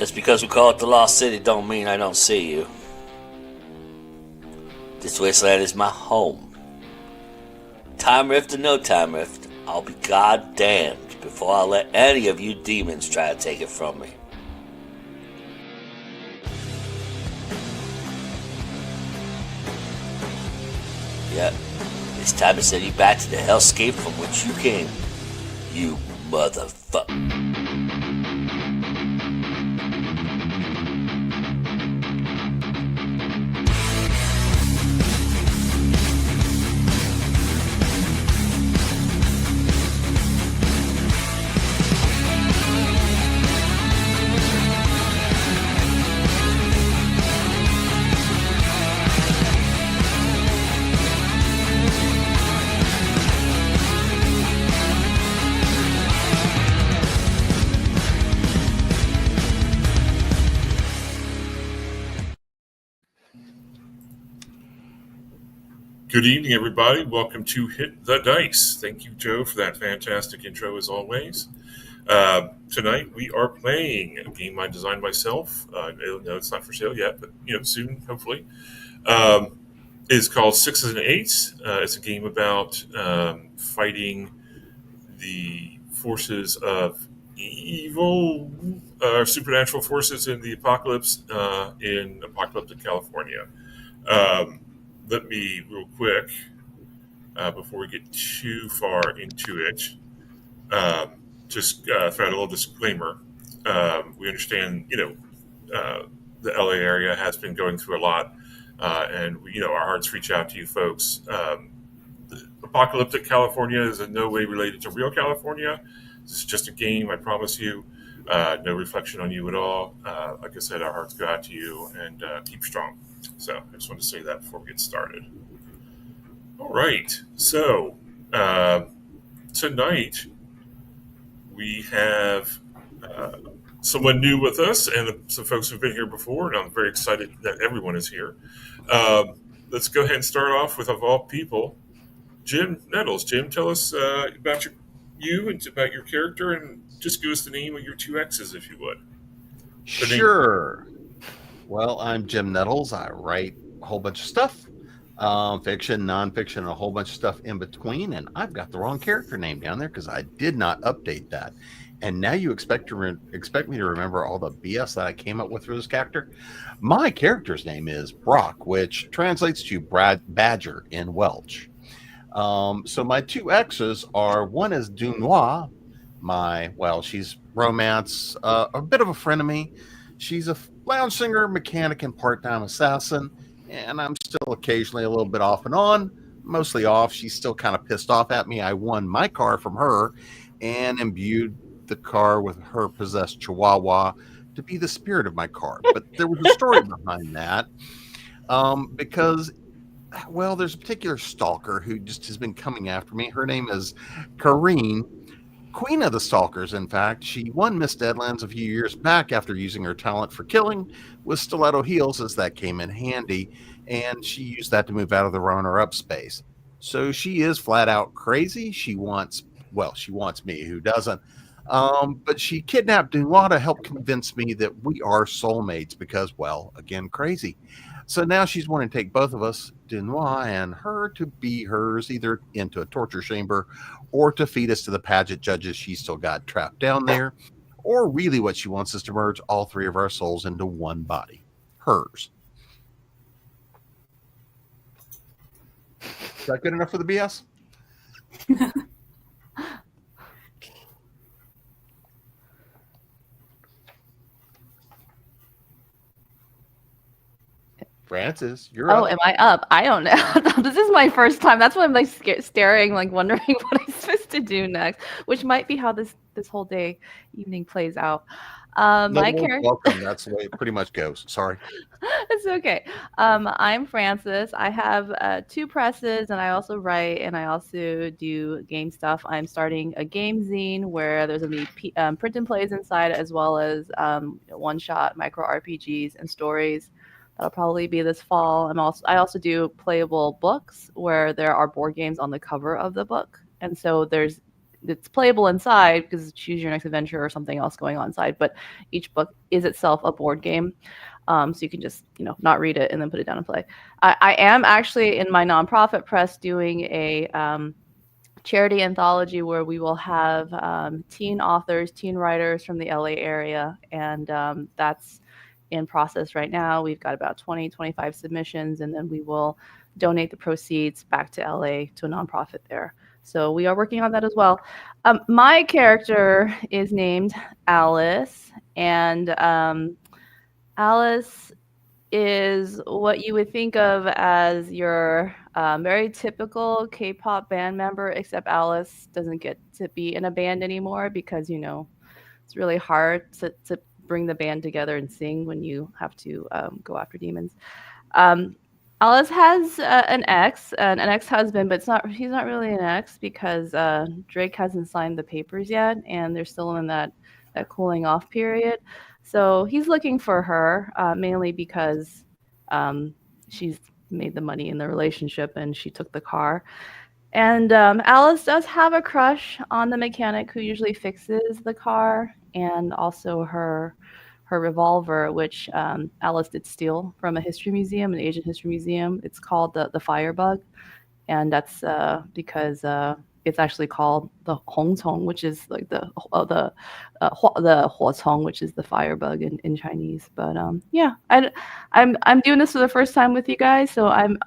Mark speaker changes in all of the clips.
Speaker 1: Just because we call it the Lost City don't mean I don't see you. This wasteland is my home. Time rift or no time rift, I'll be goddamned before I let any of you demons try to take it from me. Yep, it's time to send you back to the hellscape from which you came. You motherfucker.
Speaker 2: Good evening, everybody. Welcome to Hit the Dice. Thank you, Joe, for that fantastic intro, as always. Tonight, we are playing a game I designed myself. No, it's not for sale yet, but soon, hopefully. It's called Sixes and Eights. It's a game about fighting the forces of evil, supernatural forces in the apocalypse in apocalyptic California. Let me, real quick, before we get too far into it, just throw out a little disclaimer. We understand, the LA area has been going through a lot, and our hearts reach out to you folks. Apocalyptic California is in no way related to real California. This is just a game, I promise you. No reflection on you at all. Like I said, our hearts go out to you, and keep strong. So I just wanted to say that before we get started. All right. So tonight we have someone new with us and some folks who've been here before, and I'm very excited that everyone is here. Let's go ahead and start off with, of all people, Jim Nettles. Jim, tell us about you and about your character, and just give us the name of your two X's, if you would.
Speaker 3: Sure. Well, I'm Jim Nettles. I write a whole bunch of stuff, fiction, nonfiction, a whole bunch of stuff in between. And I've got the wrong character name down there because I did not update that. And now you expect me to remember all the BS that I came up with for this character. My character's name is Brock, which translates to Badger in Welsh. So my two X's are, one is Dunois, she's romance, a bit of a frenemy. She's a lounge singer, mechanic, and part-time assassin, and I'm still occasionally a little bit off and on, mostly off. She's still kind of pissed off at me. I won my car from her and imbued the car with her possessed chihuahua to be the spirit of my car. But there was a story behind that, because there's a particular stalker who just has been coming after me. Her name is Kareen, Queen of the Stalkers. In fact, she won Miss Deadlands a few years back after using her talent for killing with stiletto heels, as that came in handy, and she used that to move out of the runner-up space. So she is flat out crazy. She wants me, who doesn't? But she kidnapped Dunois to help convince me that we are soulmates because, again, crazy. So now she's wanting to take both of us, Dunois and her, to be hers, either into a torture chamber or to feed us to the pageant judges she's still got trapped down there. Or really what she wants is to merge all three of our souls into one body, hers. Is that good enough for the BS? Francis, you're up.
Speaker 4: Oh, am I up? I don't know. This is my first time. That's why I'm staring, wondering what I'm supposed to do next, which might be how this whole evening plays out. My character.
Speaker 3: Welcome. That's the way it pretty much goes. Sorry.
Speaker 4: It's okay. I'm Francis. I have 2 presses, and I also write, and I also do game stuff. I'm starting a game zine where there's going to be print and plays inside, as well as one-shot micro RPGs and stories. That'll probably be this fall. I also do playable books where there are board games on the cover of the book, and so there's it's playable inside because choose your next adventure or something else going on inside. But each book is itself a board game. So you can just, not read it and then put it down and play. I am actually in my nonprofit press doing a charity anthology where we will have teen authors, teen writers from the LA area. And that's in process right now. We've got about 25 submissions, and then we will donate the proceeds back to LA to a nonprofit there. So we are working on that as well. My character is named Alice, and Alice is what you would think of as your very typical K-pop band member, except Alice doesn't get to be in a band anymore because, it's really hard to bring the band together and sing when you have to go after demons. Alice has an ex-husband, but he's not really an ex because Drake hasn't signed the papers yet, and they're still in that cooling off period. So he's looking for her mainly because she's made the money in the relationship and she took the car. And Alice does have a crush on the mechanic who usually fixes the car, and also her revolver, which Alice did steal from a history museum, an Asian history museum. It's called the Firebug, and that's because it's actually called the Hongcong, which is like the Huocong, which is the firebug in Chinese. But yeah, I'm doing this for the first time with you guys, so I'm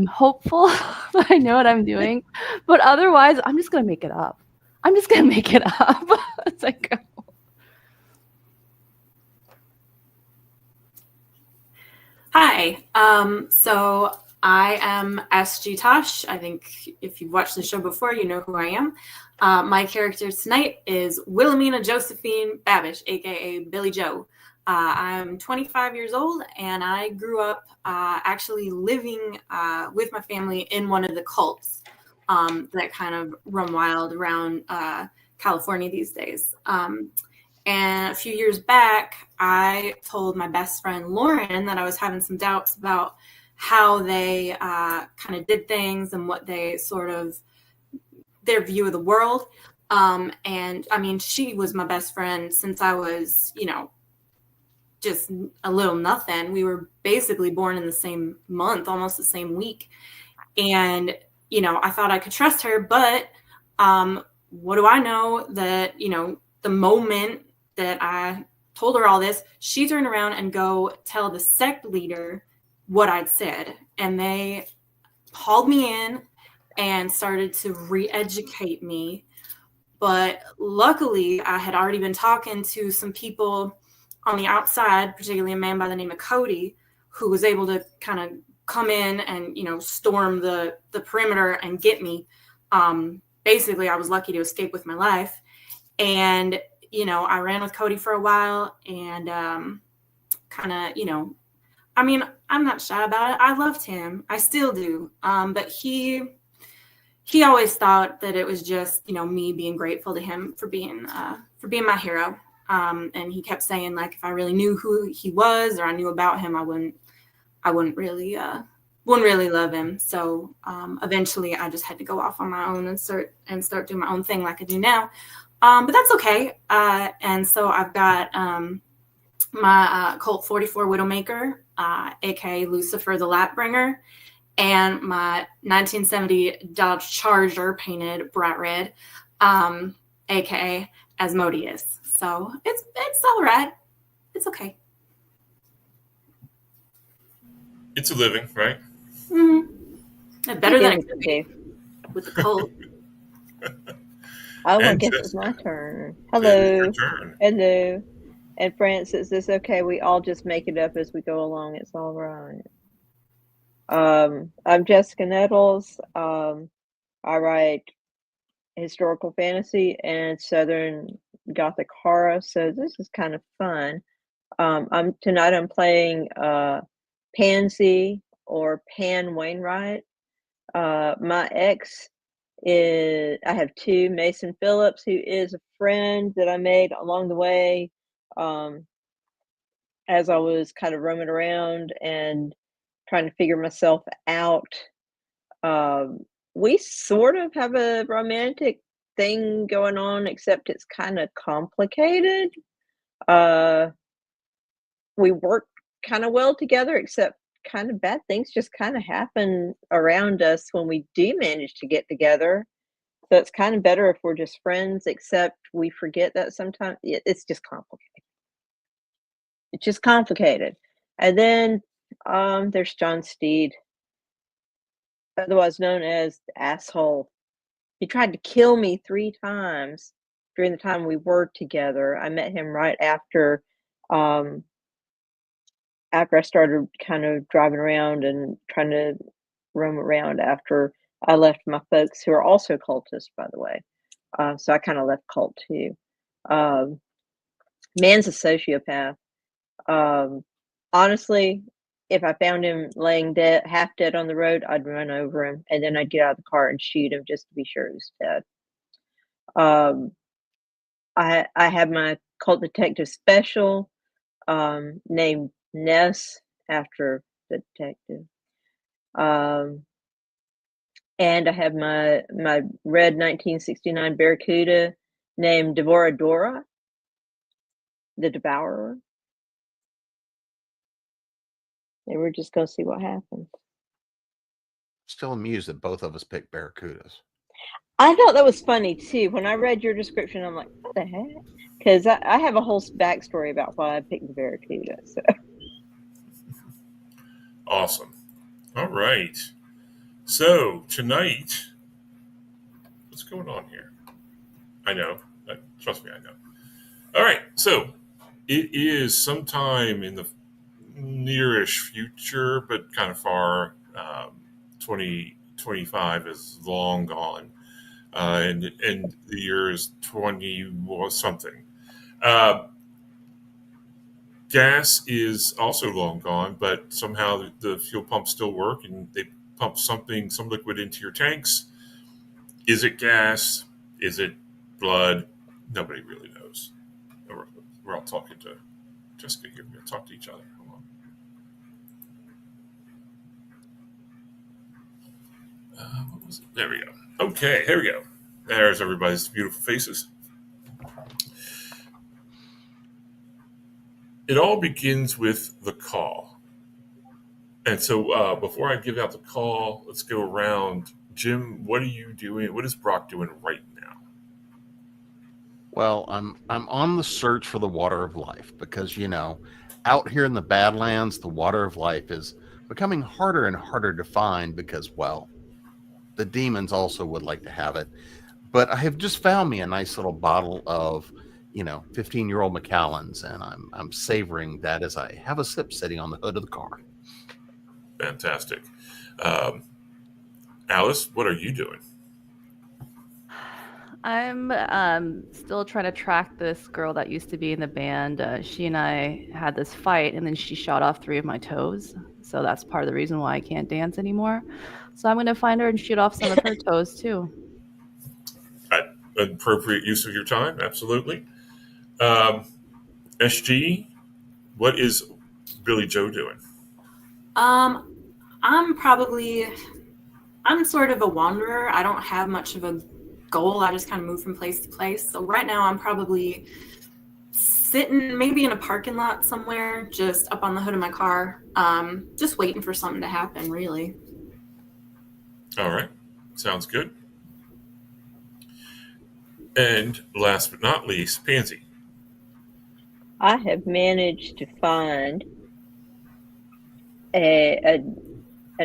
Speaker 4: hopeful that I know what I'm doing. But otherwise, I'm just gonna make it up. I'm just gonna make it up as I go.
Speaker 5: Hi. So I am SG Tosh. I think if you've watched the show before, you know who I am. My character tonight is Wilhelmina Josephine Babish, aka Billy Joe. I'm 25 years old, and I grew up actually living with my family in one of the cults that kind of run wild around California these days. And a few years back, I told my best friend Lauren that I was having some doubts about how they kind of did things and what they sort of, their view of the world. And I mean, she was my best friend since I was, just a little nothing. We were basically born in the same month, almost the same week. And, I thought I could trust her, but what do I know that, the moment that I told her all this, she turned around and go tell the sect leader what I'd said. And they hauled me in and started to re-educate me. But luckily, I had already been talking to some people on the outside, particularly a man by the name of Cody, who was able to kind of come in and, storm the perimeter and get me. Basically, I was lucky to escape with my life. And I ran with Cody for a while and kind of, I mean, I'm not shy about it. I loved him. I still do. But he always thought that it was just, me being grateful to him for being my hero. And he kept saying, like, if I really knew who he was or I knew about him, I wouldn't really love him. So eventually I just had to go off on my own and start doing my own thing like I do now. But that's okay. And so I've got my Colt 44 Widowmaker, aka Lucifer the Lapbringer, and my 1970 Dodge Charger painted bright red, aka Asmodeus. So it's all right. It's okay.
Speaker 2: It's a living, right?
Speaker 5: Mm-hmm. Better than it could be with the Colt.
Speaker 6: Oh, I guess it's my turn. Hello.
Speaker 2: Turn.
Speaker 6: Hello. And Francis, it's okay. We all just make it up as we go along. It's all right. I'm Jessica Nettles. I write historical fantasy and Southern Gothic horror, so this is kind of fun. Tonight I'm playing Pansy or Pan Wainwright. My ex I have two, Mason Phillips, who is a friend that I made along the way as I was kind of roaming around and trying to figure myself out. We sort of have a romantic thing going on, except it's kind of complicated. We work kind of well together, except kind of bad things just kind of happen around us when we do manage to get together. So it's kind of better if we're just friends, except we forget that sometimes. It's just complicated. It's just complicated. And then there's John Steed, otherwise known as the asshole. He tried to kill me 3 times during the time we were together. I met him right after I started kind of driving around and trying to roam around after I left my folks, who are also cultists, by the way. So I kind of left cult too. Man's a sociopath. Honestly, if I found him laying dead, half dead on the road, I'd run over him, and then I'd get out of the car and shoot him just to be sure he was dead. I have my cult detective special named Ness, after the detective. And I have my red 1969 Barracuda named Devoradora, the Devourer. And we're just going to see what happens.
Speaker 3: Still amused that both of us picked Barracudas.
Speaker 6: I thought that was funny too. When I read your description, I'm like, what the heck? Because I have a whole backstory about why I picked the Barracuda. So.
Speaker 2: Awesome. All right. So tonight, what's going on here? I know. Trust me, I know. All right. So it is sometime in the nearish future, but kind of far. 2025 is long gone. And the year is 20 or something. Gas is also long gone, but somehow the fuel pumps still work, and they pump some liquid into your tanks. Is it gas? Is it blood? Nobody really knows. We're all talking to Jessica here. We're going to talk to each other. Hold on. What was it? There we go. Okay, here we go. There's everybody's beautiful faces. It all begins with the call. And so before I give out the call, let's go around. Jim, what are you doing? What is Brock doing right now?
Speaker 3: Well, I'm on the search for the water of life because, out here in the Badlands, the water of life is becoming harder and harder to find because, well, the demons also would like to have it. But I have just found me a nice little bottle of 15-year-old Macallan's, and I'm savoring that as I have a sip sitting on the hood of the car.
Speaker 2: Fantastic. Alice, what are you doing?
Speaker 4: I'm still trying to track this girl that used to be in the band. She and I had this fight, and then she shot off 3 of my toes. So that's part of the reason why I can't dance anymore. So I'm going to find her and shoot off some of her toes, too.
Speaker 2: Appropriate use of your time, absolutely. SG, what is Billy Joe doing?
Speaker 5: I'm sort of a wanderer. I don't have much of a goal. I just kind of move from place to place. So right now I'm probably sitting maybe in a parking lot somewhere, just up on the hood of my car, just waiting for something to happen, really.
Speaker 2: All right. Sounds good. And last but not least, Pansy.
Speaker 6: I have managed to find an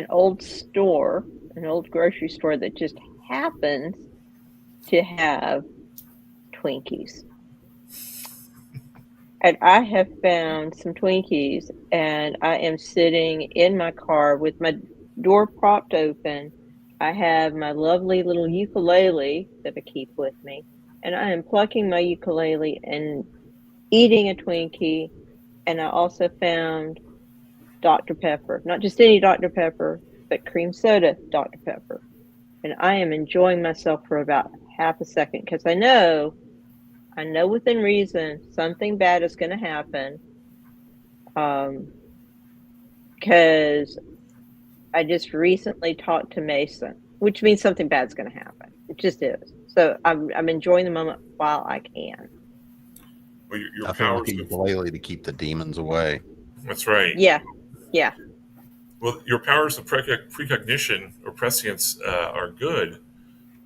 Speaker 6: old store, an old grocery store that just happens to have Twinkies. And I have found some Twinkies, and I am sitting in my car with my door propped open. I have my lovely little ukulele that I keep with me, and I am plucking my ukulele and eating a Twinkie. And I also found Dr. Pepper, not just any Dr. Pepper, but cream soda Dr. Pepper. And I am enjoying myself for about half a second because I know within reason something bad is going to happen. Because I just recently talked to Mason, which means something bad's going to happen. It just is. So I'm enjoying the moment while I can.
Speaker 2: Well, your
Speaker 3: Nothing like
Speaker 2: powers.
Speaker 3: a ukulele to keep the demons away.
Speaker 2: That's right.
Speaker 6: Yeah.
Speaker 2: Well, your powers of precognition or prescience are good.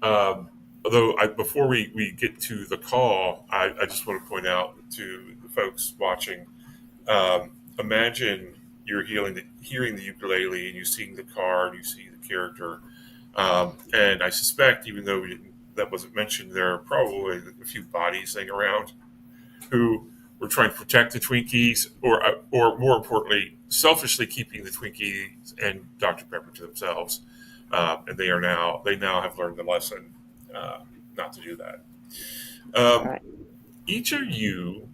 Speaker 2: Although, before we get to the call, I just want to point out to the folks watching, imagine you're hearing the ukulele and you're seeing the card, you see the character. And I suspect, even though that wasn't mentioned, there are probably a few bodies laying around who were trying to protect the Twinkies, or more importantly, selfishly keeping the Twinkies and Dr. Pepper to themselves. And they now have learned the lesson not to do that.
Speaker 6: Right.
Speaker 2: Each of you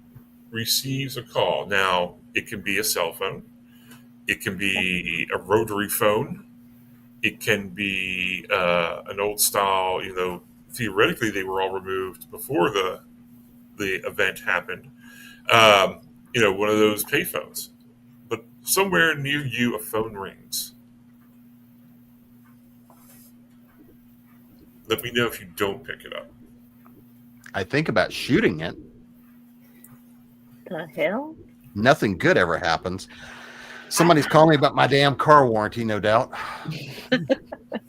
Speaker 2: receives a call. Now, it can be a cell phone, it can be a rotary phone, it can be an old style. Theoretically, they were all removed before the event happened. One of those payphones. But somewhere near you, a phone rings. Let me know if you don't pick it up.
Speaker 3: I think about shooting it.
Speaker 6: The hell?
Speaker 3: Nothing good ever happens. Somebody's calling me about my damn car warranty, no doubt.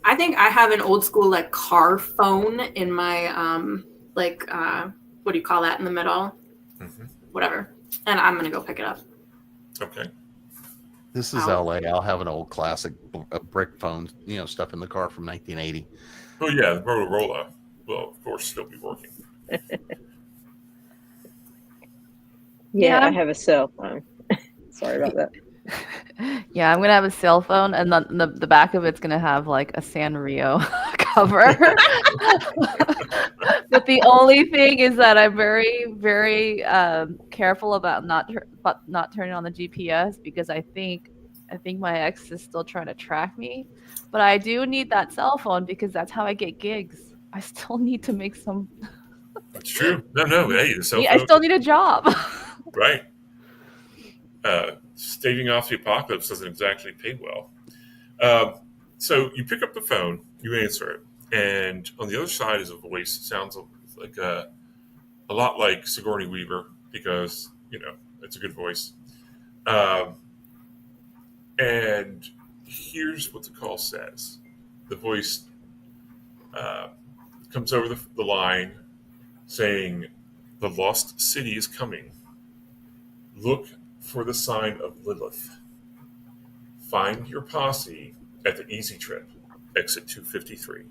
Speaker 5: I think I have an old school like car phone in my what do you call that in the middle?
Speaker 2: Mm-hmm.
Speaker 5: Whatever. And I'm gonna go pick it up.
Speaker 2: Okay.
Speaker 3: This is LA. I'll have an old classic brick phone, stuff in the car from 1980.
Speaker 2: Oh yeah, the Motorola will of course still be working.
Speaker 6: Yeah, I have a cell phone. Sorry about that.
Speaker 4: Yeah, I'm gonna have a cell phone, and the back of it's gonna have like a Sanrio cover. But the only thing is that I'm very, very careful about not turning on the GPS, because I think my ex is still trying to track me. But I do need that cell phone because that's how I get gigs. I still need to make some.
Speaker 2: That's true. No. Hey, the cell phone.
Speaker 4: I still need a job.
Speaker 2: Right. Staving off the apocalypse doesn't exactly pay well. So you pick up the phone, you answer it, and on the other side is a voice. It sounds like a lot like Sigourney Weaver, because it's a good voice. And here's what the call says. The voice comes over the line saying, "The lost city is coming. Look for the sign of Lilith. Find your posse at the Easy Trip, exit 253.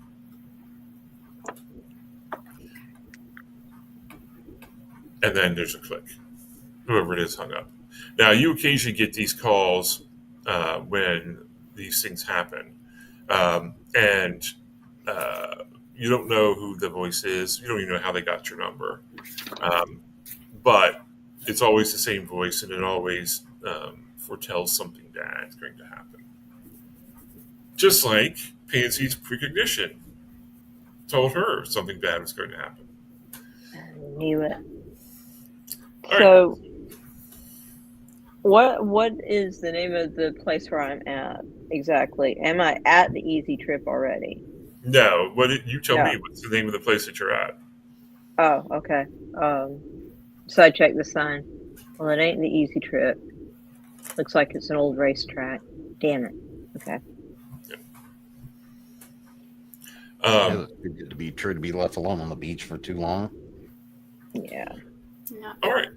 Speaker 2: And then there's a click. Whoever it is hung up. Now, you occasionally get these calls when these things happen. And you don't know who the voice is. You don't even know how they got your number. But it's always the same voice, and it always foretells something bad is going to happen. Just like Pansy's precognition told her something bad was going to happen.
Speaker 6: I knew it.
Speaker 2: All
Speaker 6: So, what is the name of the place where I'm at exactly? Am I at the Easy Trip already?
Speaker 2: No, you tell me what's the name of the place that you're at.
Speaker 6: Oh, okay. So I checked the sign. Well, it ain't the Easy Trip. Looks like it's an old racetrack. Damn it. Okay.
Speaker 3: It's too good to be true to be left alone on the beach for too long.
Speaker 6: Yeah.
Speaker 2: All right.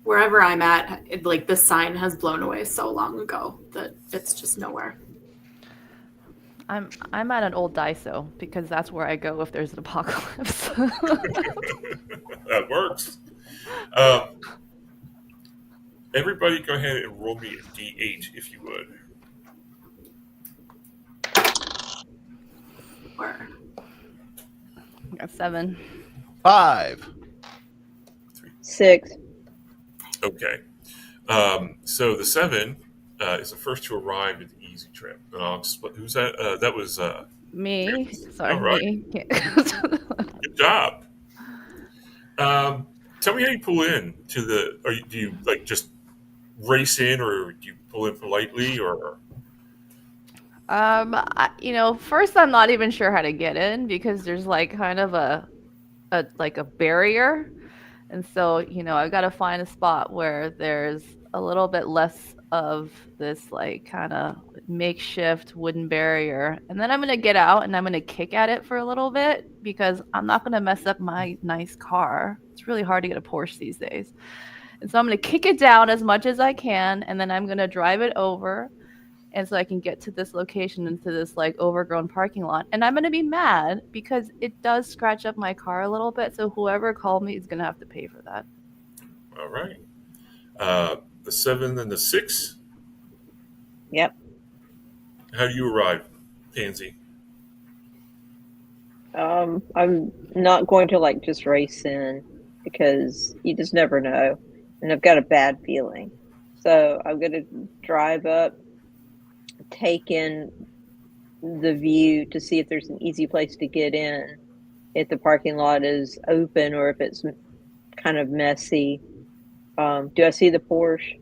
Speaker 5: Wherever I'm at, the sign has blown away so long ago that it's just nowhere.
Speaker 4: I'm at an old Daiso because that's where I go if there's an apocalypse.
Speaker 2: That works. Everybody go ahead and roll me a D8 if you would.
Speaker 5: Or
Speaker 4: I got 7.
Speaker 3: 5.
Speaker 6: 6.
Speaker 2: Okay. So the 7 is the first to arrive at the Easy Trip. And I'll explain. Who's that? That was
Speaker 4: Me. Sorry,
Speaker 2: all right.
Speaker 4: me.
Speaker 2: Good job. Tell me how you pull in to the. Do you just race in, or do you pull in politely, or?
Speaker 4: First I'm not even sure how to get in because there's kind of a a barrier. And so, I've got to find a spot where there's a little bit less of this like kind of makeshift wooden barrier. And then I'm going to get out and I'm going to kick at it for a little bit because I'm not going to mess up my nice car. It's really hard to get a Porsche these days. And so I'm going to kick it down as much as I can, and then I'm going to drive it over. And so I can get to this location, into this like overgrown parking lot. And I'm going to be mad because it does scratch up my car a little bit. So whoever called me is going to have to pay for that.
Speaker 2: All right. The 7 and the 6.
Speaker 6: Yep.
Speaker 2: How do you arrive, Pansy?
Speaker 6: I'm not going to like just race in because you just never know. And I've got a bad feeling. So I'm going to drive up, take in the view to see if there's an easy place to get in, if the parking lot is open or if it's kind of messy. Do I see the Porsche?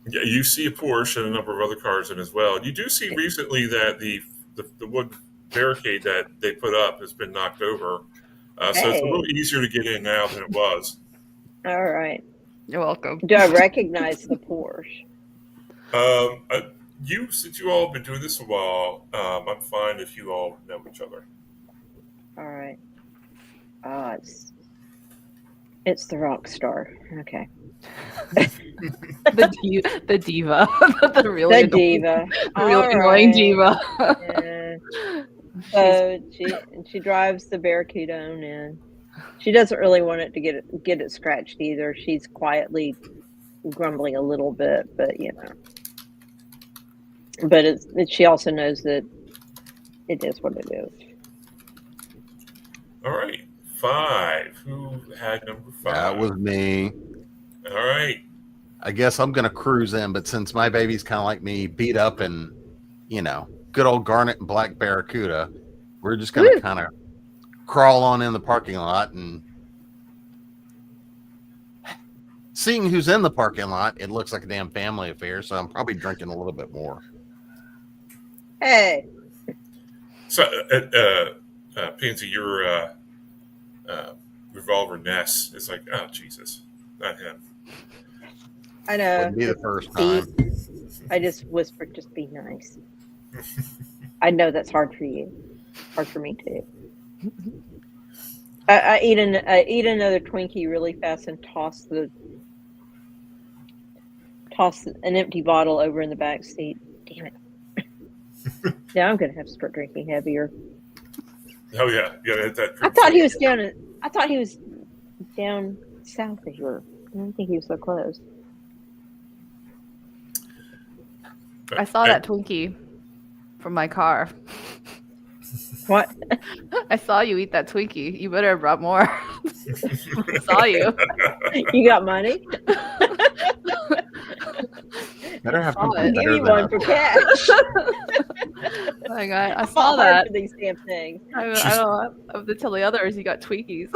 Speaker 2: Yeah, you see a Porsche and a number of other cars in as well. You do see recently that the wood barricade that they put up has been knocked over. So it's a little easier to get in now than it was.
Speaker 6: All right.
Speaker 4: You're welcome.
Speaker 6: Do I recognize the Porsche?
Speaker 2: Since you all have been doing this a while, I'm fine if you all know each other.
Speaker 6: All right. It's the rock star. Okay.
Speaker 4: the diva. the really
Speaker 6: diva.
Speaker 4: The real annoying diva.
Speaker 6: Yeah. So she drives the barricade on in. She doesn't really want it to get it scratched either. She's quietly grumbling a little bit, but But she also knows that it is what it is.
Speaker 2: All right. 5. Who had number 5?
Speaker 3: That was me.
Speaker 2: All right.
Speaker 3: I guess I'm going to cruise in, but since my baby's kind of like me, beat up and, good old garnet and black barracuda, we're just going to kind of crawl on in the parking lot, and seeing who's in the parking lot, it looks like a damn family affair, so I'm probably drinking a little bit more.
Speaker 6: Hey.
Speaker 2: So, Pansy, your revolver Ness is like, oh, Jesus, not him.
Speaker 6: I know.
Speaker 3: Wouldn't be the first time.
Speaker 6: I just whispered, just be nice. I know that's hard for you. Hard for me too. I eat another Twinkie really fast and toss an empty bottle over in the back seat. Damn it. Now I'm gonna have to start drinking heavier.
Speaker 2: Oh yeah, hit that.
Speaker 6: I thought he was down south of here. I didn't think he was so close.
Speaker 4: I saw that Twinkie from my car.
Speaker 6: What?
Speaker 4: I saw you eat that Twinkie. You better have brought more. I saw you.
Speaker 6: You got money?
Speaker 3: Better have something
Speaker 6: Give
Speaker 3: better
Speaker 6: me
Speaker 3: than
Speaker 6: one for cash.
Speaker 4: I saw that.
Speaker 6: For these damn things.
Speaker 4: I don't have to tell the others you got Twinkies.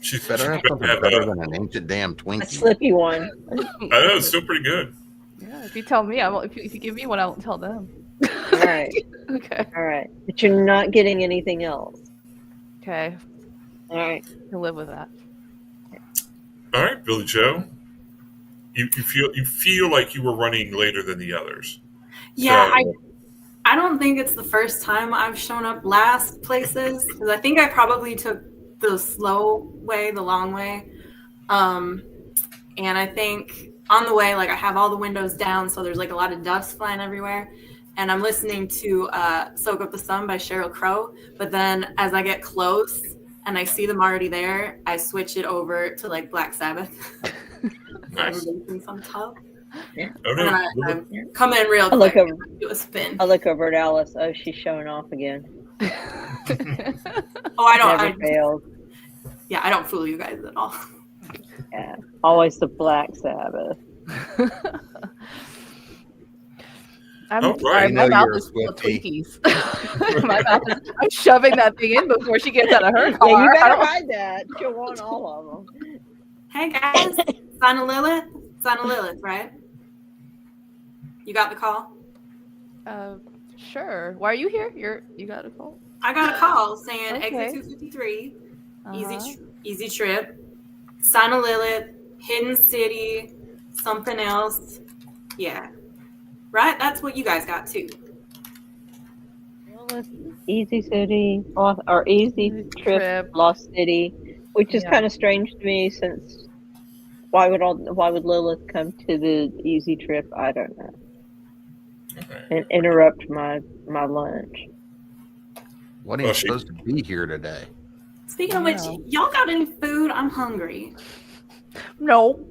Speaker 2: She's
Speaker 3: better have something better than an ancient damn Twinkie.
Speaker 6: A slippy one.
Speaker 2: I know, it's still pretty good.
Speaker 4: Yeah, if you tell me, I won't. If you give me one, I won't tell them.
Speaker 6: All right.
Speaker 4: Okay.
Speaker 6: All right. But you're not getting anything else.
Speaker 4: Okay.
Speaker 6: All right.
Speaker 4: You'll live with that.
Speaker 2: All right, Billy Joe. You feel like you were running later than the others.
Speaker 5: Yeah,
Speaker 2: so,
Speaker 5: I don't think it's the first time I've shown up last places, because I think I probably took the slow way, the long way. And I think on the way, like I have all the windows down, so there's like a lot of dust flying everywhere. And I'm listening to Soak Up the Sun by Sheryl Crow. But then as I get close and I see them already there, I switch it over to like Black Sabbath.
Speaker 2: Nice.
Speaker 5: On top.
Speaker 6: Yeah.
Speaker 2: Oh, no.
Speaker 5: I come in real quick. Do a spin.
Speaker 6: I look over at Alice. Oh, she's showing off again.
Speaker 5: Oh, I don't.
Speaker 6: Never failed.
Speaker 5: Yeah, I don't fool you guys at all.
Speaker 6: Yeah, always the Black Sabbath.
Speaker 4: Sorry, my mouth is full of Twinkies. I'm shoving that thing in before she gets out of her car.
Speaker 6: Yeah, you better hide that. She'll want all of them.
Speaker 5: Hey guys, Son of Lilith, right? You got the call?
Speaker 4: Sure. Why are you here? You got a call?
Speaker 5: I got a call saying
Speaker 4: Okay.
Speaker 5: exit 253. Easy Trip, Sign of Lilith, Hidden City, something else. Yeah. Right? That's what you guys got too.
Speaker 6: Easy City, or Easy Trip, Lost City, which is kind of strange to me since why would Lilith come to the Easy Trip? I don't know.
Speaker 2: Okay.
Speaker 6: And interrupt my lunch.
Speaker 3: What are you supposed to be here today?
Speaker 5: Speaking of which, y'all got any food? I'm hungry.
Speaker 4: No,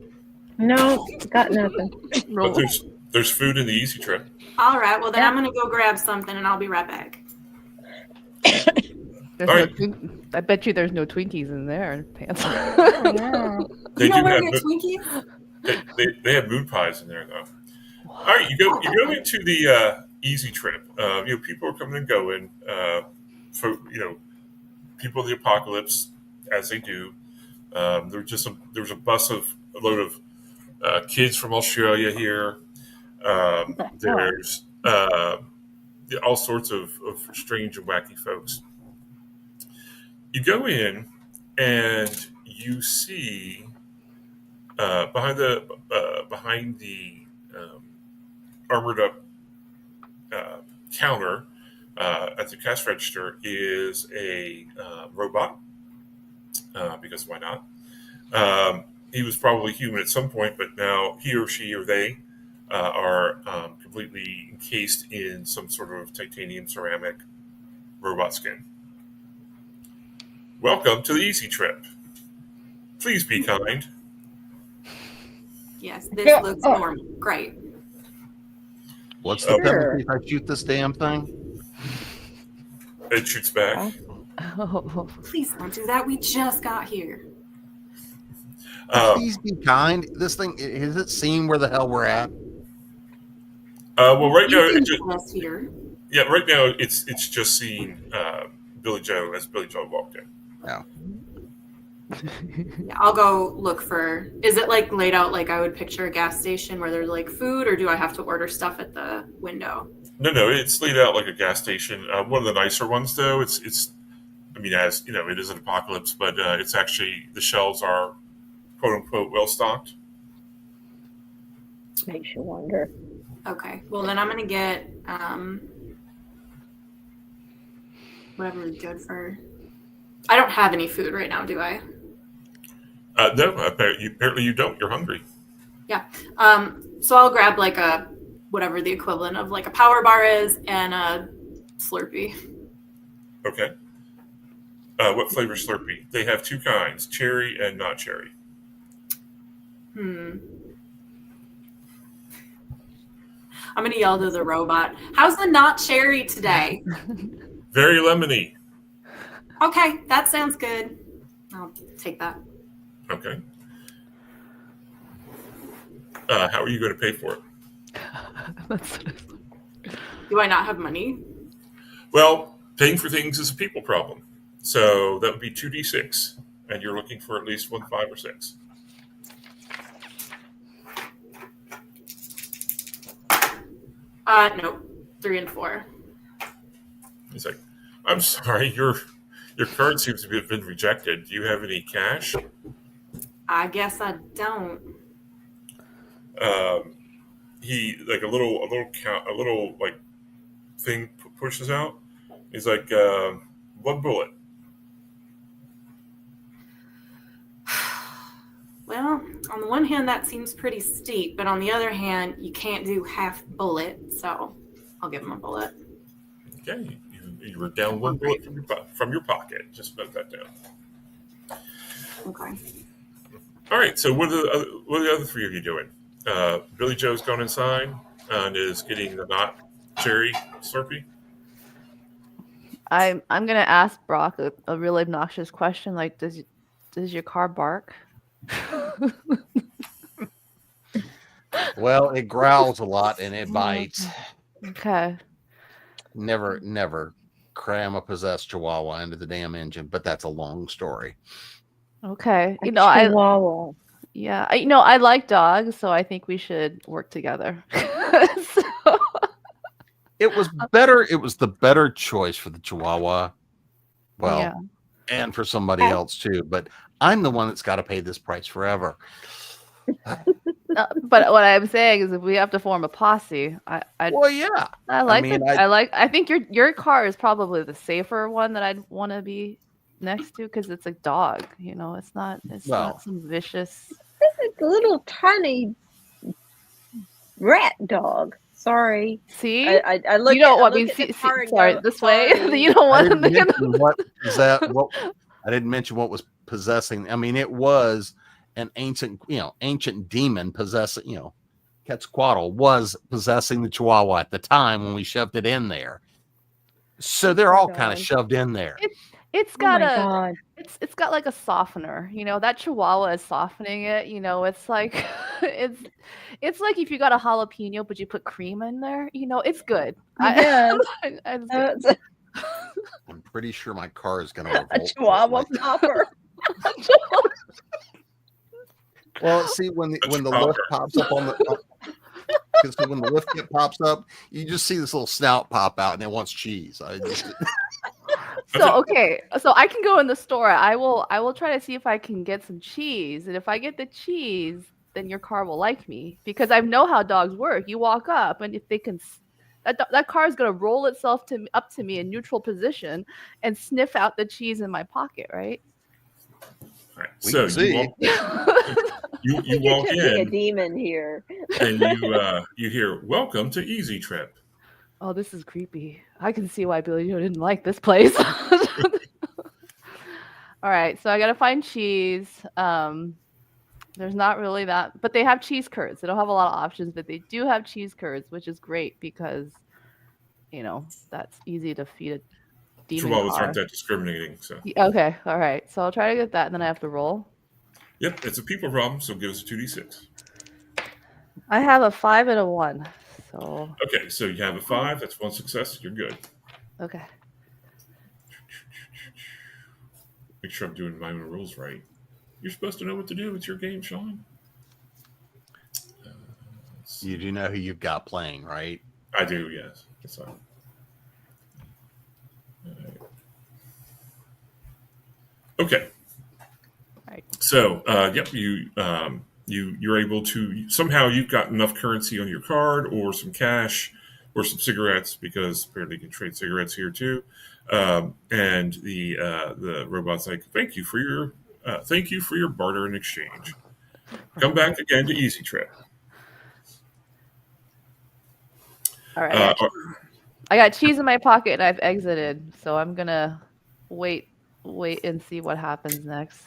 Speaker 6: got nothing.
Speaker 2: But there's food in the Easy Trip.
Speaker 5: All right, well then I'm gonna go grab something and I'll be right back.
Speaker 4: I bet you there's no Twinkies in there, Pants.
Speaker 2: They
Speaker 5: you
Speaker 2: do have
Speaker 5: Twinkies?
Speaker 2: They have moon pies in there though. All right, you go into the Easy Trip. People are coming and going. People of the apocalypse, as they do. There was a load of kids from Australia here. There's all sorts of strange and wacky folks. You go in and you see behind the armored up counter at the cash register is a robot, because why not? He was probably human at some point, but now he or she or they are completely encased in some sort of titanium ceramic robot skin. Welcome to the Easy Trip. Please be kind.
Speaker 5: Yes, this looks normal. Great.
Speaker 3: What's the penalty if I shoot this damn thing?
Speaker 2: It shoots back.
Speaker 5: Please don't do that. We just got here.
Speaker 3: Please be kind. This thing, has it seen where the hell we're at?
Speaker 2: Well, right now, right now it's just seen Billy Joe as Billy Joe walked in.
Speaker 3: Yeah.
Speaker 5: I'll go look for. Is it like laid out like I would picture a gas station where there's like food, or do I have to order stuff at the window?
Speaker 2: No, it's laid out like a gas station. One of the nicer ones, though, it's. I mean, as you know, it is an apocalypse, but it's actually the shelves are quote unquote well stocked.
Speaker 6: Makes you wonder.
Speaker 5: Okay, well then I'm gonna get whatever is good for. I don't have any food right now, do I?
Speaker 2: No, apparently you don't. You're hungry.
Speaker 5: Yeah. So I'll grab like a whatever the equivalent of like a power bar is and a Slurpee.
Speaker 2: Okay. What flavor Slurpee? They have two kinds: cherry and not cherry.
Speaker 5: I'm gonna yell to the robot. How's the not cherry today?
Speaker 2: Very lemony.
Speaker 5: Okay, that sounds good. I'll take that.
Speaker 2: Okay. How are you going to pay for it?
Speaker 5: Do I not have money?
Speaker 2: Well, paying for things is a people problem. So that would be 2d6, and you're looking for at least 1, 5, or 6.
Speaker 5: No, 3 and 4.
Speaker 2: He's like, I'm sorry, your card seems to have been rejected. Do you have any cash?
Speaker 5: I guess I don't.
Speaker 2: He like a little like thing pushes out. He's like, 1 bullet.
Speaker 5: Well, on the one hand, that seems pretty steep, but on the other hand, you can't do half bullet, so I'll give him a bullet.
Speaker 2: Okay, you were down 1 bullet from your pocket. Just note that down.
Speaker 5: Okay.
Speaker 2: All right. So what are the other three of you doing? Billy Joe's gone inside and is getting the not cherry Slurpee.
Speaker 4: I'm gonna ask Brock a really obnoxious question. Like, does your car bark?
Speaker 3: Well, it growls a lot and it bites.
Speaker 4: Okay.
Speaker 3: Never cram a possessed chihuahua into the damn engine, but that's a long story.
Speaker 4: Okay.
Speaker 6: Chihuahua.
Speaker 4: I like dogs, so I think we should work together.
Speaker 3: It was better. It was the better choice for the chihuahua. Well, and for somebody else too. But I'm the one that's got to pay this price forever.
Speaker 4: But what I'm saying is, if we have to form a posse,
Speaker 3: Well, yeah.
Speaker 4: I think your car is probably the safer one that I'd want to be next to, because it's a dog. You know, it's not some vicious.
Speaker 6: It's a little tiny rat dog. Sorry.
Speaker 4: See,
Speaker 6: I look.
Speaker 4: You don't
Speaker 6: at,
Speaker 4: want
Speaker 6: I
Speaker 4: me
Speaker 6: look
Speaker 4: to
Speaker 6: at the
Speaker 4: see.
Speaker 6: car and
Speaker 4: Sorry,
Speaker 6: go,
Speaker 4: this way.
Speaker 6: sorry.
Speaker 4: You don't
Speaker 3: I
Speaker 4: want
Speaker 3: didn't
Speaker 4: to.
Speaker 3: mention I didn't mention what was possessing. I mean, it was an ancient demon possessing. Quetzalcoatl was possessing the Chihuahua at the time when we shoved it in there. So they're all kind of shoved in there.
Speaker 4: It's got
Speaker 6: God.
Speaker 4: it's got like a softener. You know, that Chihuahua is softening it. You know, it's like it's like if you got a jalapeno but you put cream in there. You know, it's good.
Speaker 6: Yes.
Speaker 4: It's good.
Speaker 3: I'm pretty sure my car is going to revolt.
Speaker 6: A Chihuahua popper.
Speaker 3: Well, see, when the lift pops up on the because when the lift kit pops up, you just see this little snout pop out and it wants cheese.
Speaker 4: So I can go in the store. I will try to see if I can get some cheese, and if I get the cheese, then your car will like me, because I know how dogs work. You walk up, and if they can, that car is going to roll itself up to me in neutral position and sniff out the cheese in my pocket, right?
Speaker 2: All right. So you walk
Speaker 6: could
Speaker 2: in.
Speaker 6: Be a demon here,
Speaker 2: and you hear, "Welcome to Easy Trip."
Speaker 4: Oh, this is creepy. I can see why Billy Joe didn't like this place. All right, so I gotta find cheese. There's not really that, but they have cheese curds. They don't have a lot of options, but they do have cheese curds, which is great because, that's easy to feed a demon.
Speaker 2: Chihuahuas aren't that discriminating. So
Speaker 4: okay, all right. So I'll try to get that, and then I have to roll.
Speaker 2: Yep, it's a people problem. So give us a 2d6.
Speaker 4: I have a 5 and a 1. So
Speaker 2: okay, so you have a 5. That's one success. You're good.
Speaker 4: Okay.
Speaker 2: Make sure I'm doing my own rules right. You're supposed to know what to do. It's your game, Sean.
Speaker 3: You do know who you've got playing, right?
Speaker 2: I do, yes. Yes, I do. Okay.
Speaker 4: Right.
Speaker 2: So, yep, you're able to somehow you've got enough currency on your card or some cash or some cigarettes, because apparently you can trade cigarettes here too. And the robot's like, thank you for your barter and exchange. Come back again to Easy Trip.
Speaker 4: All right. I got cheese in my pocket and I've exited, so I'm gonna wait and see what happens next.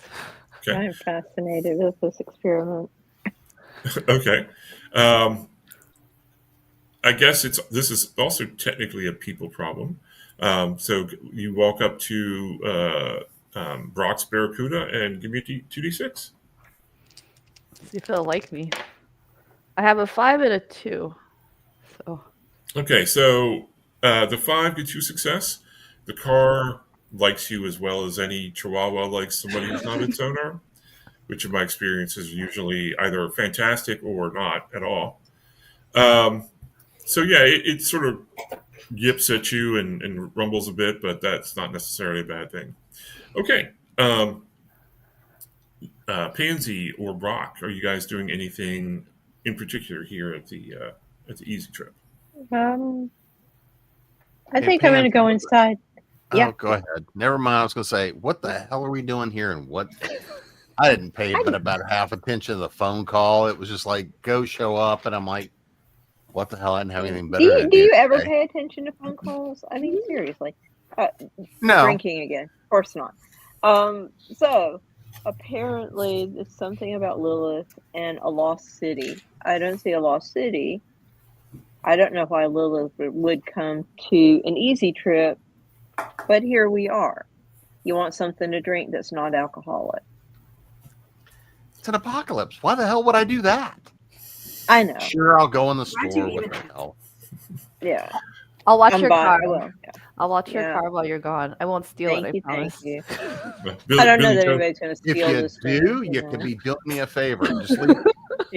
Speaker 2: Okay.
Speaker 6: I'm fascinated with this experiment.
Speaker 2: Okay. I guess this is also technically a people problem. So you walk up to Brock's Barracuda and give me a 2d6.
Speaker 4: See if he'll like me. I have a 5 and a 2. So.
Speaker 2: Okay, so the 5 gets you success. The car likes you as well as any Chihuahua likes somebody who's not its owner, which in my experience is usually either fantastic or not at all. So yeah, it sort of yips at you and rumbles a bit, but that's not necessarily a bad thing. Okay. Pansy or Brock, are you guys doing anything in particular here at the Easy Trip?
Speaker 6: I think I'm going to go inside. Yeah.
Speaker 3: Oh, go ahead. Never mind. I was going to say, what the hell are we doing here? And what? I didn't pay but about half attention to the phone call. It was just like, go show up. And I'm like, what the hell? I didn't have anything better to do.
Speaker 6: Do you ever pay attention to phone calls? I mean, seriously.
Speaker 3: No.
Speaker 6: Drinking again. Of course not. So, apparently, there's something about Lilith and a lost city. I don't see a lost city. I don't know why Lilith would come to an Easy Trip, but here we are. You want something to drink that's not alcoholic.
Speaker 3: It's an apocalypse. Why the hell would I do that?
Speaker 6: I know.
Speaker 3: Sure, I'll go in the store. What the hell?
Speaker 6: Yeah.
Speaker 4: I'll watch your car.
Speaker 6: Yeah.
Speaker 4: I'll watch your car while you're gone. I won't steal it, I promise.
Speaker 6: Thank you. I don't know that anybody's going to steal this.
Speaker 3: If you do, you can be doing me a favor. Just leave it.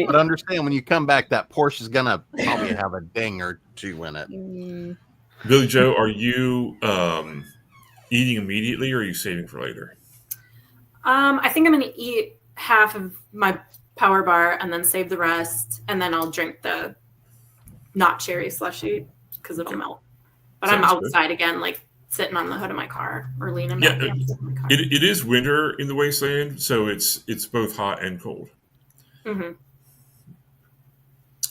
Speaker 3: But understand, when you come back, that Porsche's going to probably have a ding or two in it.
Speaker 2: Billy Joe, are you eating immediately, or are you saving for later?
Speaker 5: I think I'm going to eat half of my power bar and then save the rest, and then I'll drink the not cherry slushy because it'll melt. But I'm
Speaker 2: Sounds good.
Speaker 5: outside again, like sitting on the hood of my car or leaning
Speaker 2: Yeah,
Speaker 5: back against my car.
Speaker 2: it is winter in the wasteland, so it's both hot and cold.
Speaker 5: Mm-hmm.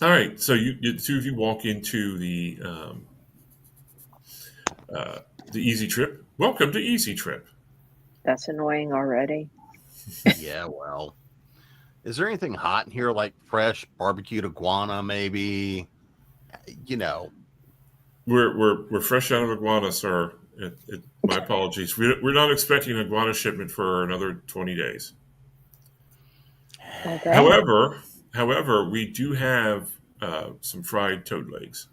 Speaker 2: All right, so the two of you walk into the Easy Trip. Welcome to Easy Trip.
Speaker 6: That's annoying already.
Speaker 3: Yeah, well. Is there anything hot in here, like fresh barbecued iguana, maybe? You know.
Speaker 2: We're fresh out of iguana, sir. My apologies. We're not expecting an iguana shipment for another 20 days.
Speaker 6: Okay.
Speaker 2: However, we do have some fried toad legs.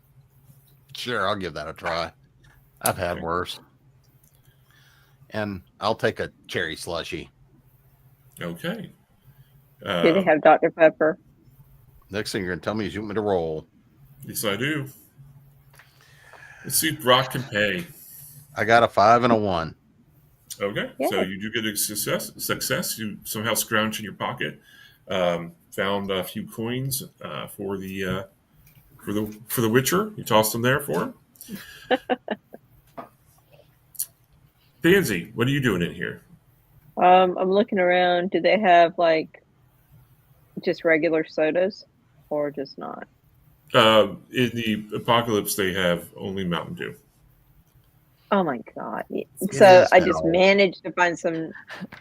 Speaker 3: Sure, I'll give that a try. I've had worse. And I'll take a cherry slushy.
Speaker 2: Okay.
Speaker 6: Do they have Dr. Pepper?
Speaker 3: Next thing you're going to tell me is you want me to roll.
Speaker 2: Yes, I do. Let's see if Brock can pay.
Speaker 3: I got a 5 and a 1.
Speaker 2: Okay,
Speaker 6: Yeah.
Speaker 2: so you do get a success. You somehow scrounge in your pocket, found a few coins for the Witcher. You tossed them there for him. Pansy, what are you doing in here?
Speaker 6: I'm looking around. Do they have like just regular sodas or just not?
Speaker 2: In the apocalypse, they have only Mountain Dew.
Speaker 6: Oh my God. So I just
Speaker 3: no.
Speaker 6: managed to find some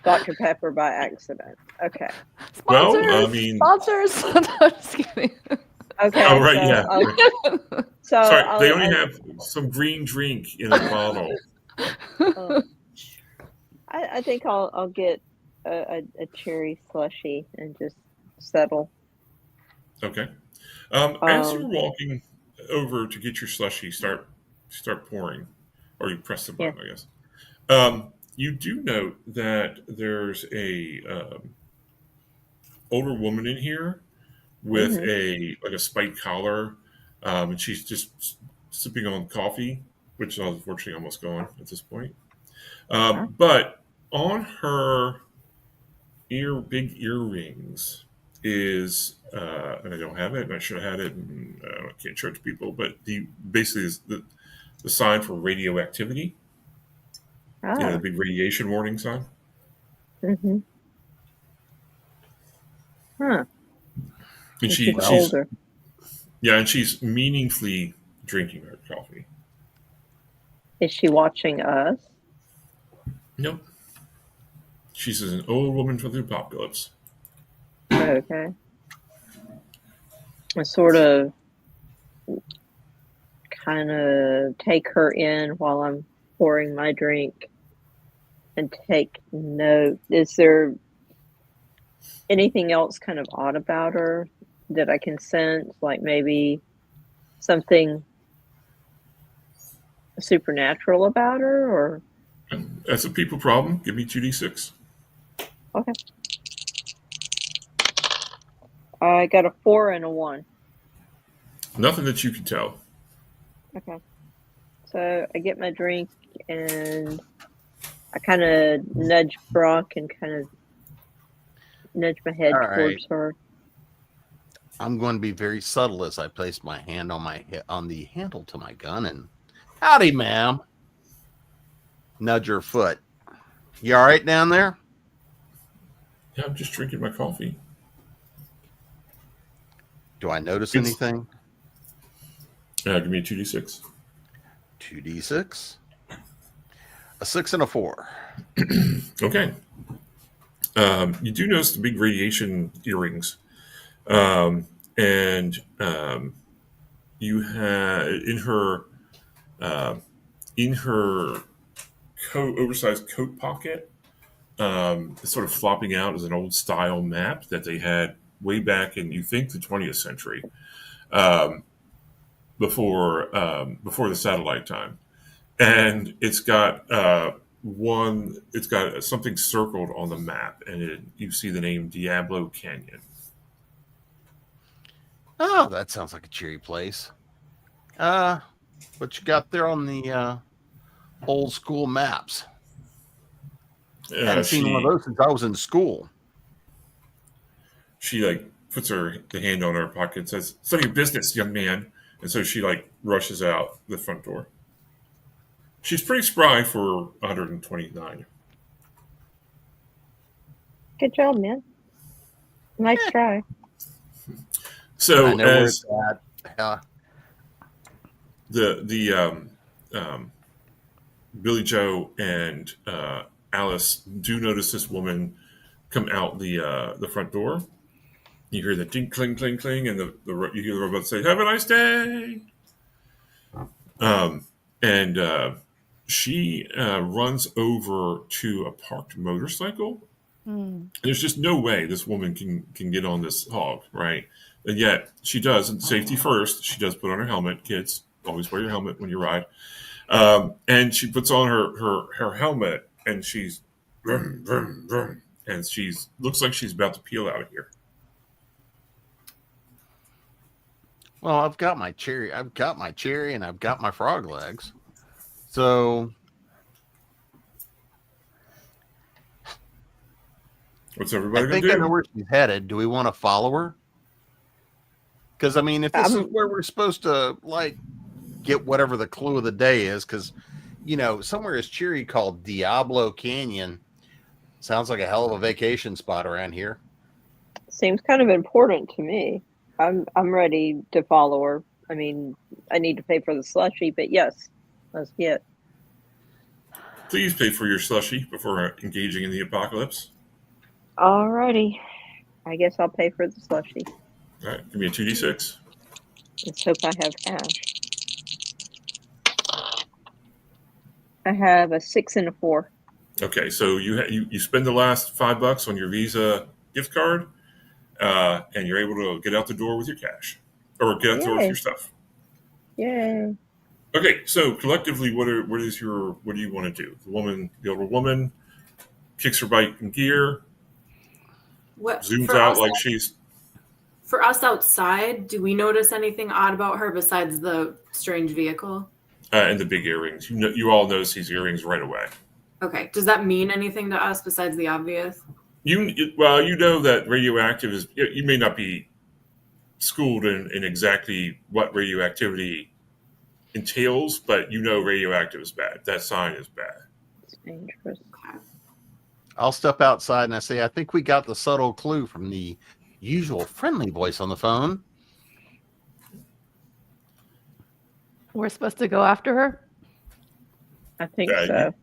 Speaker 6: Dr. Pepper by accident. Okay.
Speaker 2: Well,
Speaker 4: Sponsors,
Speaker 2: I mean-
Speaker 4: sponsors. No, I'm just kidding.
Speaker 6: Okay.
Speaker 2: Oh, right,
Speaker 6: so
Speaker 2: yeah.
Speaker 6: I'll-
Speaker 2: They only have some green drink in a bottle.
Speaker 6: I think I'll get a cherry slushy and just settle.
Speaker 2: Okay. As you're walking over to get your slushie, start pouring, or you press the button, I guess. You do note that there's a older woman in here with a spiked collar, and she's just sipping on coffee, which is unfortunately almost gone at this point. But on her big earrings is, and I don't have it, and I should have had it, and I can't show it to people, but basically is the sign for radioactivity.
Speaker 6: Oh.
Speaker 2: You know, the big radiation warning sign.
Speaker 6: Mm-hmm. Huh.
Speaker 2: And
Speaker 6: She's
Speaker 2: she's
Speaker 6: older.
Speaker 2: Yeah, and she's meaningfully drinking her coffee.
Speaker 6: Is she watching us?
Speaker 2: Nope. She's an old woman from the apocalypse.
Speaker 6: Okay. I sort of kind of take her in while I'm pouring my drink and take note. Is there anything else kind of odd about her that I can sense? Like maybe something supernatural about her, or?
Speaker 2: That's a people problem. Give me 2d6.
Speaker 6: Okay. I got a 4 and a 1.
Speaker 2: Nothing that you can tell.
Speaker 6: Okay. So I get my drink and I kind of nudge Brock and kind of nudge my head towards her.
Speaker 3: I'm going to be very subtle as I place my hand on the handle to my gun and, howdy, ma'am. Nudge her foot. You all right down there?
Speaker 2: Yeah, I'm just drinking my coffee.
Speaker 3: Do I notice anything?
Speaker 2: Give me a 2d6.
Speaker 3: 2d6. A 6 and a 4.
Speaker 2: Okay. You do notice the big radiation earrings. And you have in her oversized coat pocket, it's sort of flopping out as an old style map that they had way back in, you think, the 20th century, before the satellite time, and it's got something circled on the map, and you see the name Diablo Canyon.
Speaker 3: Oh, that sounds like a cheery place. What you got there on the old school maps.
Speaker 2: Yeah,
Speaker 3: Hadn't seen one of those since I was in school.
Speaker 2: She like puts the hand on her pocket and says, "It's none of your business, young man." And so she like rushes out the front door. She's pretty spry for 129.
Speaker 6: Good job, man. Nice try.
Speaker 2: So
Speaker 3: I know where it's at.
Speaker 2: the Billy Joe and Alice do notice this woman come out the front door. You hear the ding, cling, cling, cling, and you hear the robot say, "Have a nice day." And she runs over to a parked motorcycle. There's just no way this woman can get on this hog, right? And yet she does. And safety first, she does put on her helmet. Kids, always wear your helmet when you ride. And she puts on her helmet, and she's vroom, vroom, vroom, and looks like she's about to peel out of here.
Speaker 3: Well, I've got my cherry, and I've got my frog legs. So
Speaker 2: What's everybody
Speaker 3: I
Speaker 2: going
Speaker 3: think
Speaker 2: to
Speaker 3: I
Speaker 2: do?
Speaker 3: know where she's headed. Do we want to follow her? Because I mean, if this is where we're supposed to like get whatever the clue of the day is, because somewhere is cheery called Diablo Canyon. Sounds like a hell of a vacation spot around here.
Speaker 6: Seems kind of important to me. I'm ready to follow her. I mean, I need to pay for the slushy, but yes, let's get.
Speaker 2: Please pay for your slushy before engaging in the apocalypse.
Speaker 6: Alrighty. I guess I'll pay for the slushy.
Speaker 2: All right, give me a 2d6.
Speaker 6: Let's hope I have cash. I have a 6 and a 4.
Speaker 2: Okay, so you spend the last $5 on your Visa gift card, and you're able to get out the door with your cash, or get out the door with your stuff.
Speaker 6: Yay!
Speaker 2: Okay, so collectively, what do you want to do? The older woman, kicks her bike in gear, zooms out like she's.
Speaker 5: For us outside, do we notice anything odd about her besides the strange vehicle?
Speaker 2: And the big earrings. You all notice these earrings right away.
Speaker 5: Okay. Does that mean anything to us besides the obvious?
Speaker 2: You know that radioactive is. You may not be schooled in exactly what radioactivity entails, but radioactive is bad. That sign is bad.
Speaker 6: It's dangerous.
Speaker 3: I'll step outside and I say, I think we got the subtle clue from the usual friendly voice on the phone.
Speaker 4: We're supposed to go after her?
Speaker 6: I think so.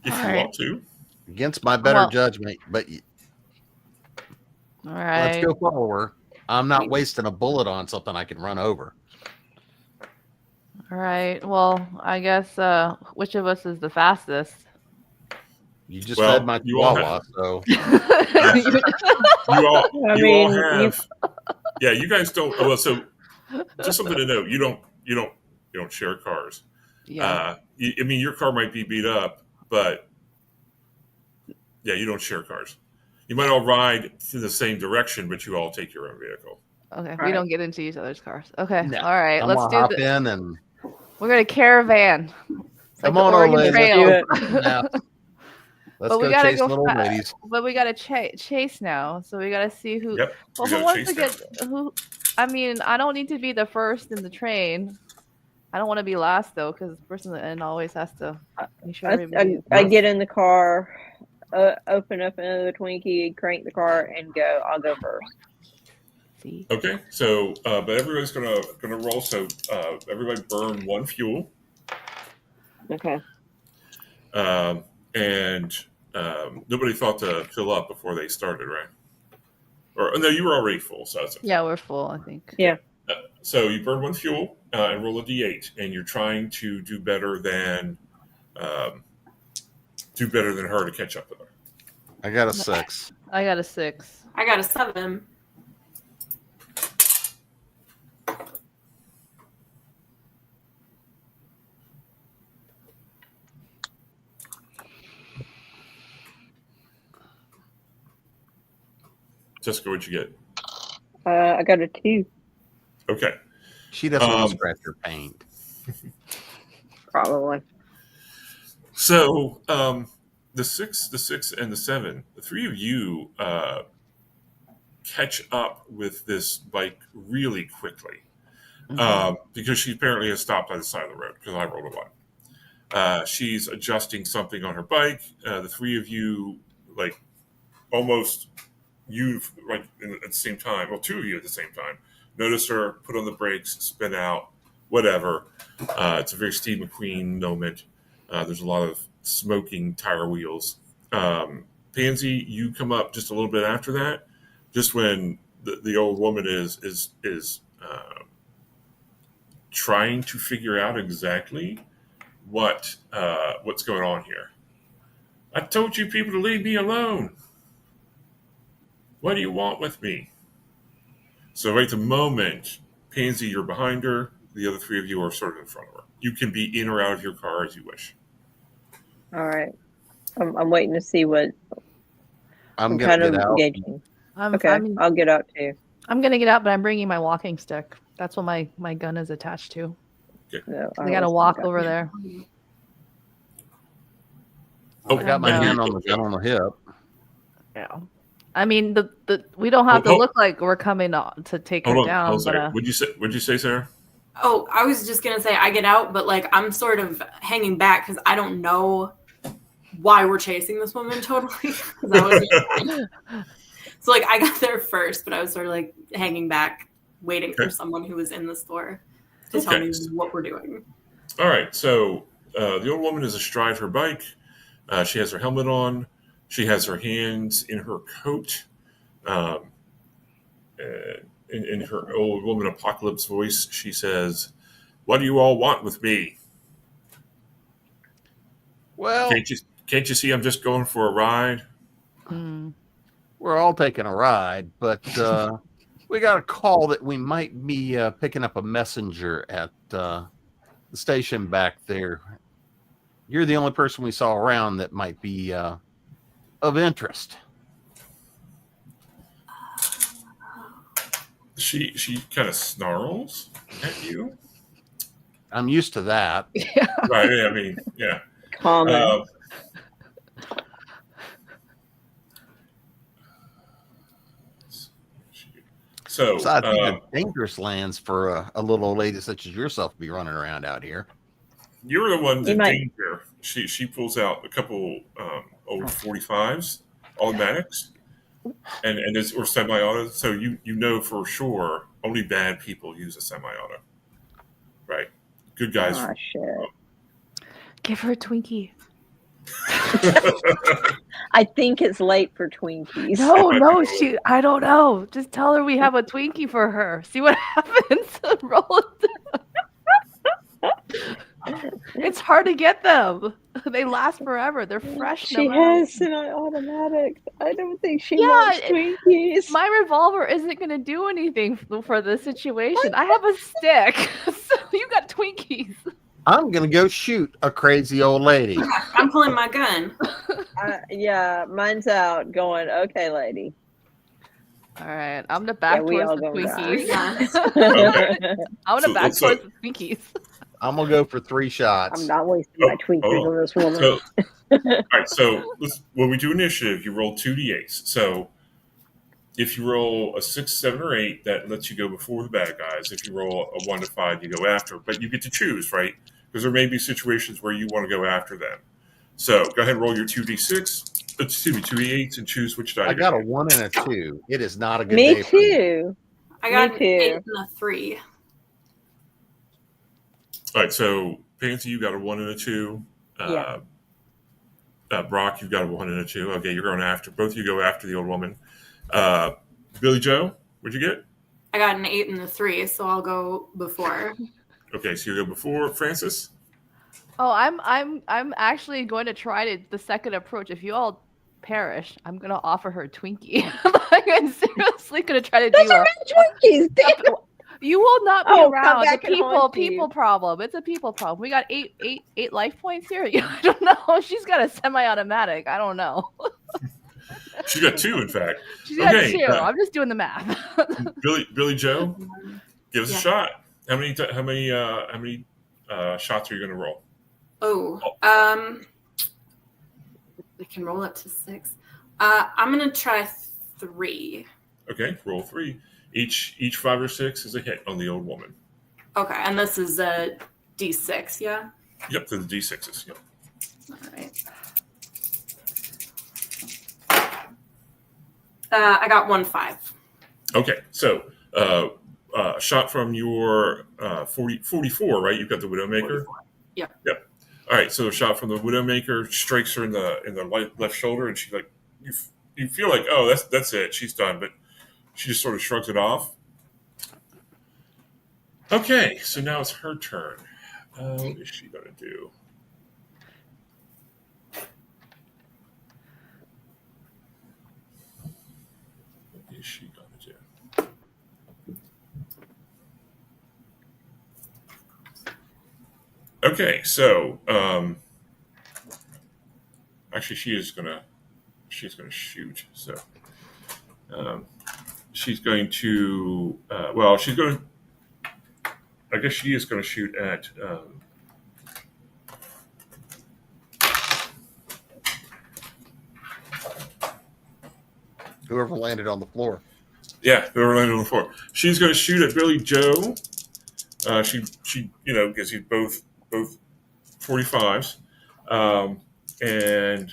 Speaker 2: If you want to.
Speaker 3: Against my better judgment, but
Speaker 4: all right.
Speaker 3: Let's go follow her. I'm not wasting a bullet on something I can run over.
Speaker 4: All right. Well, I guess which of us is the fastest?
Speaker 3: You just fed my chihuahua, so
Speaker 2: you all have. Yeah, you guys don't. Well, so just something to note: you don't share cars.
Speaker 4: Yeah.
Speaker 2: I mean, your car might be beat up, but yeah, you don't share cars. You might all ride in the same direction, but you all take your own vehicle.
Speaker 4: Okay,
Speaker 6: right.
Speaker 4: We don't get into each other's cars. Okay,
Speaker 3: no.
Speaker 4: All right,
Speaker 3: I'm
Speaker 4: let's do
Speaker 3: hop
Speaker 4: this.
Speaker 3: in and
Speaker 4: we're gonna caravan.
Speaker 3: Come on, old ladies.
Speaker 6: Yeah.
Speaker 3: Let's go chase little ladies.
Speaker 4: But we gotta chase now, so we gotta see who.
Speaker 2: Yep.
Speaker 4: Well, who wants to get who? I mean, I don't need to be the first in the train. I don't want to be last though, because the person at the end always has to make sure everybody.
Speaker 6: I get in the car, open up another Twinkie, crank the car, and go. I'll go first.
Speaker 4: See.
Speaker 2: Okay, so but everybody's gonna roll. So everybody burn 1 fuel.
Speaker 6: Okay.
Speaker 2: And nobody thought to fill up before they started, right? Or no, you were already full. So that's okay.
Speaker 4: Yeah, we're full, I think.
Speaker 6: Yeah.
Speaker 2: So you burn 1 fuel and roll a d8, and you're trying to do better than her to catch up with her.
Speaker 3: I got a 6.
Speaker 4: I got a 6.
Speaker 5: I got a 7.
Speaker 2: Jessica, what'd you get?
Speaker 6: I got a 2.
Speaker 2: Okay.
Speaker 3: She doesn't want to scratch her paint.
Speaker 6: Probably.
Speaker 2: So the 6, and the 7, the three of you catch up with this bike really quickly because she apparently has stopped by the side of the road because I rolled a 1. She's adjusting something on her bike. The three of you, like, almost at the same time, well, two of you at the same time, notice her, put on the brakes, spin out, whatever. It's a very Steve McQueen moment. There's a lot of smoking tire wheels. Pansy, you come up just a little bit after that, just when the old woman is trying to figure out exactly what's going on here. I told you people to leave me alone. What do you want with me? So right at the moment, Pansy, you're behind her. The other three of you are sort of in front of her. You can be in or out of your car as you wish.
Speaker 6: All right. I'm waiting to see what.
Speaker 3: I'm going to get out.
Speaker 6: Engaging. Okay, I'll get out too.
Speaker 4: I'm going to get out, but I'm bringing my walking stick. That's what my gun is attached to.
Speaker 2: Okay.
Speaker 6: No,
Speaker 4: I got to walk over there.
Speaker 3: I got my hand on the gun on the hip.
Speaker 4: Yeah. I mean, we don't have to look like we're coming to take her down. But,
Speaker 2: what'd you say, Sarah?
Speaker 5: Oh, I was just gonna say I get out, but like I'm sort of hanging back because I don't know why we're chasing this woman totally. So like I got there first, but I was sort of like hanging back, waiting for someone who was in the store to tell me what we're doing.
Speaker 2: All right, so the old woman is astride her bike. She has her helmet on. She has her hands in her coat. In her old woman apocalypse voice, she says, "What do you all want with me?
Speaker 3: Well,
Speaker 2: can't you see I'm just going for a ride?"
Speaker 3: We're all taking a ride, but we got a call that we might be picking up a messenger at the station back there. You're the only person we saw around that might be of interest.
Speaker 2: She kind of snarls at you.
Speaker 3: I'm used to that.
Speaker 4: Yeah.
Speaker 2: Right. I mean, yeah.
Speaker 6: Common.
Speaker 2: So
Speaker 3: I think it's dangerous lands for a little old lady such as yourself to be running around out here.
Speaker 2: You're the one in danger. She pulls out a couple old 45s, automatics, and or semi-auto. So you know for sure only bad people use a semi-auto, right? Good guys.
Speaker 6: Oh, shit.
Speaker 4: Give her a Twinkie.
Speaker 6: I think it's late for Twinkies.
Speaker 4: No, I don't know. Just tell her we have a Twinkie for her. See what happens. Roll it. It's hard to get them. They last forever. They're fresh.
Speaker 6: She has semi-automatic. I don't think she wants Twinkies.
Speaker 4: My revolver isn't going to do anything for this situation. I have a stick. So you got Twinkies.
Speaker 3: I'm going to go shoot a crazy old lady.
Speaker 5: I'm pulling my gun.
Speaker 6: Yeah, mine's out going, okay, lady.
Speaker 4: All right. I'm going to back towards the Twinkies.
Speaker 2: Okay.
Speaker 4: I'm going to back towards the Twinkies.
Speaker 3: I'm going to go for 3 shots.
Speaker 6: I'm not wasting my Twinkies on this woman.
Speaker 2: All right, so when we do initiative, you roll 2d8s. So if you roll a 6, 7, or 8, that lets you go before the bad guys. If you roll a 1 to 5, you go after. But you get to choose, right? Because there may be situations where you want to go after them. So go ahead and roll your 2d6. Excuse me, 2d8s, and choose which die.
Speaker 3: I got a 1 and a 2. It is not a good day.
Speaker 6: Me too.
Speaker 5: I got an 8 and a 3.
Speaker 2: All right, so Pansy, you got a 1 and a 2.
Speaker 6: Yeah.
Speaker 2: Brock, you've got a 1 and a 2. Okay, you're going after. Both of you go after the old woman. Billy Joe, what'd you get?
Speaker 5: I got an 8 and a 3, so I'll go before.
Speaker 2: Okay, so you go before Francis.
Speaker 4: Oh, I'm actually going to try the second approach. If you all perish, I'm going to offer her a Twinkie. I'm seriously going to try to do
Speaker 6: Twinkies. Damn.
Speaker 4: You will not be around. It's a people
Speaker 6: you.
Speaker 4: problem. It's a people problem. We got eight life points here. I don't know. She's got a semi-automatic. I don't know.
Speaker 2: She got 2, in fact.
Speaker 4: She's got 2. I'm just doing the math.
Speaker 2: Billy Joe, give us a shot. How many shots are you going to roll?
Speaker 5: Oh, They can roll up to 6. I'm gonna try 3.
Speaker 2: Okay, roll 3. Each 5 or 6 is a hit on the old woman.
Speaker 5: Okay, and this is a D6, yeah?
Speaker 2: Yep, the D6s. Yep.
Speaker 5: All right. I got 1 5.
Speaker 2: Okay, so shot from your 44, right? You've got the Widowmaker.
Speaker 5: 44. Yep.
Speaker 2: Yep. All right, so a shot from the Widowmaker strikes her in the left shoulder, and she like you feel like, oh, that's it, she's done, but she just sort of shrugs it off. Okay, so now it's her turn. What is she gonna do? What is she gonna do? Okay, so actually, she's gonna shoot. So she's going to she's going to. I guess she is going to shoot at.
Speaker 3: Whoever landed on the floor.
Speaker 2: Yeah, whoever landed on the floor. She's going to shoot at Billy Joe. She because he's both 45s, and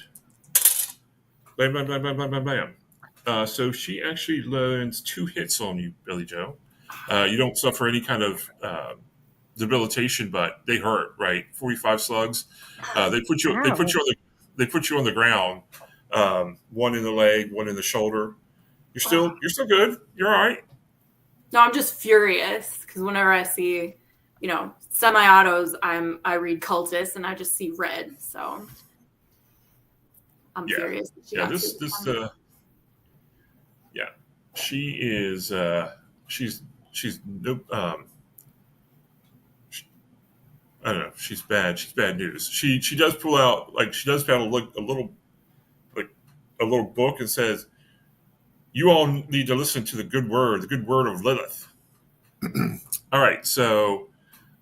Speaker 2: bam, bam, bam, bam, bam, bam, bam. So she actually lands 2 hits on you, Billy Joe. You don't suffer any kind of debilitation, but they hurt. Right, 45 slugs. They put you. Wow. They put you on the ground. One in the leg, one in the shoulder. You're still good. You're all right.
Speaker 5: No, I'm just furious because whenever I see, semi-autos, I read cultists and I just see red. So I'm furious.
Speaker 2: She is. She's I don't know. She's bad. She's bad news. She does pull out a little book and says, "You all need to listen to the good word of Lilith." All right, so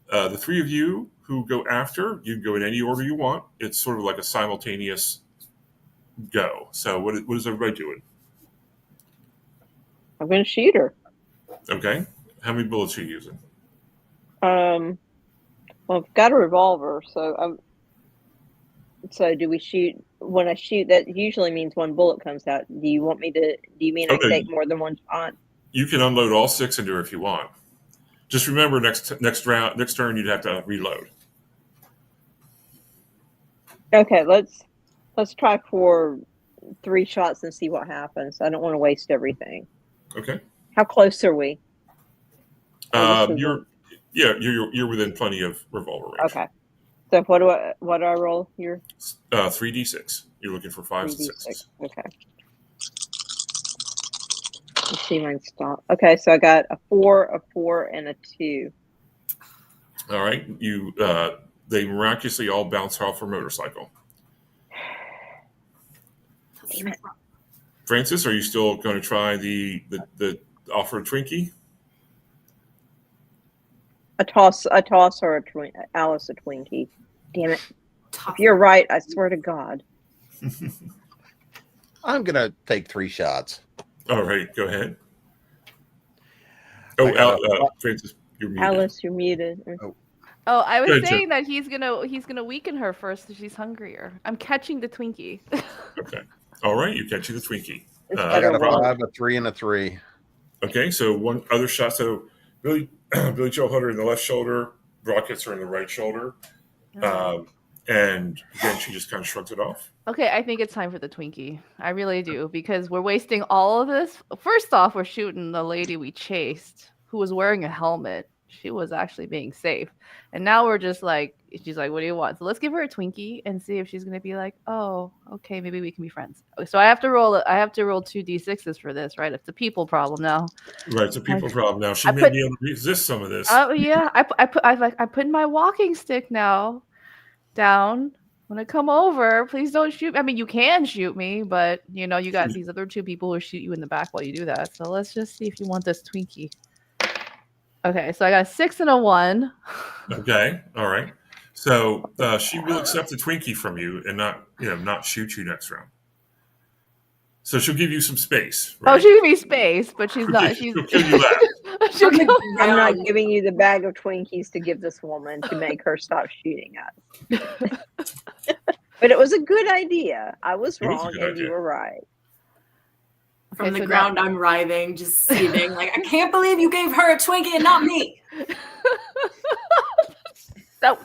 Speaker 2: the 3 of you who go after, you can go in any order you want. It's sort of like a simultaneous go. So what is everybody doing?
Speaker 6: I'm going to shoot her.
Speaker 2: Okay. How many bullets are you using?
Speaker 6: Well, I've got a revolver, so do we shoot? When I shoot, that usually means 1 bullet comes out. Do you mean I take more than 1 shot?
Speaker 2: You can unload all 6 into her if you want. Just remember, next turn, you'd have to reload.
Speaker 6: Okay, let's try for 3 shots and see what happens. I don't want to waste everything.
Speaker 2: Okay.
Speaker 6: How close are we?
Speaker 2: You're within plenty of revolver range.
Speaker 6: Okay. So what do I roll here?
Speaker 2: 3d6. You're looking for 5s and 6s.
Speaker 6: Okay. Let's see mine stop. Okay, so I got a 4, and a 2.
Speaker 2: All right. They miraculously all bounce off her motorcycle.
Speaker 6: Damn it.
Speaker 2: Francis, are you still going to try the offer a Twinkie?
Speaker 6: A toss or Alice a Twinkie. Damn it. If you're right, I swear to God.
Speaker 3: I'm going to take 3 shots.
Speaker 2: All right, go ahead. Oh, Francis, you're muted.
Speaker 6: Alice, you're muted.
Speaker 4: Oh, I was saying that he's gonna weaken her first so she's hungrier. I'm catching the Twinkie.
Speaker 2: Okay. All right, you're catching the Twinkie.
Speaker 3: I got a 5, a 3, and a 3.
Speaker 2: Okay, so one other shot. So Billy Joe Hunter in the left shoulder, Brock hits her in the right shoulder. And again, she just kind of shrugs it off.
Speaker 4: Okay, I think it's time for the Twinkie. I really do, because we're wasting all of this. First off, we're shooting the lady we chased, who was wearing a helmet. She was actually being safe. And now we're just like, she's like, what do you want? So let's give her a Twinkie and see if she's going to be like, oh, okay, maybe we can be friends. So I have to roll 2 D6s for this, right? It's a people problem now.
Speaker 2: Right, it's a people problem now. She may be able to resist some of this.
Speaker 4: Oh, yeah. I put my walking stick now down. When I come over, please don't shoot. I mean, you can shoot me, but you got these other 2 people who shoot you in the back while you do that. So let's just see if you want this Twinkie. Okay, so I got a 6 and a 1.
Speaker 2: Okay, all right. So she will accept a Twinkie from you and not shoot you next round. So she'll give you some space. Right?
Speaker 4: Oh, she'll give me space, but she's not.
Speaker 2: She'll kill you last.
Speaker 4: She'll kill.
Speaker 6: I'm not giving you the bag of Twinkies to give this woman to make her stop shooting us. But it was a good idea. I was wrong, and you were right.
Speaker 5: From the ground, I'm writhing, just seething. Like, I can't believe you gave her a Twinkie and not me.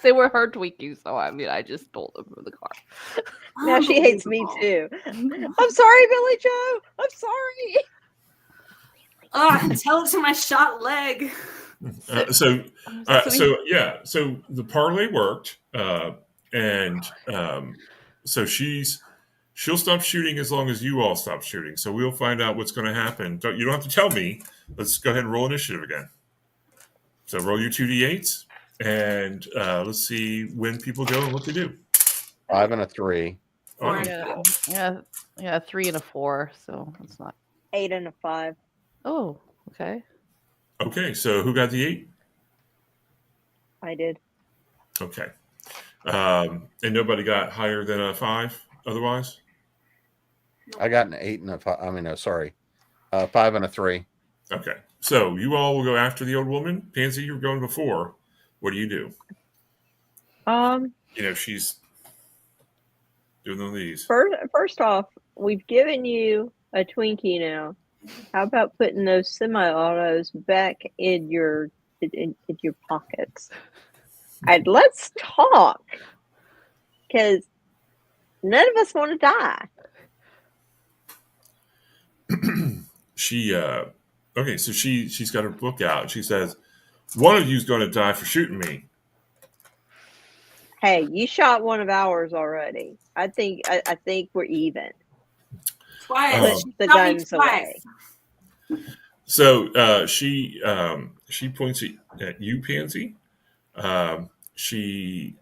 Speaker 4: They were her Twinkies, so I just stole them from the car.
Speaker 6: Now she hates me too. I'm sorry, Billy Joe. I'm sorry.
Speaker 5: Tell it to my shot leg.
Speaker 2: So the parlay worked, and so she'll stop shooting as long as you all stop shooting. So we'll find out what's going to happen. You don't have to tell me. Let's go ahead and roll initiative again. So roll your 2d8s, and let's see when people go and what they do.
Speaker 3: 5 and a 3.
Speaker 4: Yeah, 3 and a 4. So it's not
Speaker 6: 8 and a 5.
Speaker 4: Oh, okay.
Speaker 2: Okay, so who got the 8?
Speaker 6: I did.
Speaker 2: Okay, and nobody got higher than a 5. Otherwise,
Speaker 3: I got an 8 and a 5. 5 and a 3.
Speaker 2: Okay, so you all will go after the old woman. Pansy, you were going before. What do you do? She's doing one of these.
Speaker 6: First off, we've given you a Twinkie now. How about putting those semi-autos back in your pockets? And let's talk, because none of us want to die.
Speaker 2: So she's got her book out. She says, "One of you's going to die for shooting me."
Speaker 6: Hey, you shot one of ours already. I think we're even.
Speaker 5: Twice.
Speaker 6: Put the guns away.
Speaker 2: So she points at you, Pansy. She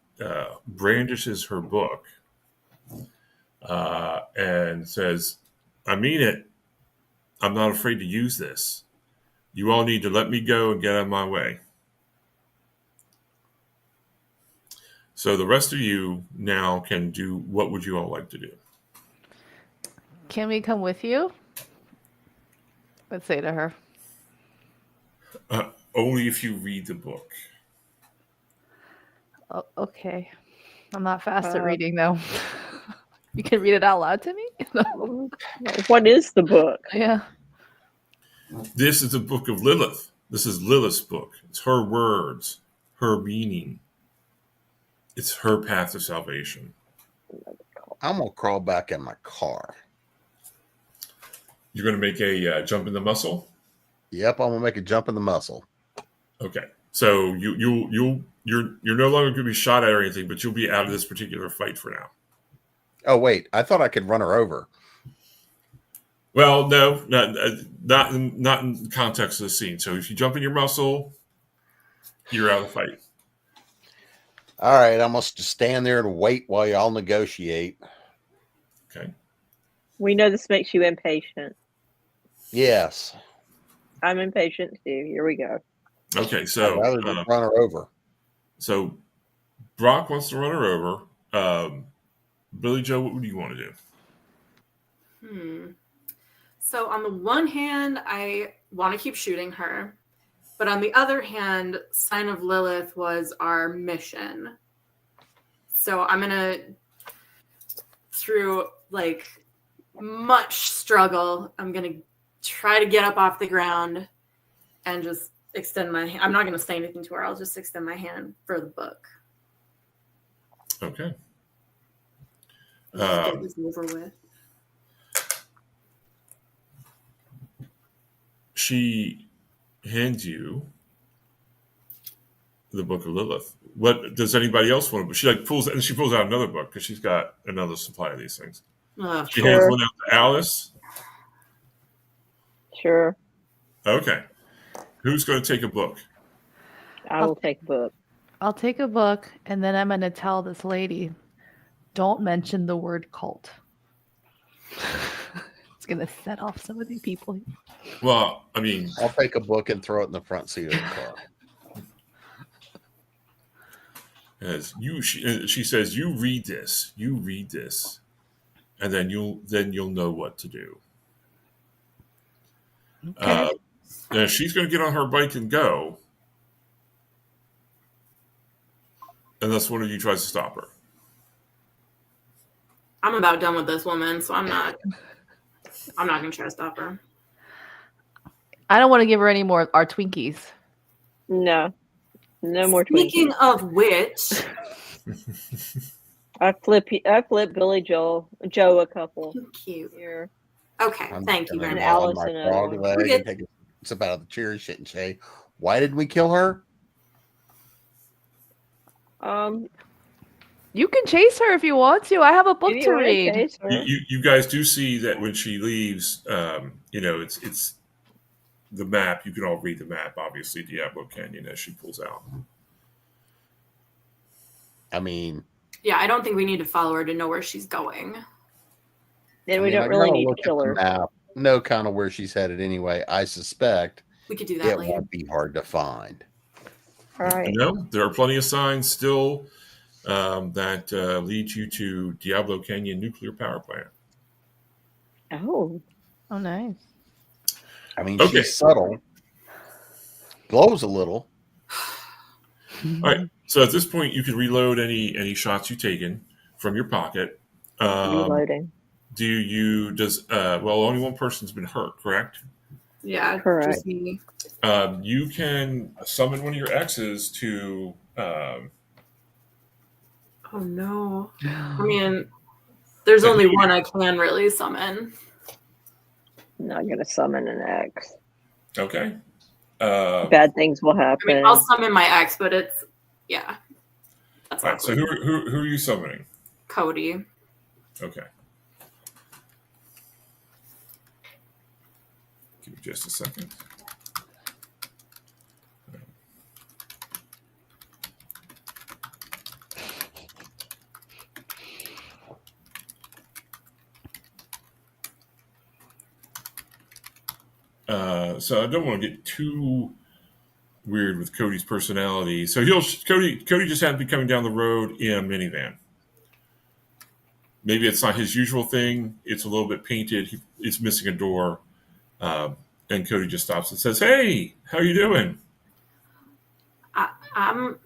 Speaker 2: brandishes her book and says, "I mean it. I'm not afraid to use this. You all need to let me go and get out of my way." So the rest of you now can do, what would you all like to do?
Speaker 4: Can we come with you? Let's say to her.
Speaker 2: Only if you read the book.
Speaker 4: Oh, okay. I'm not fast at reading, though. You can read it out loud to me?
Speaker 6: What is the book?
Speaker 4: Yeah.
Speaker 2: This is the book of Lilith. This is Lilith's book. It's her words, her meaning. It's her path to salvation.
Speaker 3: I'm going to crawl back in my car.
Speaker 2: You're going to make a jump in the muscle?
Speaker 3: Yep, I'm going to make a jump in the muscle.
Speaker 2: Okay. So you're no longer going to be shot at or anything, but you'll be out of this particular fight for now.
Speaker 3: Oh, wait. I thought I could run her over.
Speaker 2: Well, no, not in the context of the scene. So if you jump in your muscle, you're out of the fight.
Speaker 3: All right, I'm going to stand there and wait while y'all negotiate.
Speaker 2: Okay.
Speaker 6: We know this makes you impatient.
Speaker 3: Yes.
Speaker 6: I'm impatient too. Here we go.
Speaker 2: Okay, so
Speaker 3: I'd rather just run her over.
Speaker 2: So Brock wants to run her over. Billy Joe, what would you want to do?
Speaker 5: So on the one hand, I want to keep shooting her. But on the other hand, Sign of Lilith was our mission. So I'm going to, through much struggle, I'm going to try to get up off the ground and just extend my hand. I'm not going to say anything to her. I'll just extend my hand for the book.
Speaker 2: Okay.
Speaker 5: Get this over with.
Speaker 2: She hands you the book of Lilith. What does anybody else want to? She pulls out another book because she's got another supply of these things. She hands one out to Alice.
Speaker 6: Sure.
Speaker 2: Okay. Who's going to take a book?
Speaker 6: I will take a book.
Speaker 4: I'll take a book, and then I'm going to tell this lady, don't mention the word cult. It's going to set off some of these people.
Speaker 2: Well, I mean,
Speaker 3: I'll take a book and throw it in the front seat of the car.
Speaker 2: As she says, you read this, and then you'll know what to do.
Speaker 4: Okay.
Speaker 2: Now she's going to get on her bike and go, unless one of you tries to stop her.
Speaker 5: I'm about done with this woman, so I'm not going to try to stop her.
Speaker 4: I don't want to give her any more our Twinkies.
Speaker 6: No more Twinkies.
Speaker 5: Speaking of which,
Speaker 6: I flip Billy Joe a couple
Speaker 5: cute.
Speaker 6: here.
Speaker 5: Okay,
Speaker 3: I'm
Speaker 5: thank you
Speaker 3: gonna
Speaker 5: very
Speaker 6: And
Speaker 3: go
Speaker 5: much.
Speaker 3: on
Speaker 6: Alice
Speaker 3: my
Speaker 6: another
Speaker 3: frog
Speaker 6: one.
Speaker 3: leg and take a sip out of the cherry shit and say, "Why did we kill her?"
Speaker 4: You can chase her if you want to. I have a book
Speaker 6: if
Speaker 4: to
Speaker 6: you wanna
Speaker 4: read.
Speaker 6: chase her.
Speaker 2: You guys do see that when she leaves, it's the map. You can all read the map, obviously, Diablo Canyon, as she pulls out.
Speaker 3: I mean,
Speaker 5: Yeah, I don't think we need to follow her to know where she's going.
Speaker 6: Then
Speaker 3: I
Speaker 6: we
Speaker 3: mean,
Speaker 6: don't
Speaker 3: I
Speaker 6: really
Speaker 3: gotta
Speaker 6: need
Speaker 3: look
Speaker 6: to
Speaker 3: at
Speaker 6: kill
Speaker 3: the
Speaker 6: her.
Speaker 3: map, know kind of where she's headed anyway. I suspect
Speaker 5: We could do that
Speaker 3: it
Speaker 5: later.
Speaker 3: won't be hard to find.
Speaker 6: All right.
Speaker 2: There are plenty of signs still that lead you to Diablo Canyon nuclear power plant.
Speaker 6: Oh.
Speaker 4: Oh, nice.
Speaker 3: I mean,
Speaker 2: Okay.
Speaker 3: she's subtle, glows a little.
Speaker 2: All right. So at this point, you can reload any shots you've taken from your pocket.
Speaker 6: Reloading.
Speaker 2: Only one person's been hurt, correct?
Speaker 5: Yeah,
Speaker 6: Correct.
Speaker 5: just me.
Speaker 2: You can summon one of your exes to.
Speaker 5: Oh no. I mean, there's only one I can really summon.
Speaker 6: I'm not gonna summon an X.
Speaker 2: Okay.
Speaker 6: Bad things will
Speaker 5: I
Speaker 6: happen.
Speaker 5: mean, I'll summon my ex, but it's that's
Speaker 2: all right. So
Speaker 5: awkward.
Speaker 2: who are you summoning?
Speaker 5: Cody.
Speaker 2: Okay. Give me just a second. So I don't want to get too weird with Cody's personality. So Cody just happened to be coming down the road in a minivan. Maybe it's not his usual thing. It's a little bit painted. It's missing a door. And Cody just stops and says, "Hey, how you doing?"
Speaker 5: I'm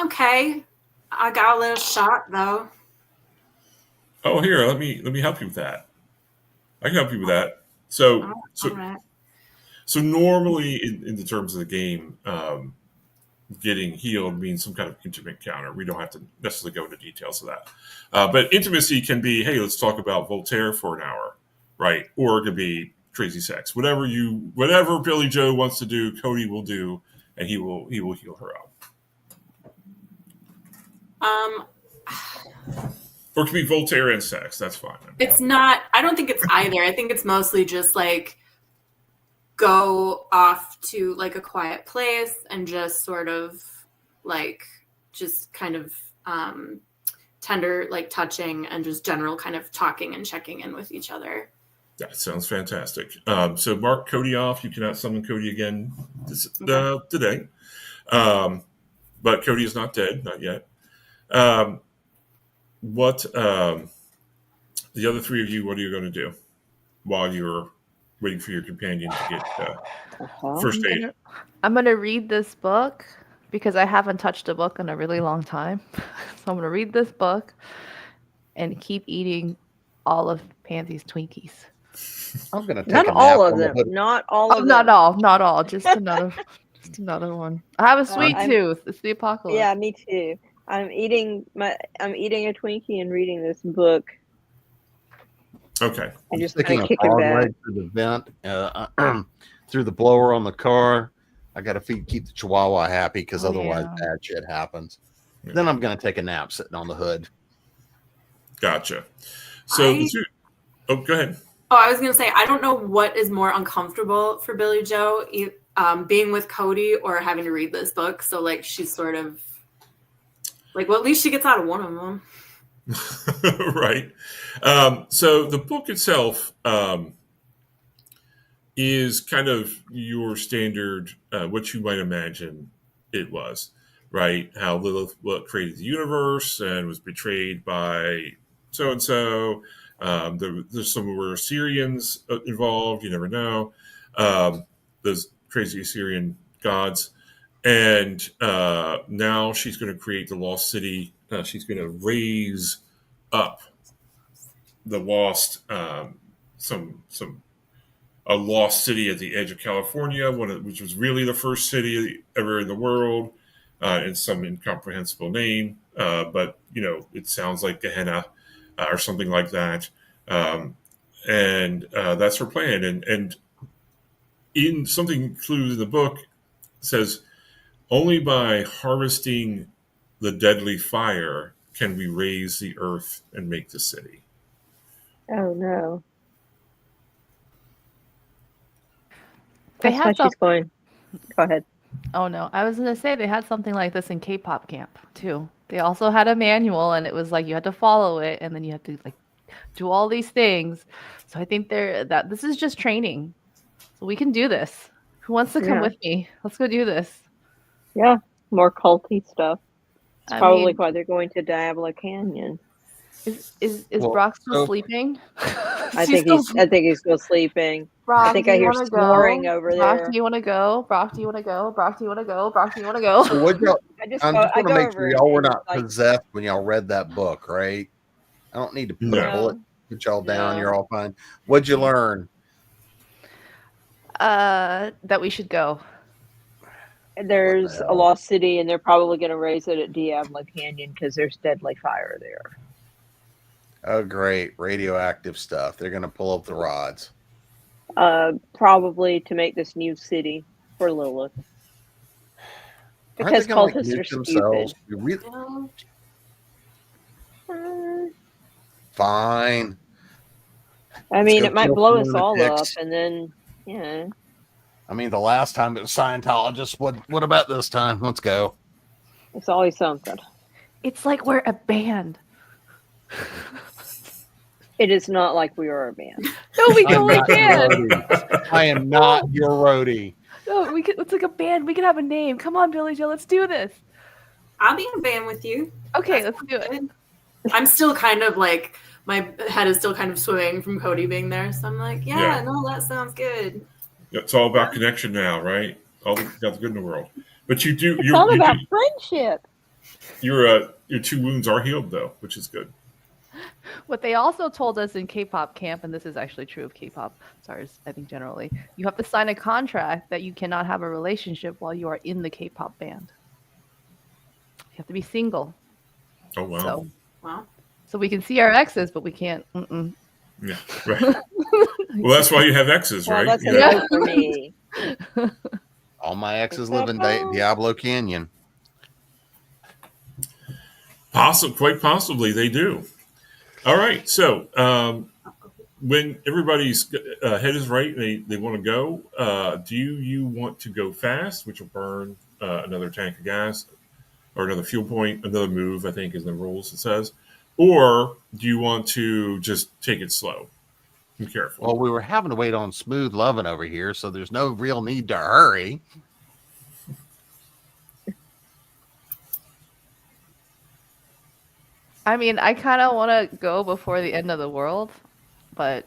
Speaker 5: okay. I got a little shot though.
Speaker 2: Oh, here, let me help you with that. I can help you with that. So
Speaker 5: All right.
Speaker 2: So normally, in the terms of the game, getting healed means some kind of intimate encounter. We don't have to necessarily go into details of that. But intimacy can be, hey, let's talk about Voltaire for an hour, right? Or it could be crazy sex. Whatever Billy Joe wants to do, Cody will do, and he will heal her up. Or it could be Voltaire and sex. That's fine.
Speaker 5: It's not. I don't think it's either. I think it's mostly just like go off to like a quiet place and just sort of like just kind of tender like touching and just general kind of talking and checking in with each other.
Speaker 2: That sounds fantastic. So mark Cody off. You cannot summon Cody again today. But Cody is not dead, not yet. What the other three of you, what are you going to do while you're waiting for your companion to get first aid?
Speaker 4: I'm gonna read this book because I haven't touched a book in a really long time. So I'm gonna read this book and keep eating all of Pansy's Twinkies.
Speaker 3: I'm gonna take
Speaker 6: Not
Speaker 3: a nap
Speaker 6: all of
Speaker 3: on the
Speaker 6: them.
Speaker 3: hood.
Speaker 6: Not all of them.
Speaker 4: Not all. Just another one. I have a sweet tooth. It's the apocalypse.
Speaker 6: Yeah, me too. I'm eating a Twinkie and reading this book.
Speaker 2: Okay.
Speaker 6: And just
Speaker 3: Sticking
Speaker 6: kind
Speaker 3: a
Speaker 6: of kicking
Speaker 3: frog
Speaker 6: back.
Speaker 3: leg through the vent, through the blower on the car. I got to keep the Chihuahua happy because otherwise bad shit happens.
Speaker 2: Yeah.
Speaker 3: Then I'm going to take a nap sitting on the hood.
Speaker 2: Gotcha. So go ahead.
Speaker 5: Oh, I was going to say, I don't know what is more uncomfortable for Billy Joe, being with Cody or having to read this book. So like she's sort of like, well, at least she gets out of one of them.
Speaker 2: Right. So the book itself is kind of your standard, what you might imagine it was, right? How Lilith created the universe and was betrayed by so and so. There's some were Assyrians involved. You never know. Those crazy Assyrian gods. And now she's going to create the lost city. She's going to raise up the lost a lost city at the edge of California, which was really the first city ever in the world, in some incomprehensible name. But it sounds like Gehenna or something like that. And that's her plan. And in something included in the book says, only by harvesting the deadly fire can we raise the earth and make the city.
Speaker 6: Oh no.
Speaker 4: They
Speaker 6: That's
Speaker 4: had
Speaker 6: why
Speaker 4: some.
Speaker 6: she's going. Go ahead.
Speaker 4: Oh no, I was gonna say they had something like this in K-pop camp too. They also had a manual, and it was like you had to follow it, and then you had to like do all these things. So I think that this is just training. So we can do this. Who wants to come with me? Let's go do this.
Speaker 6: Yeah, more culty stuff. It's
Speaker 4: I
Speaker 6: probably
Speaker 4: mean,
Speaker 6: why they're going to Diablo Canyon.
Speaker 4: Is Brock still sleeping?
Speaker 6: I think he's still sleeping.
Speaker 4: Brock,
Speaker 6: I think I hear snoring over
Speaker 4: Brock,
Speaker 6: there.
Speaker 4: do you want to go? Brock, do you want to go? Brock, do you want to go? Brock, do you want to go?
Speaker 3: So what y'all,
Speaker 6: I just
Speaker 3: I'm
Speaker 6: go,
Speaker 3: just
Speaker 6: I
Speaker 3: want to
Speaker 6: go
Speaker 3: make
Speaker 6: over
Speaker 3: sure
Speaker 6: and
Speaker 3: y'all were
Speaker 6: it's
Speaker 3: not
Speaker 6: like,
Speaker 3: possessed when y'all read that book, right? I don't need to put a bullet, put y'all down.
Speaker 6: No.
Speaker 3: You're all fine. What'd you learn?
Speaker 4: That we should go.
Speaker 6: there's a lost city, and they're probably going to raise it at Diablo Canyon because there's deadly fire there.
Speaker 3: Oh, great. Radioactive stuff. They're going to pull up the rods.
Speaker 6: Probably to make this new city for Lilith. Because cultists are stupid.
Speaker 3: Fine.
Speaker 6: I mean, it might blow us all up, and then,
Speaker 3: I mean, the last time it was Scientologists. What about this time? Let's go.
Speaker 6: It's always something.
Speaker 4: It's like we're a band.
Speaker 6: It is not like we are a band.
Speaker 4: No, we totally can.
Speaker 3: I am not your roadie.
Speaker 4: No, it's like a band. We can have a name. Come on, Billy Joe. Let's do this.
Speaker 5: I'll be in a band with you.
Speaker 4: Okay, let's do it.
Speaker 5: I'm still kind of like, my head is still kind of swimming from Cody being there. So I'm like, no, that sounds good.
Speaker 2: It's all about connection now, right? All got the good in the world. But you do.
Speaker 6: It's all about friendship.
Speaker 2: Your two wounds are healed, though, which is good.
Speaker 4: What they also told us in K-pop camp, and this is actually true of K-pop stars, I think generally, you have to sign a contract that you cannot have a relationship while you are in the K-pop band. You have to be single.
Speaker 2: Oh, wow.
Speaker 4: So we can see our exes, but we can't.
Speaker 2: Yeah, right. Well, that's why you have exes, right?
Speaker 6: That's a no for me.
Speaker 3: All my exes live in Diablo Canyon.
Speaker 2: Quite possibly they do. All right, so when everybody's head is right, they want to go. Do you want to go fast, which will burn another tank of gas or another fuel point, another move, I think is the rules it says, or do you want to just take it slow? Be careful.
Speaker 3: Well, we were having to wait on smooth loving over here, so there's no real need to hurry.
Speaker 4: I mean, I kind of want to go before the end of the world, but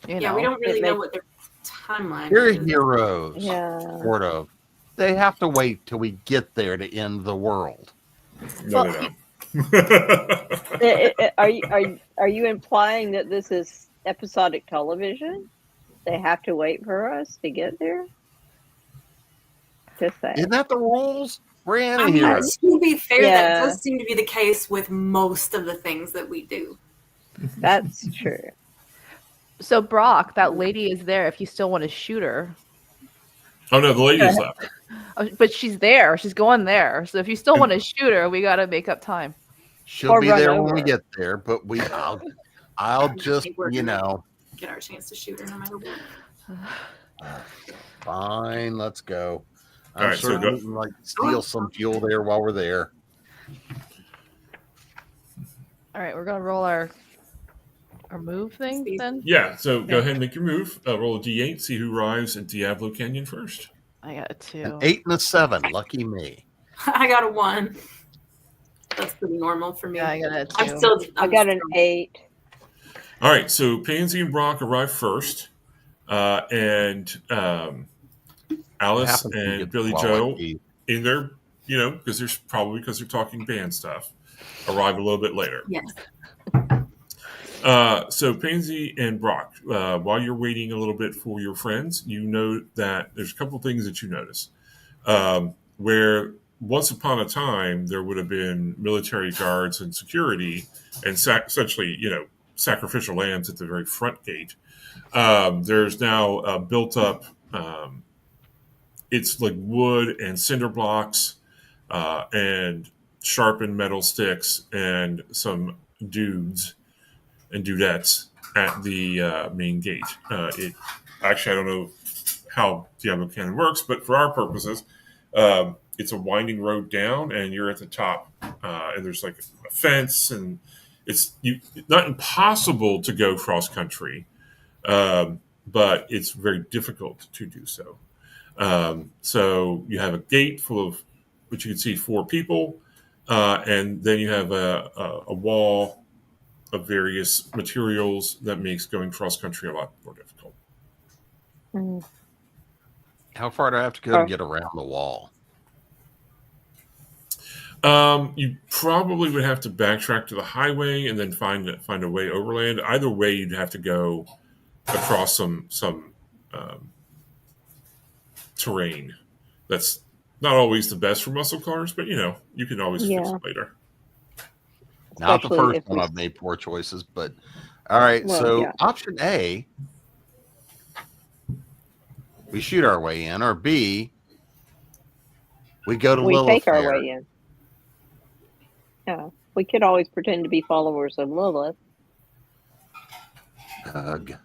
Speaker 4: you know,
Speaker 5: we don't really know what their timeline is.
Speaker 3: They're heroes,
Speaker 6: sort
Speaker 3: of. They have to wait till we get there to end the world.
Speaker 2: No.
Speaker 6: Are you implying that this is episodic television? They have to wait for us to get there? Just that.
Speaker 3: Isn't that the rules? We're
Speaker 5: I mean,
Speaker 3: heroes.
Speaker 5: to be fair, that does seem to be the case with most of the things that we do.
Speaker 6: That's true.
Speaker 4: So Brock, that lady is there if you still want to shoot her.
Speaker 2: Oh no, the lady's left.
Speaker 4: But she's there. She's going there. So if you still want to shoot her, we got to make up time.
Speaker 3: She'll be there when we get there, but I'll just,
Speaker 5: get our chance to shoot her no matter what.
Speaker 3: Fine, let's go.
Speaker 2: All
Speaker 3: I'm
Speaker 2: right,
Speaker 3: sure we can steal some fuel there while we're there.
Speaker 4: All right, we're gonna roll our move thing then.
Speaker 2: Yeah, so go ahead and make your move. Roll a d8, see who arrives at Diablo Canyon first.
Speaker 4: I got a 2.
Speaker 3: An 8 and a 7. Lucky me.
Speaker 5: I got a 1. That's pretty normal for me.
Speaker 4: Yeah, I got a 2.
Speaker 6: I got an 8.
Speaker 2: All right, so Pansy and Brock arrive first, and Alice
Speaker 3: happens when you
Speaker 2: and
Speaker 3: get
Speaker 2: Billy
Speaker 3: swallowed
Speaker 2: Joe,
Speaker 3: teeth.
Speaker 2: in their, because they're talking band stuff, arrive a little bit later.
Speaker 5: Yes.
Speaker 2: So Pansy and Brock, while you're waiting a little bit for your friends, you know that there's a couple things that you notice. Where once upon a time there would have been military guards and security and essentially, sacrificial lambs at the very front gate. There's now built up, it's like wood and cinder blocks and sharpened metal sticks and some dudes and dudettes at the main gate. Actually, I don't know how Diablo Cannon works, but for our purposes, it's a winding road down, and you're at the top, and there's like a fence, and it's not impossible to go cross country, but it's very difficult to do so. So you have a gate full of, which you can see 4 people, and then you have a wall of various materials that makes going cross country a lot more difficult.
Speaker 6: Mm.
Speaker 3: How far do I have to go to get around the wall?
Speaker 2: You probably would have to backtrack to the highway and then find a way overland. Either way, you'd have to go across some terrain that's not always the best for muscle cars, but you can always fix it later.
Speaker 3: Not the
Speaker 6: Especially
Speaker 3: first one I've made poor choices, but all right.
Speaker 6: Well,
Speaker 3: So
Speaker 6: yeah.
Speaker 3: option A, we shoot our way in, or B, we go to
Speaker 6: We
Speaker 3: Lilith
Speaker 6: take our
Speaker 3: there.
Speaker 6: way in. Yeah, we could always pretend to be followers of Lilith.
Speaker 3: Ugh.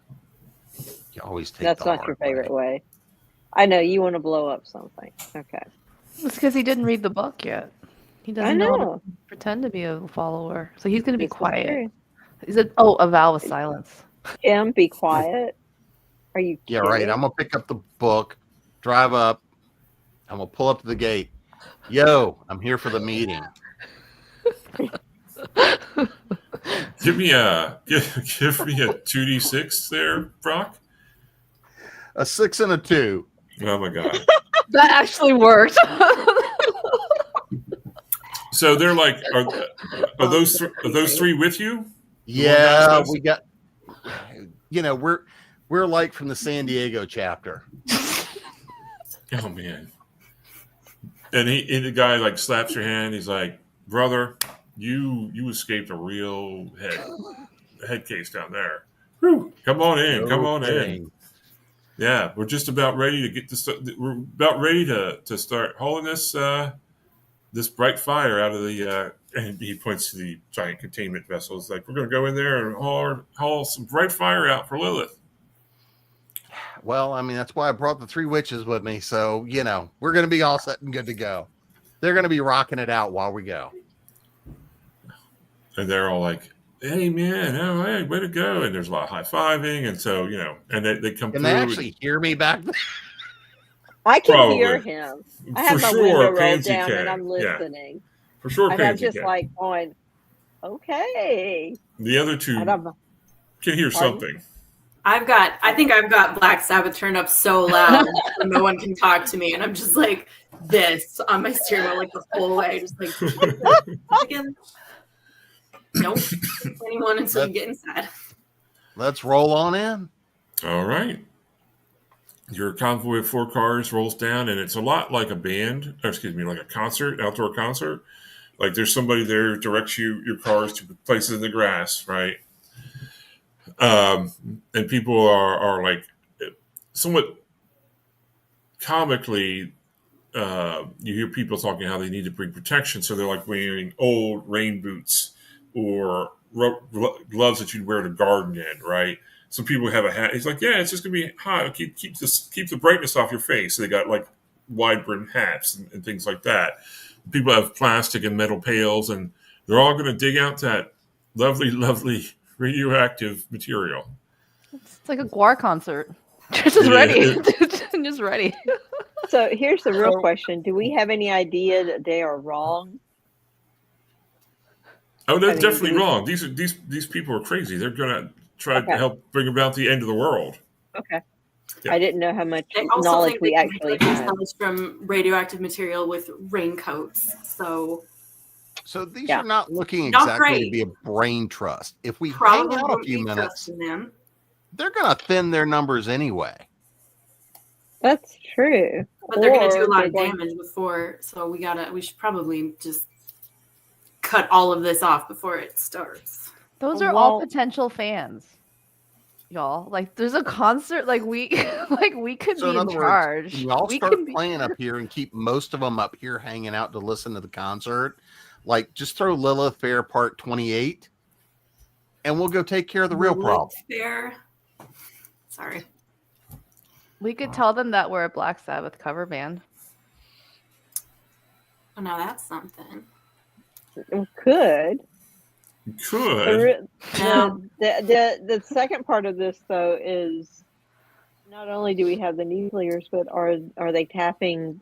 Speaker 3: You always take
Speaker 6: That's
Speaker 3: the
Speaker 6: not
Speaker 3: hard
Speaker 6: your favorite way. I know you want to blow up something. Okay.
Speaker 4: It's because he didn't read the book yet. He
Speaker 6: I
Speaker 4: doesn't know how to
Speaker 6: know.
Speaker 4: pretend to be a follower. So he's going to be
Speaker 6: This is
Speaker 4: quiet.
Speaker 6: true.
Speaker 4: He said, a vow of silence.
Speaker 6: Jim, be quiet. Are you
Speaker 3: Yeah,
Speaker 6: kidding?
Speaker 3: right. I'm gonna pick up the book, drive up. I'm gonna pull up to the gate. Yo, I'm here for the meeting.
Speaker 2: Give me a 2d6 there, Brock.
Speaker 3: A 6 and a 2.
Speaker 2: Oh my god!
Speaker 4: That actually worked.
Speaker 2: So they're like, are those 3 with you?
Speaker 3: Yeah, we got. We're like from the San Diego chapter.
Speaker 2: Oh man! And the guy like slaps your hand. He's like, brother, you escaped a real head case down there. Whew. Come on in. Come on in. Yeah, we're just about ready to get this. We're about ready to start hauling this bright fire out of the. And he points to the giant containment vessels. Like, we're going to go in there and haul some bright fire out for Lilith.
Speaker 3: Well, I mean, that's why I brought the 3 witches with me. So, we're going to be all set and good to go. They're going to be rocking it out while we go.
Speaker 2: And they're all like, hey, man, oh, hey, way to go. And there's a lot of high-fiving. And so, and they come through.
Speaker 3: Can they actually hear me back there?
Speaker 6: I can
Speaker 2: Probably.
Speaker 6: hear him. I have
Speaker 2: For
Speaker 6: my
Speaker 2: sure,
Speaker 6: window rolled
Speaker 2: Pansy
Speaker 6: down
Speaker 2: can.
Speaker 6: and I'm
Speaker 2: Yeah.
Speaker 6: listening.
Speaker 2: For sure,
Speaker 6: And I'm
Speaker 2: Pansy
Speaker 6: just
Speaker 2: can.
Speaker 6: like going, okay.
Speaker 2: The other 2
Speaker 6: And I'm,
Speaker 2: can hear
Speaker 6: Pardon?
Speaker 2: something.
Speaker 5: I think I've got Black Sabbath turned up so loud that no one can talk to me, and I'm just like this on my steering wheel like the whole way, just like again. Nope, anyone until you get inside.
Speaker 3: Let's roll on in.
Speaker 2: All right. Your convoy of 4 cars rolls down, and it's a lot like a band, or excuse me, like a concert, outdoor concert. Like, there's somebody there who directs your cars to places in the grass, right? And people are like somewhat comically, you hear people talking how they need to bring protection, so they're like wearing old rain boots or gloves that you'd wear to garden in, right? Some people have a hat. He's like, yeah, it's just gonna be hot. Keep the brightness off your face. So they got like wide brimmed hats and things like that. People have plastic and metal pails, and they're all gonna dig out that lovely, lovely radioactive material.
Speaker 4: It's like a Guar concert. Just ready. Just ready.
Speaker 6: So here's the real
Speaker 3: So-
Speaker 6: question: do we have any idea that they are wrong?
Speaker 2: Oh, that's
Speaker 6: I mean,
Speaker 2: definitely
Speaker 6: do we-
Speaker 2: wrong. These people are crazy. They're gonna try
Speaker 6: Okay.
Speaker 2: to help bring about the end of the world.
Speaker 6: Okay.
Speaker 2: Yeah.
Speaker 6: I didn't know how much
Speaker 5: They also
Speaker 6: knowledge
Speaker 5: think
Speaker 6: we
Speaker 5: they can
Speaker 6: actually
Speaker 5: protect
Speaker 6: had.
Speaker 5: themselves from radioactive material with raincoats. So
Speaker 3: these
Speaker 6: Yeah.
Speaker 3: are not looking
Speaker 5: Not
Speaker 3: exactly to
Speaker 5: great.
Speaker 3: be a brain trust. If we
Speaker 5: probably
Speaker 3: hang out a
Speaker 5: wouldn't
Speaker 3: few
Speaker 5: be
Speaker 3: minutes,
Speaker 5: trusting them.
Speaker 3: they're going to thin their numbers anyway.
Speaker 6: That's true.
Speaker 5: But they're going to do a
Speaker 6: Or
Speaker 5: lot
Speaker 6: they're
Speaker 5: of
Speaker 6: going-
Speaker 5: damage before, so we should probably just cut all of this off before it starts.
Speaker 4: Those are all
Speaker 6: Well-
Speaker 4: potential fans, y'all. Like, there's a concert. Like we, we could
Speaker 3: So
Speaker 4: be
Speaker 3: in
Speaker 4: in
Speaker 3: other words,
Speaker 4: charge.
Speaker 3: when y'all
Speaker 4: We
Speaker 3: start
Speaker 4: can be-
Speaker 3: playing up here and keep most of them up here hanging out to listen to the concert, like just throw Lilith Fair Part 28 and we'll go take care of the real problem.
Speaker 5: Fair. Sorry.
Speaker 4: We could tell them that we're a Black Sabbath cover band.
Speaker 5: Oh, now that's something.
Speaker 6: could.
Speaker 2: Could.
Speaker 6: The second part of this though is not only do we have the nuclears, but are they tapping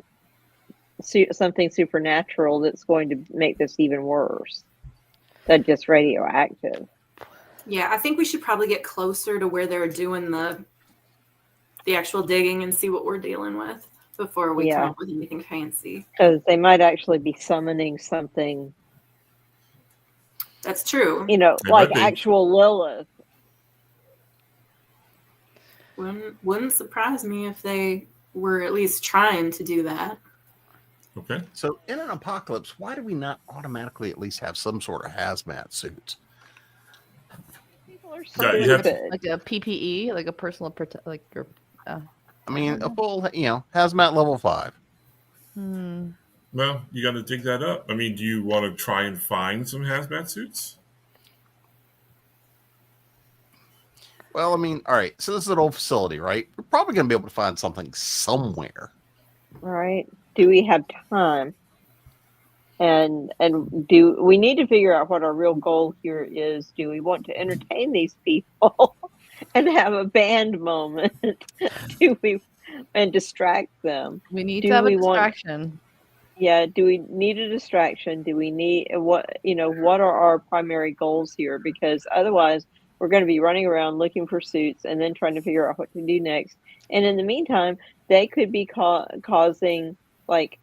Speaker 6: something supernatural that's going to make this even worse than just radioactive?
Speaker 5: Yeah, I think we should probably get closer to where they're doing the actual digging and see what we're dealing with before we come up with anything fancy.
Speaker 6: Because they might actually be summoning something,
Speaker 5: That's true.
Speaker 6: you know,
Speaker 2: They
Speaker 6: like
Speaker 2: might be.
Speaker 6: actual Lilith.
Speaker 5: Wouldn't surprise me if they were at least trying to do that.
Speaker 2: Okay.
Speaker 3: So in an apocalypse, why do we not automatically at least have some sort of hazmat suits?
Speaker 6: People are
Speaker 2: Yeah, you have to-
Speaker 6: stupid.
Speaker 4: Like a PPE, like a personal like your.
Speaker 3: I mean, a full, hazmat level 5.
Speaker 2: Well, you got to dig that up. I mean, do you want to try and find some hazmat suits?
Speaker 3: Well, I mean, all right. So this is an old facility, right? We're probably going to be able to find something somewhere.
Speaker 6: Right? Do we have time? And do we need to figure out what our real goal here is? Do we want to entertain these people and have a band moment? Do we and distract them?
Speaker 4: We need
Speaker 6: Do
Speaker 4: to have a
Speaker 6: we want-
Speaker 4: distraction.
Speaker 6: Yeah, do we need a distraction? Do we need what are our primary goals here? Because otherwise we're going to be running around looking for suits and then trying to figure out what to do next. And in the meantime, they could be causing like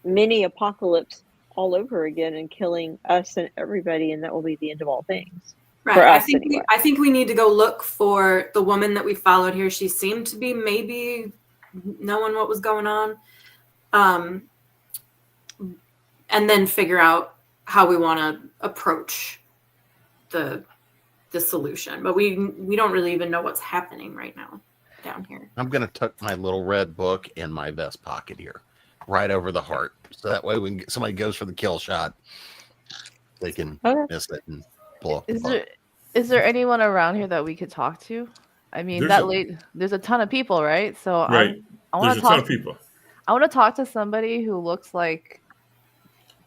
Speaker 6: mini apocalypse all over again and killing us and everybody, and that will be the end of all things.
Speaker 5: Right.
Speaker 6: For
Speaker 5: I
Speaker 6: us,
Speaker 5: think
Speaker 6: anyway.
Speaker 5: I think we need to go look for the woman that we followed here. She seemed to be maybe knowing what was going on. And then figure out how we want to approach the solution. But we don't really even know what's happening right now down here.
Speaker 3: I'm going to tuck my little red book in my vest pocket here, right over the heart. So that way when somebody goes for the kill shot, they can miss it and pull up the book.
Speaker 4: Is there anyone around here that we could talk to? I mean, there's a ton of people, right? So
Speaker 2: Right.
Speaker 4: I want
Speaker 2: There's
Speaker 4: to
Speaker 2: a ton
Speaker 4: talk.
Speaker 2: of people.
Speaker 4: I want to talk to somebody who looks like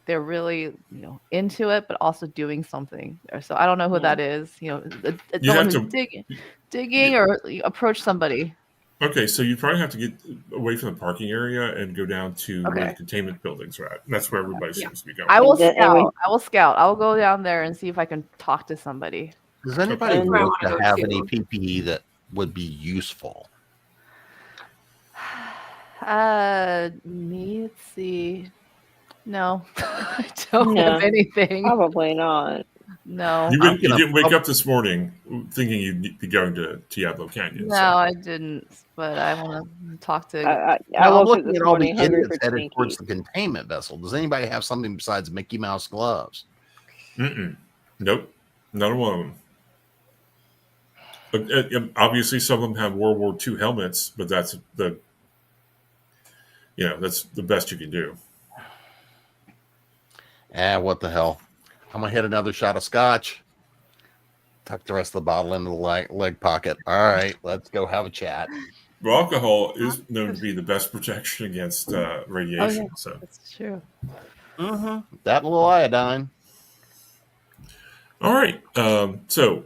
Speaker 4: they're really, into it, but also doing something. So I don't know who that is.
Speaker 2: You
Speaker 4: Someone
Speaker 2: have
Speaker 4: who's
Speaker 2: to-
Speaker 4: digging, or approach somebody.
Speaker 2: Okay, so you probably have to get away from the parking area and go down to where
Speaker 4: Okay.
Speaker 2: the containment buildings are at. That's where everybody seems to be going.
Speaker 4: I will
Speaker 6: And
Speaker 4: scout. I will scout. I will go down there and see if I can talk to somebody.
Speaker 3: Does anybody
Speaker 6: Okay.
Speaker 3: look
Speaker 5: I
Speaker 3: to
Speaker 5: wanna
Speaker 3: have
Speaker 5: go
Speaker 3: any
Speaker 5: too.
Speaker 3: PPE that would be useful?
Speaker 4: Me, let's see. No, I don't
Speaker 6: No.
Speaker 4: have anything.
Speaker 6: Probably not.
Speaker 4: No,
Speaker 2: You
Speaker 3: I'm
Speaker 2: didn't
Speaker 3: gonna-
Speaker 2: wake up this morning thinking you'd be going to Diablo Canyon.
Speaker 4: no,
Speaker 2: so-
Speaker 4: I didn't. But I want to talk to.
Speaker 6: I
Speaker 3: I'm
Speaker 6: woke up
Speaker 3: looking
Speaker 6: this
Speaker 3: at all the
Speaker 6: morning hungry
Speaker 3: idiots
Speaker 6: for
Speaker 3: headed towards
Speaker 6: Twinkies.
Speaker 3: the containment vessel. Does anybody have something besides Mickey Mouse gloves?
Speaker 2: Mm-mm. Nope. Not one of them. But, obviously, some of them have World War II helmets, but that's the best you can do.
Speaker 3: What the hell? I'm gonna hit another shot of scotch. Tuck the rest of the bottle into the leg pocket. All right, let's go have a chat.
Speaker 2: Well, alcohol is known to be the best protection against radiation.
Speaker 4: Oh,
Speaker 2: So,
Speaker 4: That's true.
Speaker 3: Mm-hmm. That and a little iodine.
Speaker 2: all right. So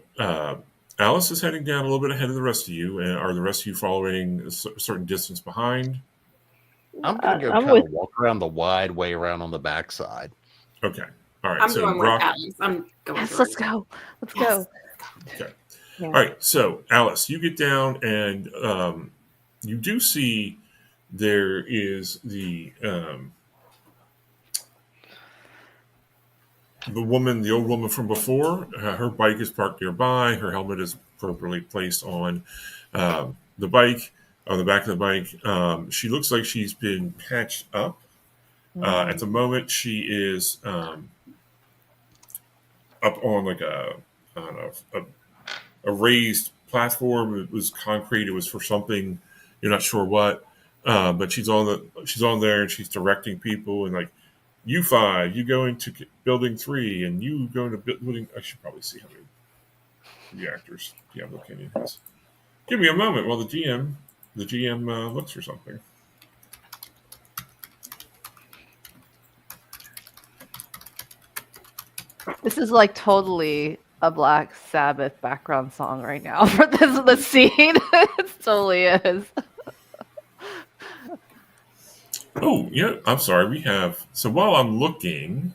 Speaker 2: Alice is heading down a little bit ahead of the rest of you, and are the rest of you following a certain distance behind?
Speaker 3: I'm going to go
Speaker 6: I'm
Speaker 3: kind
Speaker 6: with
Speaker 3: of walk around the wide way around on the backside.
Speaker 2: Okay. All right.
Speaker 5: I'm
Speaker 2: so
Speaker 5: going
Speaker 2: Brock.
Speaker 5: with Alice. I'm going.
Speaker 4: Yes,
Speaker 5: with
Speaker 4: let's go. Let's
Speaker 5: Yes.
Speaker 4: go.
Speaker 2: Okay.
Speaker 6: Yeah.
Speaker 2: All right. So Alice, you get down and you do see there is the woman, the old woman from before. Her bike is parked nearby. Her helmet is appropriately placed on the bike, on the back of the bike. She looks like she's been patched up. At the moment, she is up on like a, I don't know, a raised platform. It was concrete. It was for something. You're not sure what. But she's on there and she's directing people and like, you five, you go into building 3, and you go into building. I should probably see how many reactors Diablo Canyon has. Give me a moment while the GM looks for something.
Speaker 4: This is like totally a Black Sabbath background song right now for the scene. It totally is.
Speaker 2: Oh, yeah. I'm sorry. We have. So while I'm looking,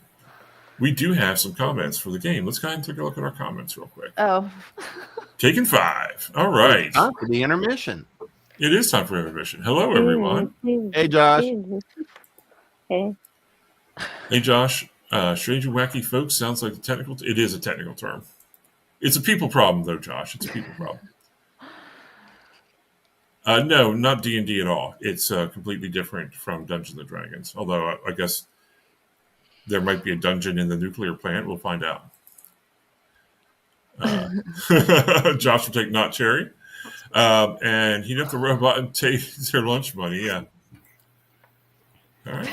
Speaker 2: we do have some comments for the game. Let's go ahead and take a look at our comments real quick.
Speaker 4: Oh.
Speaker 2: Taking 5. All right.
Speaker 3: It's time for the intermission.
Speaker 2: It is time for intermission. Hello, everyone.
Speaker 3: Hey, Josh.
Speaker 6: Hey.
Speaker 2: Hey, Josh. Strange and wacky folks sounds like a technical. It is a technical term. It's a people problem, though, Josh. It's a people problem. No, not D&D at all. It's completely different from Dungeons and Dragons. Although I guess there might be a dungeon in the nuclear plant. We'll find out. Josh will take not cherry, and he'd have the robot and take their lunch money. Yeah. All right.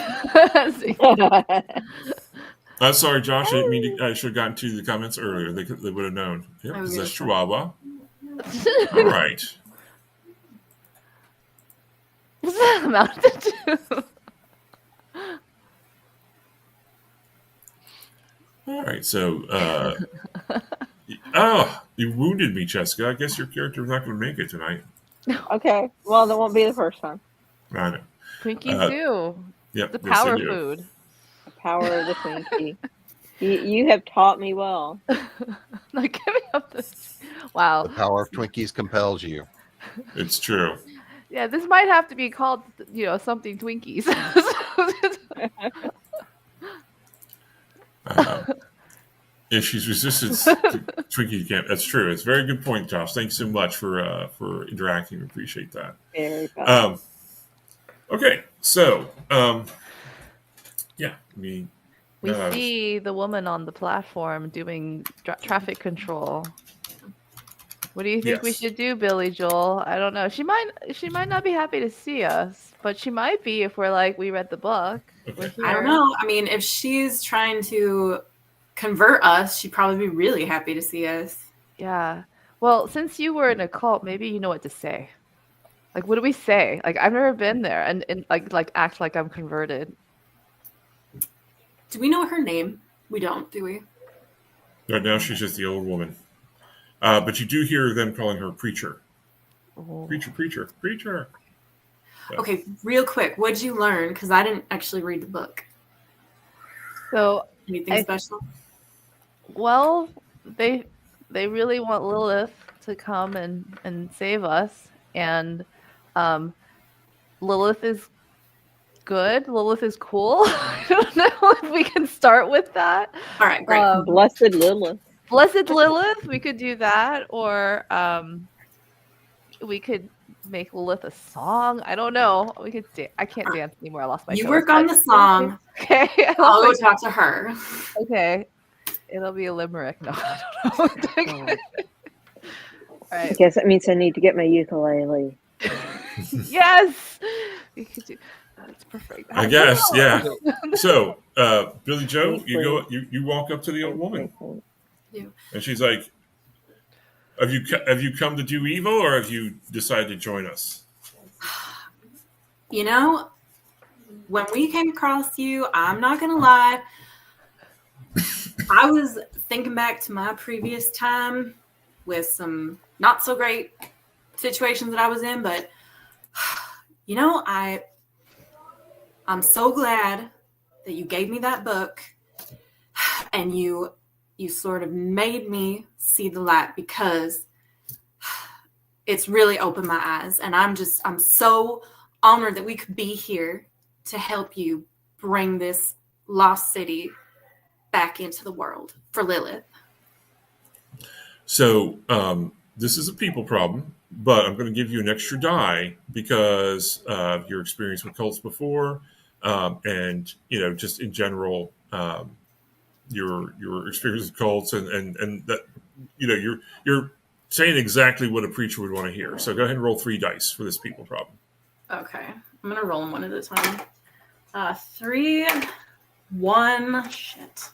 Speaker 2: Sorry, Josh. I didn't mean to. I should have gotten to the comments earlier. They would have known. Yep, possess Chihuahua. All right.
Speaker 4: What's that amounted to?
Speaker 2: All right. So, you wounded me, Jessica. I guess your character is not going to make it tonight.
Speaker 6: Okay. Well, that won't be the first time.
Speaker 2: I know.
Speaker 4: Twinkies do.
Speaker 2: Yep.
Speaker 4: The
Speaker 2: yes,
Speaker 4: power
Speaker 2: they do.
Speaker 4: food.
Speaker 6: The power of the Twinkie. You have taught me well.
Speaker 4: Like giving up this. Wow.
Speaker 3: The power of Twinkies compels you.
Speaker 2: It's true.
Speaker 4: Yeah, this might have to be called, something Twinkies.
Speaker 2: If she's resistant to Twinkie camp, that's true. It's a very good point, Josh. Thanks so much for interacting. We appreciate that.
Speaker 6: Very fun.
Speaker 2: Okay, so yeah,
Speaker 4: we see the woman on the platform doing traffic control. What do you think we should do, Billy Joel? I don't know. She might not be happy to see us, but she might be if we're like, we read the book.
Speaker 2: Okay.
Speaker 5: I don't know. I mean, if she's trying to convert us, she'd probably be really happy to see us.
Speaker 4: Yeah. Well, since you were in a cult, maybe you know what to say. Like, what do we say? Like, I've never been there, and like act like I'm converted.
Speaker 5: Do we know her name? We don't, do we?
Speaker 2: Right now, she's just the old woman. But you do hear them calling her preacher.
Speaker 4: Oh.
Speaker 2: Preacher. So.
Speaker 5: Okay, real quick, what'd you learn? Because I didn't actually read the book.
Speaker 4: So
Speaker 5: anything special?
Speaker 4: Well, they really want Lilith to come and save us, and Lilith is good. Lilith is cool. I don't know if we can start with that.
Speaker 5: All right, great.
Speaker 6: Blessed Lilith.
Speaker 4: Blessed Lilith, we could do that, or we could make Lilith a song. I don't know. We could. I can't dance anymore. I lost my.
Speaker 5: You
Speaker 4: toes,
Speaker 5: work on the song.
Speaker 4: Okay.
Speaker 5: I'll go talk to her.
Speaker 4: Okay. It'll be a limerick. No, I don't know. All right.
Speaker 6: I guess that means I need to get my ukulele.
Speaker 4: Yes. We could do. That's perfect.
Speaker 2: I guess, yeah. So, Billy Joe, you walk up to the old woman, and she's like, "Have you come to do evil, or have you decided to join us?"
Speaker 5: You know, when we came across you, I'm not gonna lie, I was thinking back to my previous time with some not so great situations that I was in, but you know, I'm so glad that you gave me that book and you sort of made me see the light, because it's really opened my eyes. And I'm so honored that we could be here to help you bring this lost city back into the world for Lilith.
Speaker 2: So this is a people problem, but I'm going to give you an extra die because of your experience with cults before, and just in general, your experience with cults, and that you're saying exactly what a preacher would want to hear. So go ahead and roll 3 dice for this people problem.
Speaker 5: Okay, I'm gonna roll them one at a time. 3, 1, shit.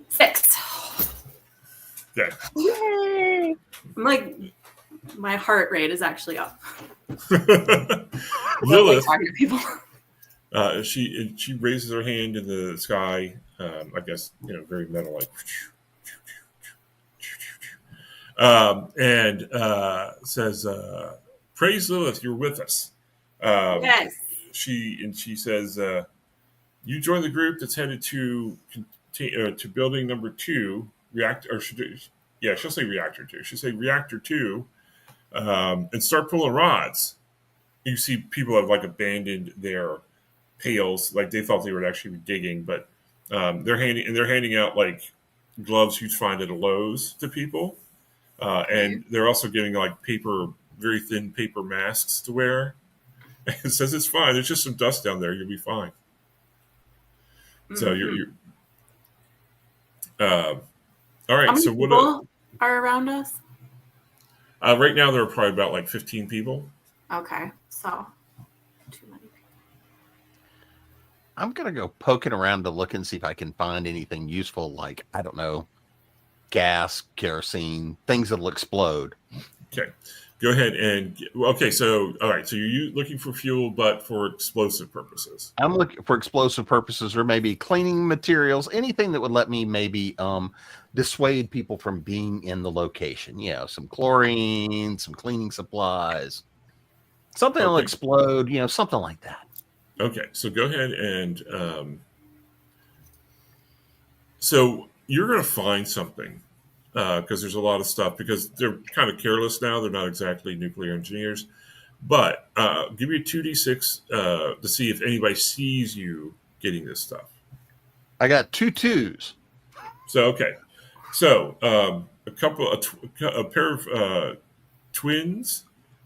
Speaker 5: 6.
Speaker 2: Okay.
Speaker 6: Yay!
Speaker 5: I'm like, my heart rate is actually up.
Speaker 2: Lilith,
Speaker 5: Talking to people.
Speaker 2: she raises her hand in the sky. I guess very metal like, and says, "Praise Lilith, you're with us."
Speaker 5: Yes.
Speaker 2: She says, "You join the group that's headed to building number 2 reactor." Or she'll say reactor 2. She'll say reactor 2, and start pulling rods. You see people have like abandoned their pails, like they thought they would actually be digging, but they're handing out like gloves you'd find at a Lowe's to people, and they're also giving like very thin paper masks to wear. It says it's fine. There's just some dust down there. You'll be fine. Mm-hmm. So you're all right.
Speaker 5: How many
Speaker 2: so what
Speaker 5: people are around us?
Speaker 2: Right now there are probably about like 15 people.
Speaker 5: Okay, so too many people.
Speaker 3: I'm going to go poking around to look and see if I can find anything useful, like, I don't know, gas, kerosene, things that'll explode.
Speaker 2: Okay. Go ahead and... Okay, so, all right, so you're looking for fuel, but for explosive purposes.
Speaker 3: I'm looking for explosive purposes, or maybe cleaning materials, anything that would let me maybe dissuade people from being in the location. Some chlorine, some cleaning supplies, something will explode, something like that.
Speaker 2: Okay, so go ahead and... so you're going to find something, because there's a lot of stuff, because they're kind of careless now. They're not exactly nuclear engineers. But give me a 2d6 to see if anybody sees you getting this stuff.
Speaker 3: I got 2 2s.
Speaker 2: So, okay. So a pair of twins.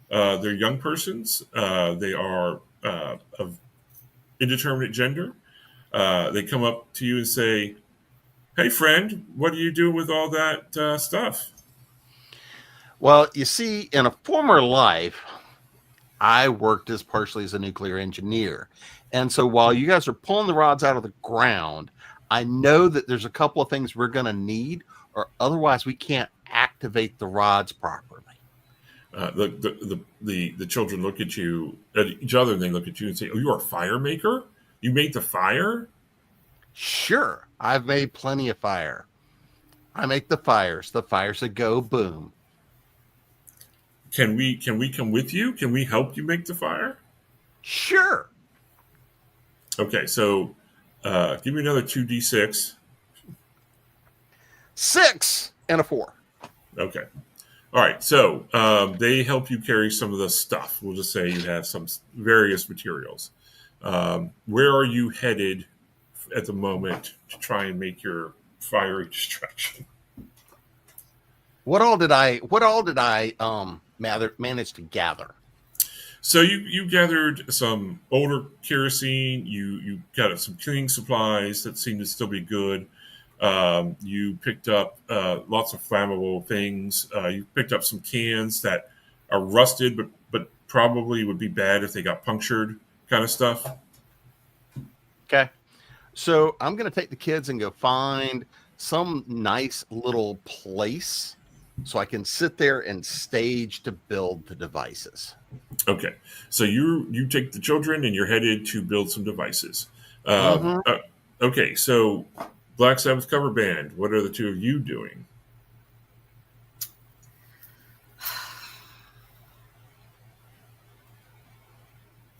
Speaker 2: They're young persons. They are of indeterminate gender. They come up to you and say, "Hey, friend, what are you doing with all that stuff?"
Speaker 3: Well, you see, in a former life, I worked partially as a nuclear engineer. And so while you guys are pulling the rods out of the ground, I know that there's a couple of things we're going to need, or otherwise we can't activate the rods properly.
Speaker 2: The children look at each other, and they look at you and say, "Oh, you're a fire maker? You made the fire?"
Speaker 3: Sure. I've made plenty of fire. I make the fires that go boom.
Speaker 2: Can we come with you? Can we help you make the fire?
Speaker 3: Sure.
Speaker 2: Okay, so give me another 2d6.
Speaker 3: 6 and a 4.
Speaker 2: Okay. All right, so they help you carry some of the stuff. We'll just say you have some various materials. Where are you headed at the moment to try and make your fiery distraction?
Speaker 3: What all did I manage to gather?
Speaker 2: So you gathered some older kerosene. You got some cleaning supplies that seem to still be good. You picked up lots of flammable things. You picked up some cans that are rusted, but probably would be bad if they got punctured, kind of stuff.
Speaker 3: Okay. So I'm going to take the kids and go find some nice little place so I can sit there and stage to build the devices.
Speaker 2: Okay. So you take the children and you're headed to build some devices. Okay. So Black Sabbath cover band, what are the two of you doing?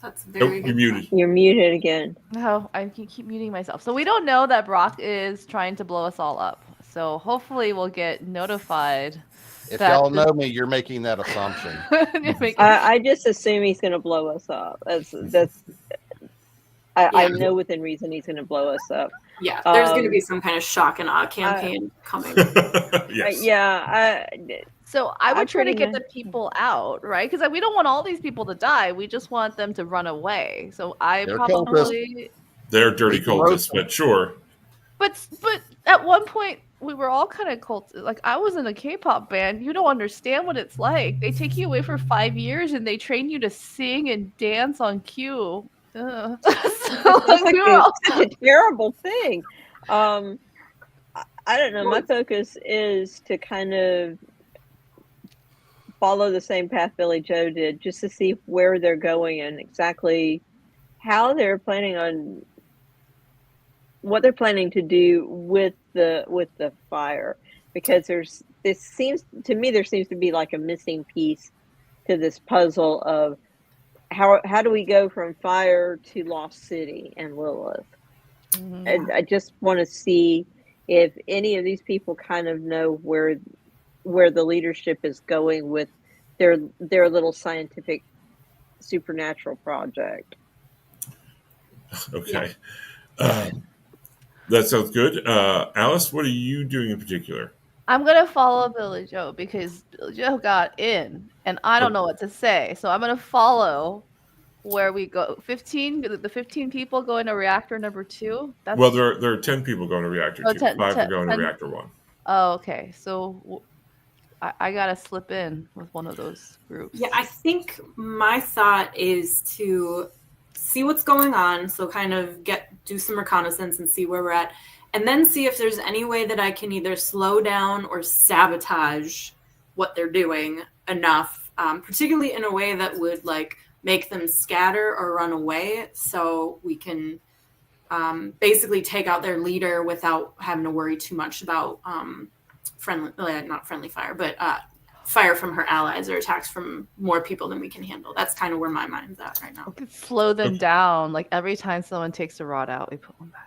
Speaker 5: That's very
Speaker 2: Nope, you're muted.
Speaker 6: You're muted again.
Speaker 4: No, I keep muting myself. So we don't know that Brock is trying to blow us all up. So hopefully we'll get notified.
Speaker 3: If
Speaker 4: that
Speaker 3: y'all
Speaker 4: this-
Speaker 3: know me, you're making that assumption.
Speaker 4: You're making-
Speaker 6: I just assume he's going to blow us up. I know within reason he's going to blow us up.
Speaker 5: Yeah, there's going to be some kind of shock and awe campaign coming.
Speaker 2: Yes.
Speaker 4: So I would try to
Speaker 6: pretty
Speaker 4: get
Speaker 6: much-
Speaker 4: the people out, right? Because we don't want all these people to die. We just want them to run away. So I
Speaker 3: They're
Speaker 4: probably.
Speaker 2: They're dirty
Speaker 3: We can roast
Speaker 2: cultists, but sure.
Speaker 4: But at one point we were all kind of cult. Like I was in a K-pop band. You don't understand what it's like. They take you away for 5 years and they train you to sing and dance on cue. Ugh. So,
Speaker 6: That's
Speaker 4: we were all-
Speaker 6: such a terrible thing. I don't know. My focus is to kind of follow the same path Billy Joe did, just to see where they're going and exactly how they're planning on what they're planning to do with the fire. Because there seems to be like a missing piece to this puzzle of how do we go from fire to Lost City and Lilith. And I just want to see if any of these people kind of know where the leadership is going with their little scientific supernatural project.
Speaker 2: Okay. That sounds good. Alice, what are you doing in particular?
Speaker 4: I'm gonna follow Billy Joe because Billy Joe got in, and I don't know what to say. So I'm gonna follow where we go. 15, the 15 people go into reactor number 2. That's
Speaker 2: Well, there are 10 people going to reactor 2. 5 are going to
Speaker 4: 10.
Speaker 2: reactor 1.
Speaker 4: Oh, okay. So I gotta slip in with one of those groups.
Speaker 5: Yeah, I think my thought is to see what's going on. So kind of do some reconnaissance and see where we're at. And then see if there's any way that I can either slow down or sabotage what they're doing enough, particularly in a way that would like make them scatter or run away, so we can basically take out their leader without having to worry too much about not friendly fire, but fire from her allies or attacks from more people than we can handle. That's kind of where my mind's at right now.
Speaker 4: We could slow them down. Like every time someone takes a rod out, we put one back.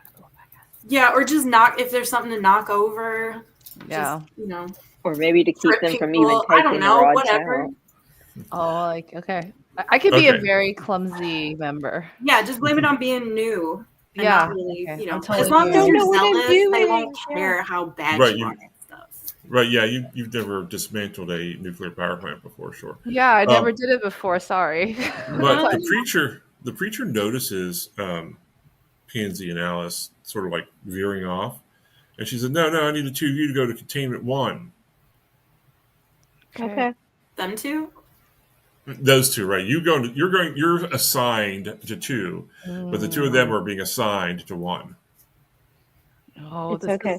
Speaker 5: Yeah, or just if there's something to knock over.
Speaker 4: Yeah.
Speaker 5: Just,
Speaker 6: or maybe to keep them from even taking
Speaker 5: I don't know,
Speaker 6: the rods
Speaker 5: whatever.
Speaker 6: out.
Speaker 4: Oh, like okay. I could be a very clumsy member.
Speaker 5: Yeah, just blame it on being new. And
Speaker 4: Yeah,
Speaker 5: not really,
Speaker 4: okay.
Speaker 5: you know,
Speaker 4: I'm totally
Speaker 5: as long as
Speaker 6: don't
Speaker 5: you're
Speaker 6: know what I'm
Speaker 5: zealous, they
Speaker 6: doing.
Speaker 5: won't care how bad
Speaker 2: Right,
Speaker 5: you are at stuff.
Speaker 2: Right, yeah, you've never dismantled a nuclear power plant before, sure.
Speaker 4: Yeah, I never did it before. Sorry.
Speaker 2: But the preacher notices Pansy and Alice sort of like veering off, and she said, "No, I need the two of you to go to containment 1."
Speaker 6: Okay.
Speaker 5: Them two?
Speaker 2: Those two, right? You're assigned to 2, but the 2 of them are being assigned to 1.
Speaker 4: Oh,
Speaker 6: It's okay.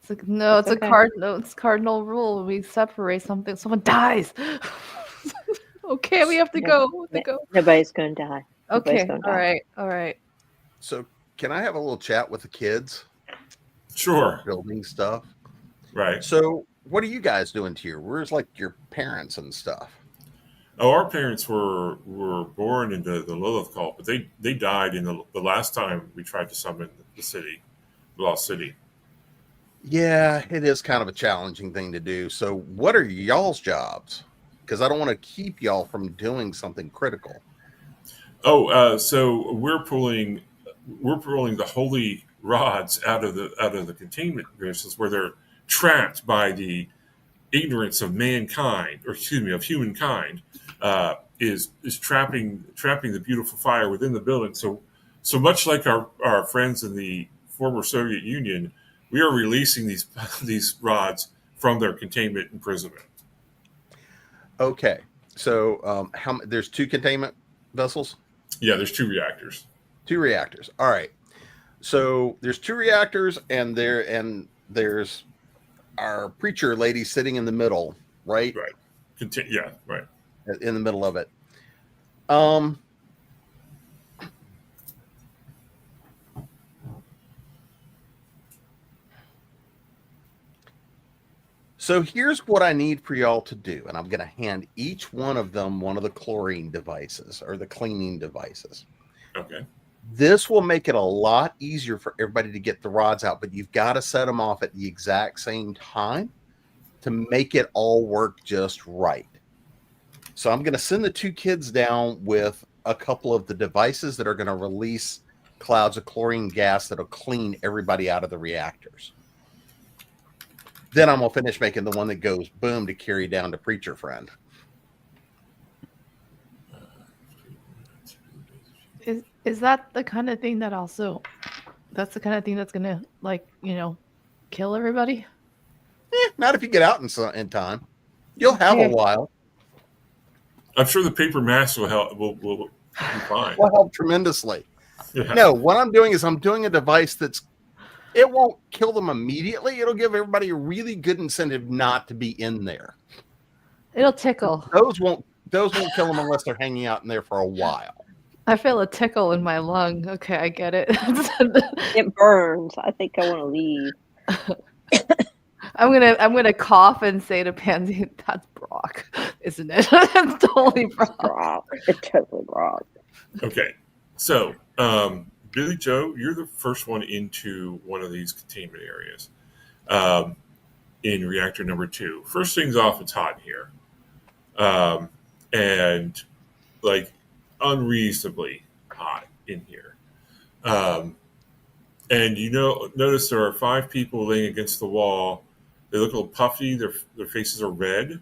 Speaker 4: It's like no, it's
Speaker 6: okay.
Speaker 4: it's cardinal rule. When we separate something, someone dies. Okay, we have to go. We have to go.
Speaker 6: Nobody's going to die. Nobody's
Speaker 4: Okay,
Speaker 6: gonna
Speaker 4: all
Speaker 6: die.
Speaker 4: right.
Speaker 3: So, can I have a little chat with the kids?
Speaker 2: Sure,
Speaker 3: Building stuff.
Speaker 2: right.
Speaker 3: So, what are you guys doing here? Where's like your parents and stuff?
Speaker 2: Oh, our parents were born into the Lilith cult, but they died in the last time we tried to summon the Lost City.
Speaker 3: Yeah, it is kind of a challenging thing to do. So, what are y'all's jobs? Because I don't want to keep y'all from doing something critical.
Speaker 2: Oh, so we're pulling the holy rods out of the containment bases where they're trapped by the ignorance of mankind, or excuse me, of humankind, is trapping the beautiful fire within the building. So much like our friends in the former Soviet Union, we are releasing these rods from their containment imprisonment.
Speaker 3: Okay, so there's 2 containment vessels?
Speaker 2: Yeah, there's 2 reactors.
Speaker 3: 2 reactors. All right. So there's 2 reactors, and there's our preacher lady sitting in the middle, right?
Speaker 2: Right. Yeah, right.
Speaker 3: In the middle of it. So here's what I need for y'all to do, and I'm going to hand each one of them one of the chlorine devices or the cleaning devices.
Speaker 2: Okay.
Speaker 3: This will make it a lot easier for everybody to get the rods out, but you've got to set them off at the exact same time to make it all work just right. So I'm going to send the two kids down with a couple of the devices that are going to release clouds of chlorine gas that'll clean everybody out of the reactors. Then I'm going to finish making the one that goes boom to carry down to Preacher Friend.
Speaker 4: Is that the kind of thing that that's the kind of thing that's going to, like, kill everybody?
Speaker 3: Not if you get out in time. You'll have a while.
Speaker 2: I'm sure the paper mask will help. Will be fine.
Speaker 3: Will help tremendously.
Speaker 2: Yeah.
Speaker 3: No, what I'm doing is I'm doing a device it won't kill them immediately. It'll give everybody a really good incentive not to be in there.
Speaker 4: It'll tickle.
Speaker 3: Those won't kill them unless they're hanging out in there for a while.
Speaker 4: I feel a tickle in my lung. Okay, I get it.
Speaker 6: It burns. I think I want to leave.
Speaker 4: I'm gonna cough and say to Pansy, "That's Brock, isn't it?" That's totally Brock.
Speaker 6: It's totally Brock.
Speaker 2: Okay, so Billy Joe, you're the first one into one of these containment areas in reactor number 2. First things off, it's hot here, and like unreasonably hot in here. And notice there are 5 people laying against the wall. They look a little puffy. Their faces are red.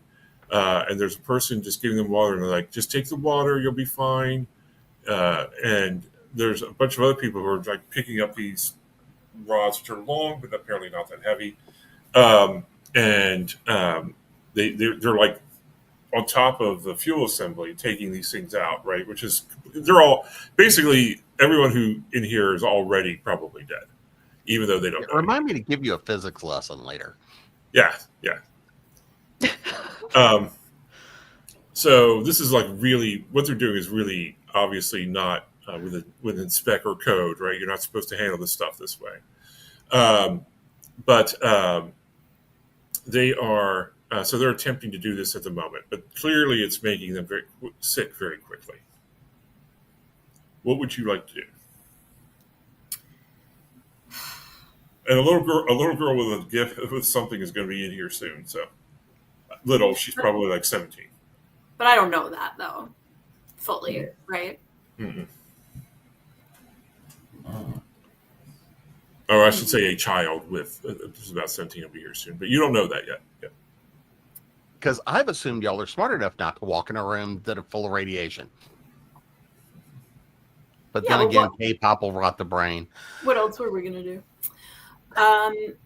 Speaker 2: And there's a person just giving them water. And they're like, just take the water. You'll be fine. And there's a bunch of other people who are like picking up these rods, which are long, but apparently not that heavy. They're like on top of the fuel assembly, taking these things out, right? Which is, they're all, basically, everyone who in here is already probably dead, even though they don't know.
Speaker 3: Remind me to give you a physics lesson later. Yeah.
Speaker 2: So this is like really, what they're doing is really obviously not within spec or code, right? You're not supposed to handle this stuff this way. But they are, so they're attempting to do this at the moment, but clearly it's making them very sick very quickly. What would you like to do? And a little girl with a gift with something is going to be in here soon. So little, she's probably like 17.
Speaker 5: But I don't know that though, fully, right?
Speaker 2: Mm-hmm. Or I should say a child with just about 17 will be here soon, but you don't know that yet. Yeah.
Speaker 3: Because I've assumed y'all are smart enough not to walk in a room that are full of radiation. But then again, K-pop will rot the brain.
Speaker 5: What else were we going to do? I'm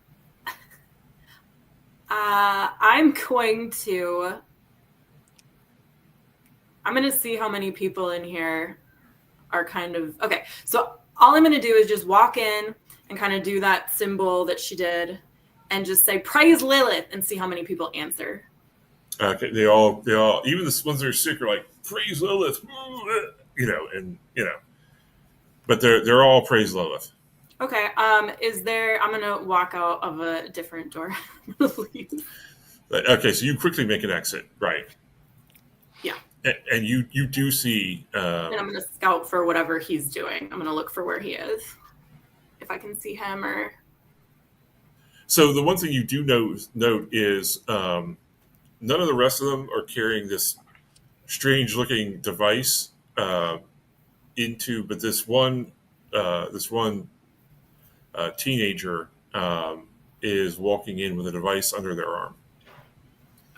Speaker 5: going to see how many people in here are kind of, okay. So all I'm going to do is just walk in and kind of do that symbol that she did and just say, praise Lilith, and see how many people answer.
Speaker 2: Okay. They all, even the ones that are sick are like, praise Lilith, but they're all praise Lilith.
Speaker 5: Okay. I'm going to walk out of a different door.
Speaker 2: Okay. So you quickly make an exit, right?
Speaker 5: Yeah.
Speaker 2: And you do see. And
Speaker 5: I'm going to scout for whatever he's doing. I'm going to look for where he is, if I can see him or.
Speaker 2: So the one thing you do note is none of the rest of them are carrying this strange-looking device but this one teenager is walking in with a device under their arm.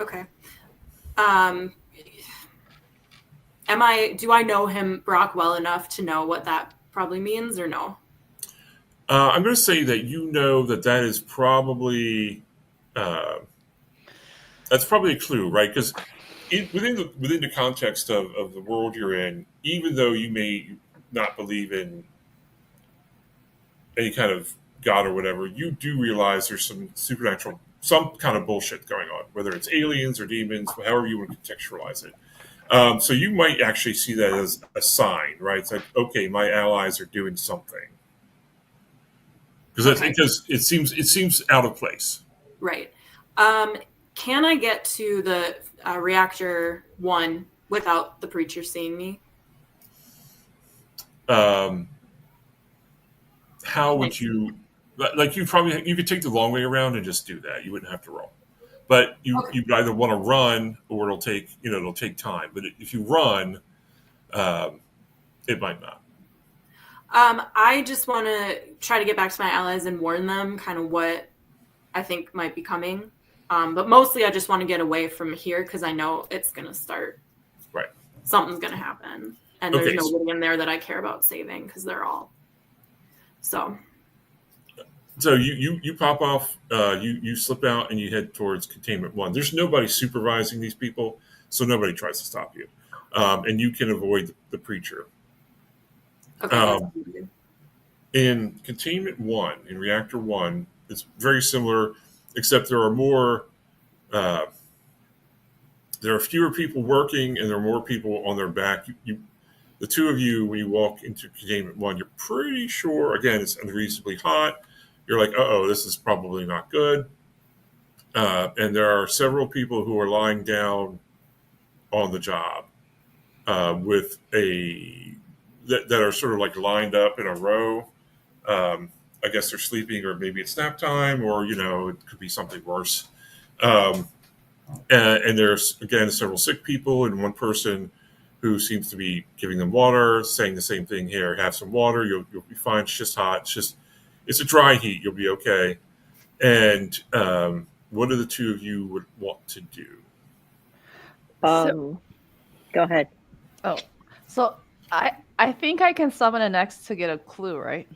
Speaker 5: Okay. Do I know him, Brock, well enough to know what that probably means or no?
Speaker 2: I'm going to say that that is probably that's probably a clue, right? Because within the context of the world you're in, even though you may not believe in any kind of God or whatever, you do realize there's some supernatural, some kind of bullshit going on, whether it's aliens or demons, however you want to contextualize it. So you might actually see that as a sign, right? It's like, okay, my allies are doing something. Because it seems out of place.
Speaker 5: Right. can I get to the reactor 1 without the preacher seeing me?
Speaker 2: How would you? Like you could take the long way around and just do that. You wouldn't have to roll. But you either want to run or it'll take time. But if you run, it might not.
Speaker 5: I just want to try to get back to my allies and warn them kind of what I think might be coming. But mostly I just want to get away from here because I know it's going to start.
Speaker 2: Right.
Speaker 5: Something's going to happen. And there's nobody in there that I care about saving because they're all. So
Speaker 2: you pop off, you slip out and you head towards containment 1. There's nobody supervising these people, so nobody tries to stop you. And you can avoid the preacher.
Speaker 5: Okay.
Speaker 2: In containment 1, in reactor 1, it's very similar, except there are more. There are fewer people working, and there are more people on their back. The two of you, when you walk into containment 1, you're pretty sure. Again, it's unreasonably hot. You're like, "Uh-oh, this is probably not good." And there are several people who are lying down on the job with that are sort of like lined up in a row. I guess they're sleeping, or maybe it's nap time, or it could be something worse. And there's again several sick people and one person who seems to be giving them water, saying the same thing here. Have some water, you'll be fine. It's just hot. It's a dry heat. You'll be okay. And what do the two of you would want to do?
Speaker 6: Go ahead.
Speaker 4: Oh, so I think I can summon an X to get a clue, right?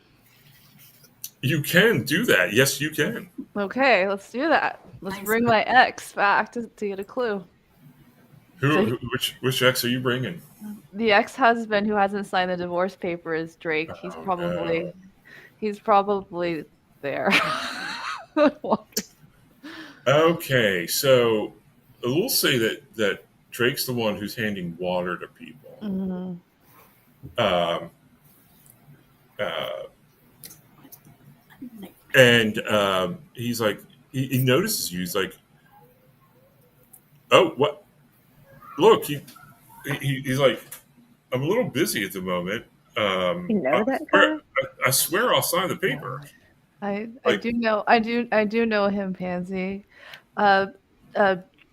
Speaker 2: You can do that. Yes, you can.
Speaker 4: Okay, let's do that. Let's
Speaker 5: Nice.
Speaker 4: bring my X back to get a clue.
Speaker 2: Which ex are you bringing?
Speaker 4: The ex-husband who hasn't signed the divorce paper is Drake. He's probably there.
Speaker 2: Okay, so we'll say that Drake's the one who's handing water to people.
Speaker 4: Mm-hmm.
Speaker 2: And he's like, he notices you. He's like, "Oh, what? Look, he's like, I'm a little busy at the moment.
Speaker 6: You know that guy?
Speaker 2: I swear I'll sign the paper."
Speaker 4: I
Speaker 2: Like-
Speaker 4: do know him, Pansy.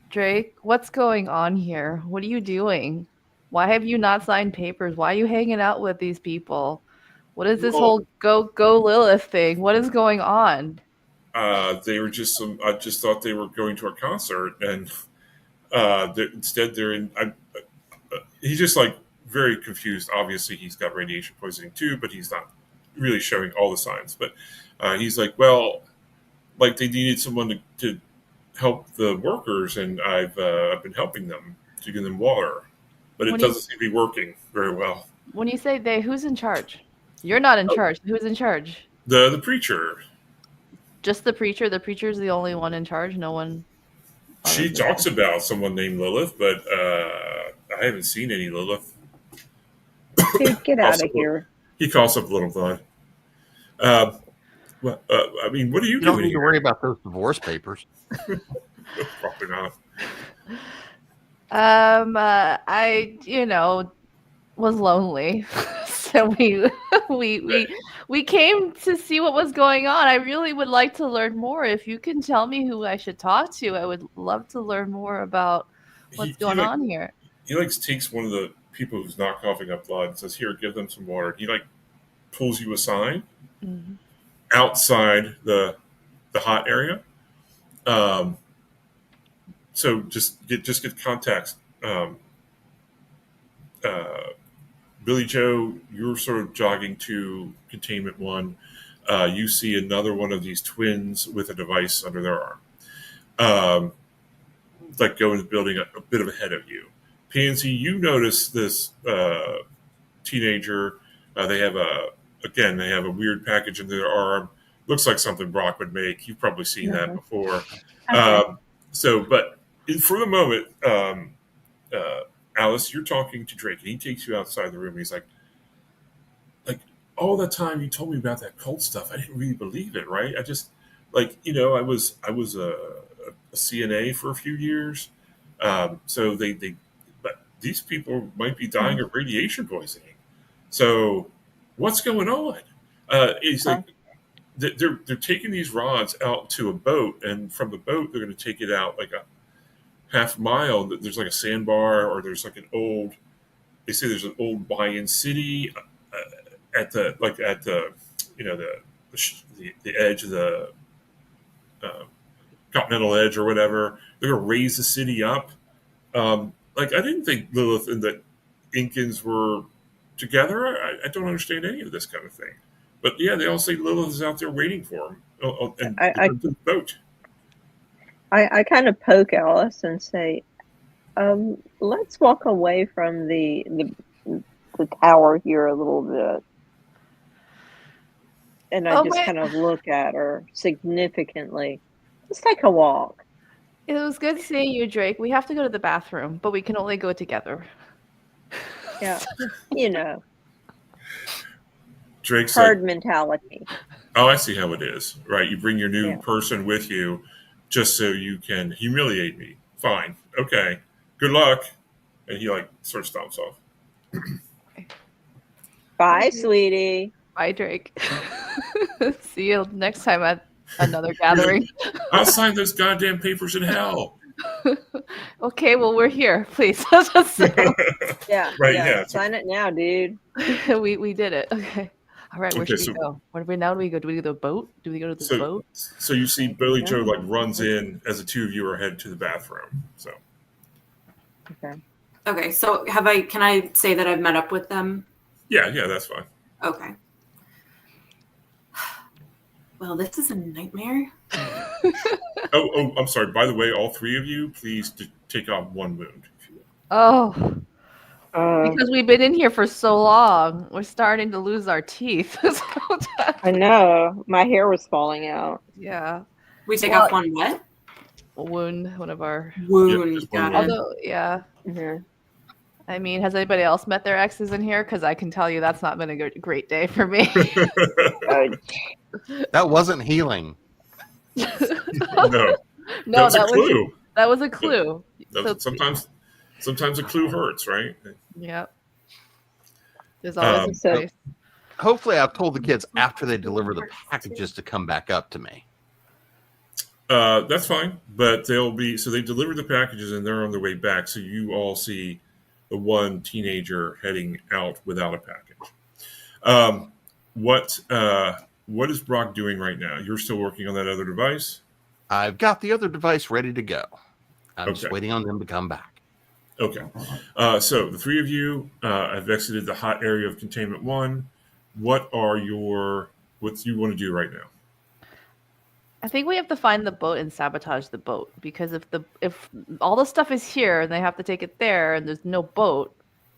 Speaker 4: Drake, what's going on here? What are you doing? Why have you not signed papers? Why are you hanging out with these people? What is this whole go Lilith thing? What is going on?
Speaker 2: They were just I just thought they were going to a concert, and instead they're in. He's just like very confused. Obviously, he's got radiation poisoning too, but he's not really showing all the signs. But he's like, well, like they needed someone to help the workers, and I've been helping them to give them water, but it doesn't seem to be working very well.
Speaker 4: When you say they, who's in charge? You're not in charge. Who's in charge?
Speaker 2: The preacher.
Speaker 4: Just the preacher. The preacher's the only one in charge. No one.
Speaker 2: She talks about someone named Lilith, but I haven't seen any Lilith.
Speaker 6: Dude, get out of here.
Speaker 2: He calls up Little Bud. Well, I mean, what are you
Speaker 3: You don't
Speaker 2: doing
Speaker 3: need to
Speaker 2: here?
Speaker 3: worry about those divorce papers.
Speaker 2: Probably not.
Speaker 4: I was lonely, so we came to see what was going on. I really would like to learn more. If you can tell me who I should talk to, I would love to learn more about what's going on here.
Speaker 2: He takes one of the people who's not coughing up blood and says, "Here, give them some water." He pulls you a sign outside the hot area. So just get context. Billy Joe, you're sort of jogging to containment 1. You see another one of these twins with a device under their arm, go into the building a bit of ahead of you. Pansy, you notice this teenager. They have a weird package under their arm. Looks like something Brock would make. You've probably seen that before. But for the moment, Alice, you're talking to Drake, and he takes you outside the room. And he's like, all that time you told me about that cult stuff, I didn't really believe it, right? I just, I was a CNA for a few years. So but these people might be dying of radiation poisoning. So what's going on? It's like they're taking these rods out to a boat, and from the boat they're going to take it out like a half mile. There's like a sandbar, or there's like they say there's an old Mayan city at the the edge of the continental edge or whatever. They're going to raise the city up. I didn't think Lilith and the Incans were together. I don't understand any of this kind of thing. But yeah, they all say Lilith is out there waiting for him and to the boat.
Speaker 6: I kind of poke Alice and say, let's walk away from the tower here a little bit. And I just kind of look at her significantly. Let's take a walk.
Speaker 4: It was good seeing you, Drake. We have to go to the bathroom, but we can only go together.
Speaker 6: Yeah,
Speaker 2: Drake's
Speaker 6: herd mentality.
Speaker 2: Oh, I see how it is. Right, you bring your new person with you just so you can humiliate me. Fine, okay, good luck. And he sort of stomps off.
Speaker 6: Bye, sweetie.
Speaker 4: Bye, Drake. See you next time at another gathering.
Speaker 2: I'll sign those goddamn papers in hell.
Speaker 4: Okay, well, we're here. Please.
Speaker 6: Yeah.
Speaker 2: Right. Yeah.
Speaker 6: Sign it now, dude.
Speaker 4: we did it. Okay. All right. Where should we go? Where do we now? Do we go? Do we go to the boat? Do we go to the boat?
Speaker 2: So you see Billy Joe runs in as the two of you are headed to the bathroom. So.
Speaker 6: Okay.
Speaker 5: Okay. So can I say that I've met up with them?
Speaker 2: Yeah. That's fine.
Speaker 5: Okay. Well, this is a nightmare.
Speaker 2: Oh, I'm sorry. By the way, all three of you, please take off one wound.
Speaker 4: Oh, because we've been in here for so long, we're starting to lose our teeth.
Speaker 6: I know. My hair was falling out.
Speaker 4: Yeah.
Speaker 5: We take off one what?
Speaker 4: Wound. One of our
Speaker 5: wound.
Speaker 2: Got
Speaker 5: it.
Speaker 4: Although, yeah.
Speaker 6: Mm-hmm.
Speaker 4: I mean, has anybody else met their exes in here? Because I can tell you that's not been a great day for me.
Speaker 3: That wasn't healing.
Speaker 2: No,
Speaker 4: that was a clue.
Speaker 2: Sometimes a clue hurts, right?
Speaker 4: Yeah. There's always a place.
Speaker 3: Hopefully, I've told the kids after they deliver the packages to come back up to me.
Speaker 2: That's fine, but they deliver the packages and they're on their way back. So you all see the one teenager heading out without a package. What is Brock doing right now? You're still working on that other device?
Speaker 3: I've got the other device ready to go. I'm just
Speaker 2: Okay.
Speaker 3: waiting on them to come back.
Speaker 2: Okay. So the three of you have exited the hot area of Containment 1. What you want to do right now?
Speaker 4: I think we have to find the boat and sabotage the boat, because if all the stuff is here and they have to take it there and there's no boat,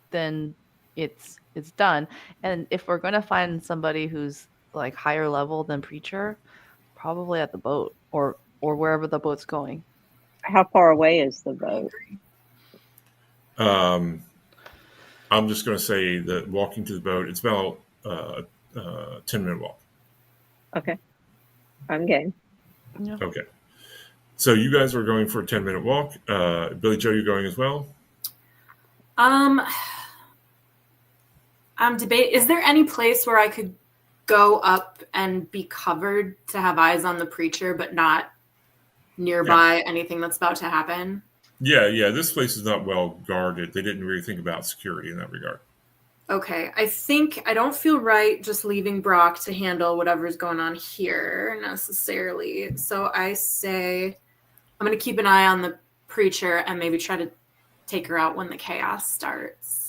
Speaker 4: then it's done. And if we're going to find somebody who's higher level than Preacher, probably at the boat or wherever the boat's going.
Speaker 6: How far away is the boat?
Speaker 2: I'm just going to say that walking to the boat, it's about a 10-minute walk.
Speaker 6: Okay. I'm game.
Speaker 4: Yeah.
Speaker 2: Okay. So you guys are going for a 10-minute walk. Billy Joe, you're going as well?
Speaker 5: I'm debating. Is there any place where I could go up and be covered to have eyes on the Preacher, but not nearby anything that's about to happen?
Speaker 2: Yeah. This place is not well guarded. They didn't really think about security in that regard.
Speaker 5: Okay. I don't feel right just leaving Brock to handle whatever's going on here necessarily. So I say I'm going to keep an eye on the Preacher and maybe try to take her out when the chaos starts.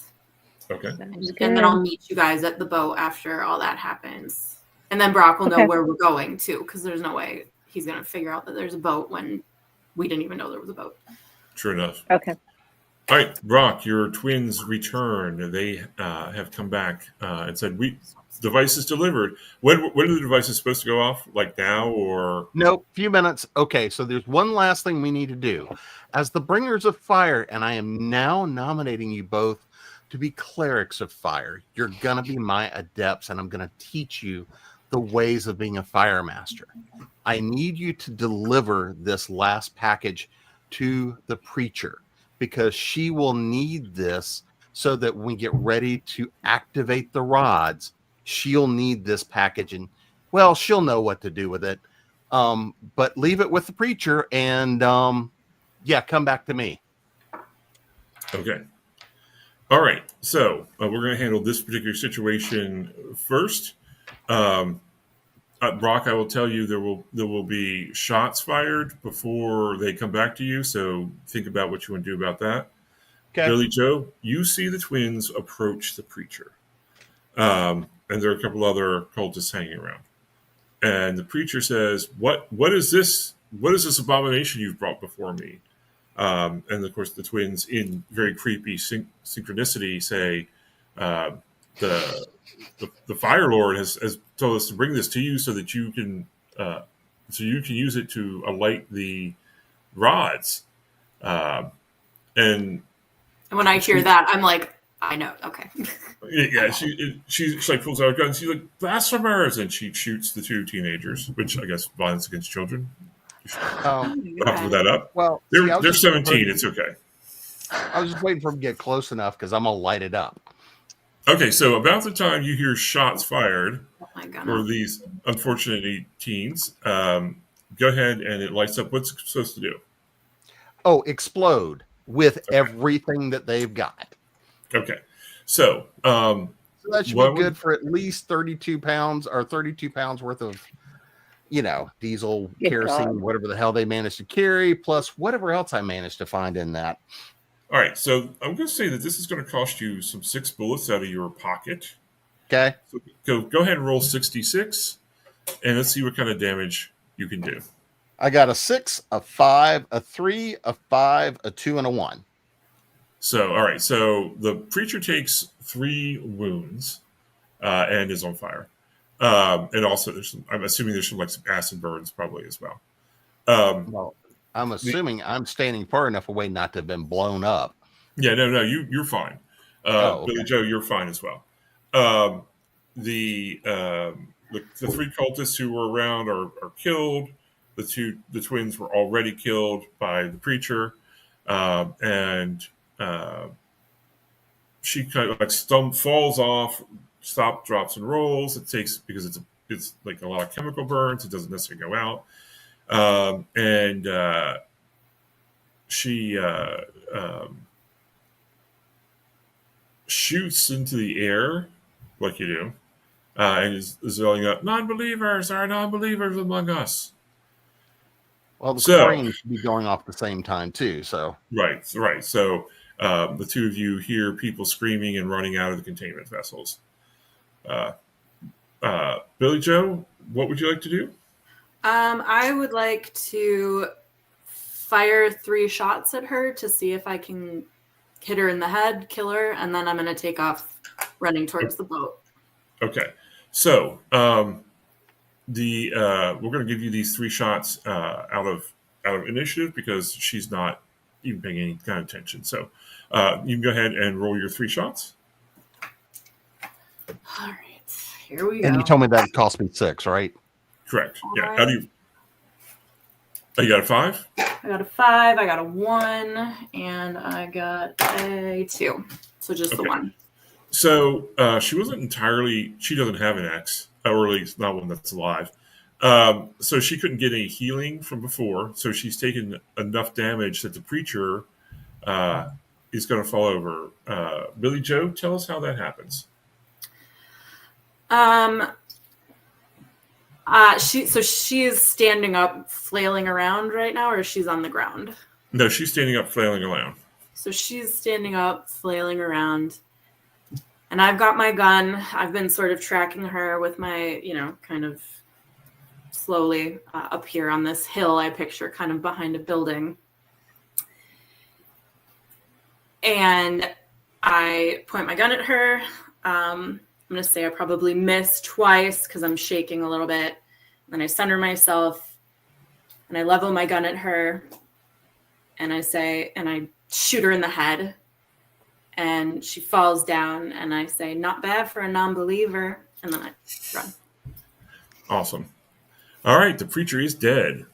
Speaker 2: Okay.
Speaker 5: And then I'll meet you guys at the boat after all that happens. And then Brock will know where we're going too, because there's no way he's going to figure out that there's a boat when we didn't even know there was a boat.
Speaker 2: True enough.
Speaker 6: Okay.
Speaker 2: All right, Brock, your twins return. They have come back and said, device is delivered. When are the devices supposed to go off? Like now or?
Speaker 3: Nope, few minutes. Okay, so there's one last thing we need to do. As the bringers of fire, and I am now nominating you both to be clerics of fire. You're going to be my adepts, and I'm going to teach you the ways of being a fire master. I need you to deliver this last package to the preacher because she will need this so that when we get ready to activate the rods, she'll need this package and, well, she'll know what to do with it. But leave it with the preacher and, yeah, come back to me.
Speaker 2: Okay. All right. So we're going to handle this particular situation first. Brock, I will tell you there will be shots fired before they come back to you. So think about what you want to do about that.
Speaker 3: Okay.
Speaker 2: Billy Joe, you see the twins approach the preacher, and there are a couple other cultists hanging around. And the preacher says, "What is this? What is this abomination you've brought before me?" And of course, the twins, in very creepy synchronicity, say, "The Fire Lord has told us to bring this to you so that you can use it to alight the rods." And
Speaker 5: when I hear that, I'm like, I know. Okay.
Speaker 2: Yeah, she like pulls out a gun. She's like, "Blasphemers!" and she shoots the two teenagers, which I guess violence against children. I'll have to put that up.
Speaker 3: Well,
Speaker 2: they're 17. It's okay.
Speaker 3: I was just waiting for them to get close enough because I'm gonna light it up.
Speaker 2: Okay, so about the time you hear shots fired for
Speaker 5: Oh
Speaker 2: these unfortunate teens, go ahead and it lights up. What's it supposed to do?
Speaker 3: Oh, explode with everything that they've got.
Speaker 2: Okay, so
Speaker 3: that should be good for at least 32 pounds or 32 pounds worth of, diesel, kerosene, whatever the hell they managed to carry, plus whatever else I managed to find in that.
Speaker 2: All right, so I'm going to say that this is going to cost you some 6 bullets out of your pocket.
Speaker 3: Okay.
Speaker 2: So go ahead and roll 66, and let's see what kind of damage you can do.
Speaker 3: I got a 6, a 5, a 3, a 5, a 2, and a 1.
Speaker 2: So, all right. So the preacher takes 3 wounds and is on fire. And also, I'm assuming there's some acid burns probably as well.
Speaker 3: Well, I'm assuming I'm standing far enough away not to have been blown up.
Speaker 2: Yeah, no, you're fine.
Speaker 3: Okay.
Speaker 2: Billy Joe, you're fine as well. The 3 cultists who were around are killed. The twins were already killed by the preacher, and she kind of falls off, drops and rolls. It takes because it's like a lot of chemical burns. It doesn't necessarily go out, and she shoots into the air like you do, and is yelling up, "Non-believers! There are non-believers among us."
Speaker 3: Well, the chlorine should be going off at the same time too. So
Speaker 2: right. So the two of you hear people screaming and running out of the containment vessels. Billy Joe, what would you like to do?
Speaker 5: I would like to fire 3 shots at her to see if I can hit her in the head, kill her, and then I'm going to take off running towards the boat.
Speaker 2: Okay. So we're going to give you these 3 shots out of initiative because she's not even paying any kind of attention. So you can go ahead and roll your 3 shots.
Speaker 5: All right. Here we go.
Speaker 3: And you told me that cost me 6, right?
Speaker 2: Correct. Yeah. How do you? Oh, you got a 5?
Speaker 5: I got a 5. I got a 1, and I got a 2. So just the 1.
Speaker 2: So she wasn't entirely. She doesn't have an X, or at least not one that's alive. So she couldn't get any healing from before. So she's taken enough damage that the preacher is going to fall over. Billy Joe, tell us how that happens.
Speaker 5: She is standing up, flailing around right now, or she's on the ground?
Speaker 2: No, she's standing up, flailing around.
Speaker 5: So she's standing up, flailing around, and I've got my gun. I've been sort of tracking her with my, kind of slowly up here on this hill I picture kind of behind a building. And I point my gun at her. I'm going to say I probably miss twice because I'm shaking a little bit. Then I center myself and I level my gun at her and I shoot her in the head and she falls down and I say, "Not bad for a non-believer." And then I run.
Speaker 2: Awesome. All right, the preacher is dead.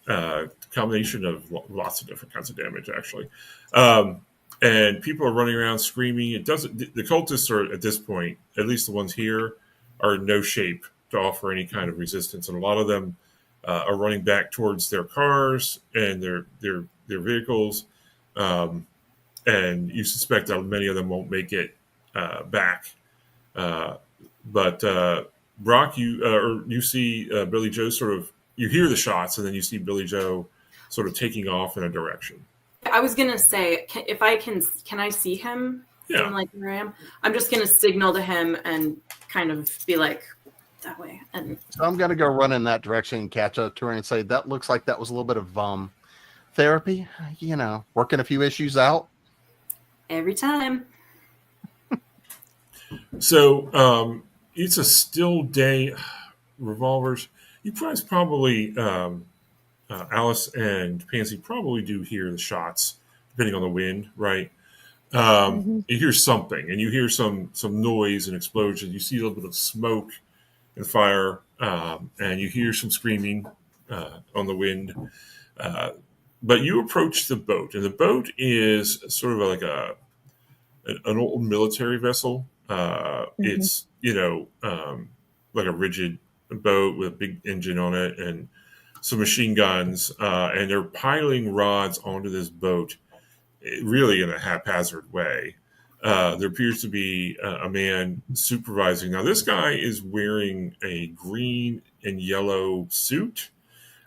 Speaker 2: Combination of lots of different kinds of damage, actually. And people are running around screaming. It doesn't. The cultists are at this point, at least the ones here, are in no shape to offer any kind of resistance, and a lot of them are running back towards their cars and their vehicles. And you suspect that many of them won't make it back. But Brock, you see Billy Joe sort of. You hear the shots, and then you see Billy Joe sort of taking off in a direction.
Speaker 5: I was gonna say, if I can I see him?
Speaker 2: Yeah.
Speaker 5: From like where I am. I'm just gonna signal to him and kind of be like that way. And
Speaker 3: So I'm gonna go run in that direction and catch up to her and say that looks like that was a little bit of therapy. Working a few issues out.
Speaker 5: every time.
Speaker 2: So it's a still day. Revolvers. You guys probably Alice and Pansy probably do hear the shots, depending on the wind, right? You hear something, and you hear some noise and explosion. You see a little bit of smoke and fire, and you hear some screaming on the wind. But you approach the boat, and the boat is sort of like an old military vessel. It's like a rigid boat with a big engine on it and some machine guns, and they're piling rods onto this boat, really in a haphazard way. There appears to be a man supervising. Now, this guy is wearing a green and yellow suit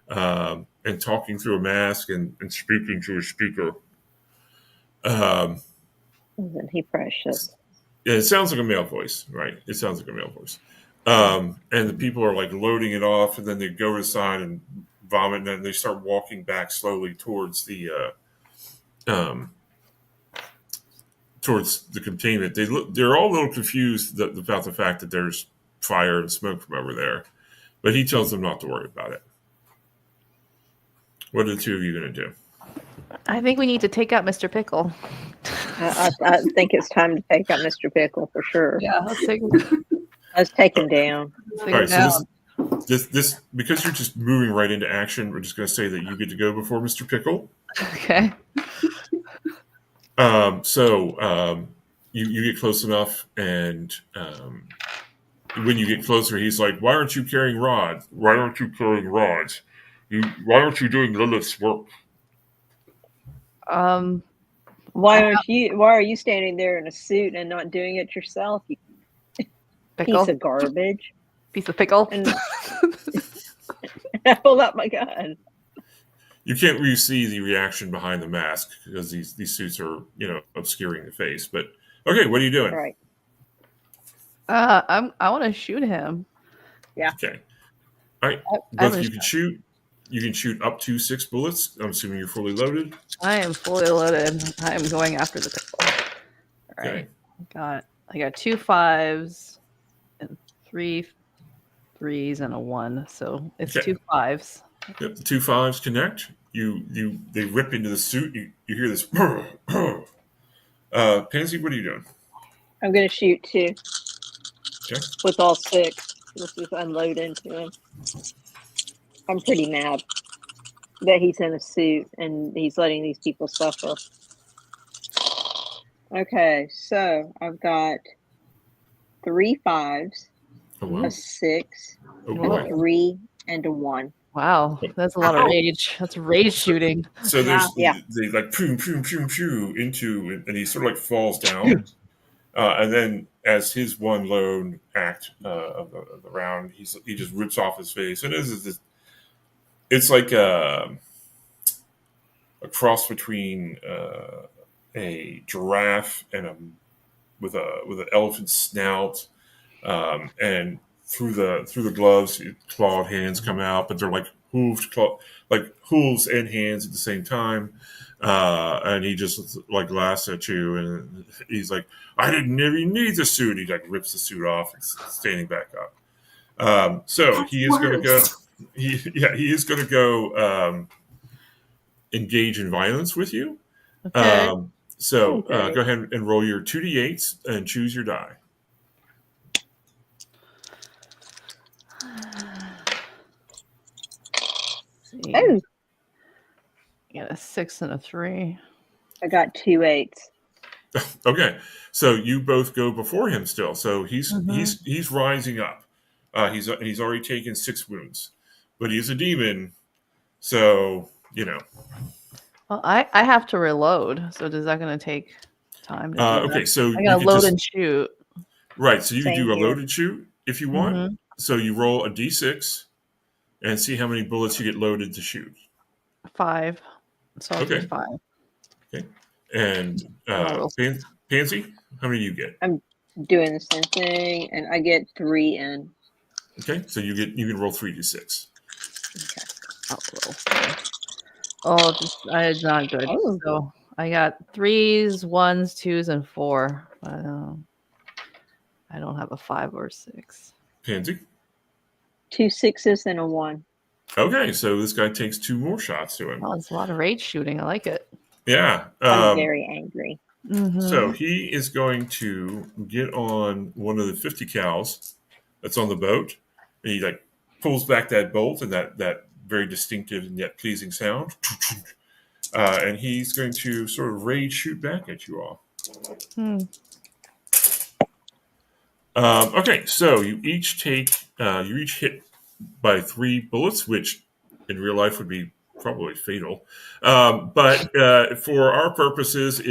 Speaker 2: and talking through a mask and speaking to a speaker.
Speaker 6: Isn't he precious?
Speaker 2: Yeah, it sounds like a male voice, right? It sounds like a male voice. And the people are like loading it off, and then they go to the side and vomit, and then they start walking back slowly towards the containment. They're all a little confused about the fact that there's fire and smoke from over there, but he tells them not to worry about it. What are the two of you going to do?
Speaker 4: I think we need to take out Mr. Pickle.
Speaker 6: I think it's time to take out Mr. Pickle for sure.
Speaker 4: Yeah, let's take
Speaker 6: Let's take him down.
Speaker 2: All right, so this because you're just moving right into action, we're just going to say that you get to go before Mr. Pickle.
Speaker 4: Okay.
Speaker 2: You get close enough, and when you get closer, he's like, "Why aren't you carrying rods? Why aren't you carrying rods? Why aren't you doing Lilith's work?"
Speaker 6: Why are you standing there in a suit and not doing it yourself? You
Speaker 4: Pickle?
Speaker 6: piece of garbage.
Speaker 4: Piece of pickle.
Speaker 6: And I pulled out my gun.
Speaker 2: You can't really see the reaction behind the mask because these suits are obscuring the face. But okay, what are you doing?
Speaker 6: All right.
Speaker 4: I want to shoot him.
Speaker 6: Yeah.
Speaker 2: Okay. All right. Both you can shoot. You can shoot up to 6 bullets. I'm assuming you're fully loaded.
Speaker 4: I am fully loaded. I am going after the pickle. All right.
Speaker 2: Okay.
Speaker 4: I got 2 5s and 3 3s and a 1. So it's 2 5s.
Speaker 2: Yep, the 2 5s connect. They rip into the suit. You hear this. Pansy, what are you doing?
Speaker 6: I'm going to shoot 2.
Speaker 2: Okay.
Speaker 6: With all 6. Let's just unload into him. I'm pretty mad that he's in a suit and he's letting these people suffer. Okay, so I've got 3 5s, a 6, a 3, and a 1.
Speaker 4: Wow, that's a lot of rage. That's rage shooting.
Speaker 2: So they like pew pew pew pew into, and he sort of like falls down, and then as his one lone act of the round, he just rips off his face, and it's like a cross between a giraffe and with an elephant snout, and through the gloves, clawed hands come out, but they're like hooves and hands at the same time. And he just like laughs at you, and he's like, "I didn't even need the suit." He like rips the suit off and standing back up. So he is going to go. He is going to go engage in violence with you.
Speaker 4: Okay.
Speaker 2: Go ahead and roll your 2d8s and choose your die.
Speaker 4: see.
Speaker 6: Oh,
Speaker 4: I got a 6 and a 3.
Speaker 6: I got 2 8s.
Speaker 2: Okay, so you both go before him still. So he's
Speaker 4: Mhm.
Speaker 2: he's rising up. He's already taken 6 wounds, but he's a demon. So
Speaker 4: Well, I have to reload. So is that going to take time to do
Speaker 2: Okay,
Speaker 4: that?
Speaker 2: so
Speaker 4: I
Speaker 2: you
Speaker 4: got to
Speaker 2: could
Speaker 4: load
Speaker 2: just
Speaker 4: and shoot.
Speaker 2: right. So you could
Speaker 6: Same
Speaker 2: do a
Speaker 6: here.
Speaker 2: load and shoot if you want.
Speaker 4: Mhm.
Speaker 2: So you roll a d6 and see how many bullets you get loaded to shoot.
Speaker 4: 5. So I'll do
Speaker 2: Okay.
Speaker 4: 5.
Speaker 2: Okay. And
Speaker 4: I'll roll
Speaker 2: Pansy, how many do you get?
Speaker 6: I'm doing the same thing, and I get 3 in.
Speaker 2: Okay, so you can roll 3d6.
Speaker 4: I'll roll. Oh, it's not good.
Speaker 6: Oh.
Speaker 4: So I got 3s, 1s, 2s, and 4. I don't have a 5 or 6.
Speaker 2: Pansy.
Speaker 6: 2 6s and a 1.
Speaker 2: Okay, so this guy takes 2 more shots to him.
Speaker 4: Oh, it's a lot of rage shooting. I like it.
Speaker 2: Yeah.
Speaker 6: I'm very angry.
Speaker 2: So he is going to get on one of the 50 cals that's on the boat, and he pulls back that bolt and that very distinctive and yet pleasing sound, and he's going to sort of rage shoot back at you all. Okay, so you each hit by 3 bullets, which in real life would be probably fatal. But for our purposes,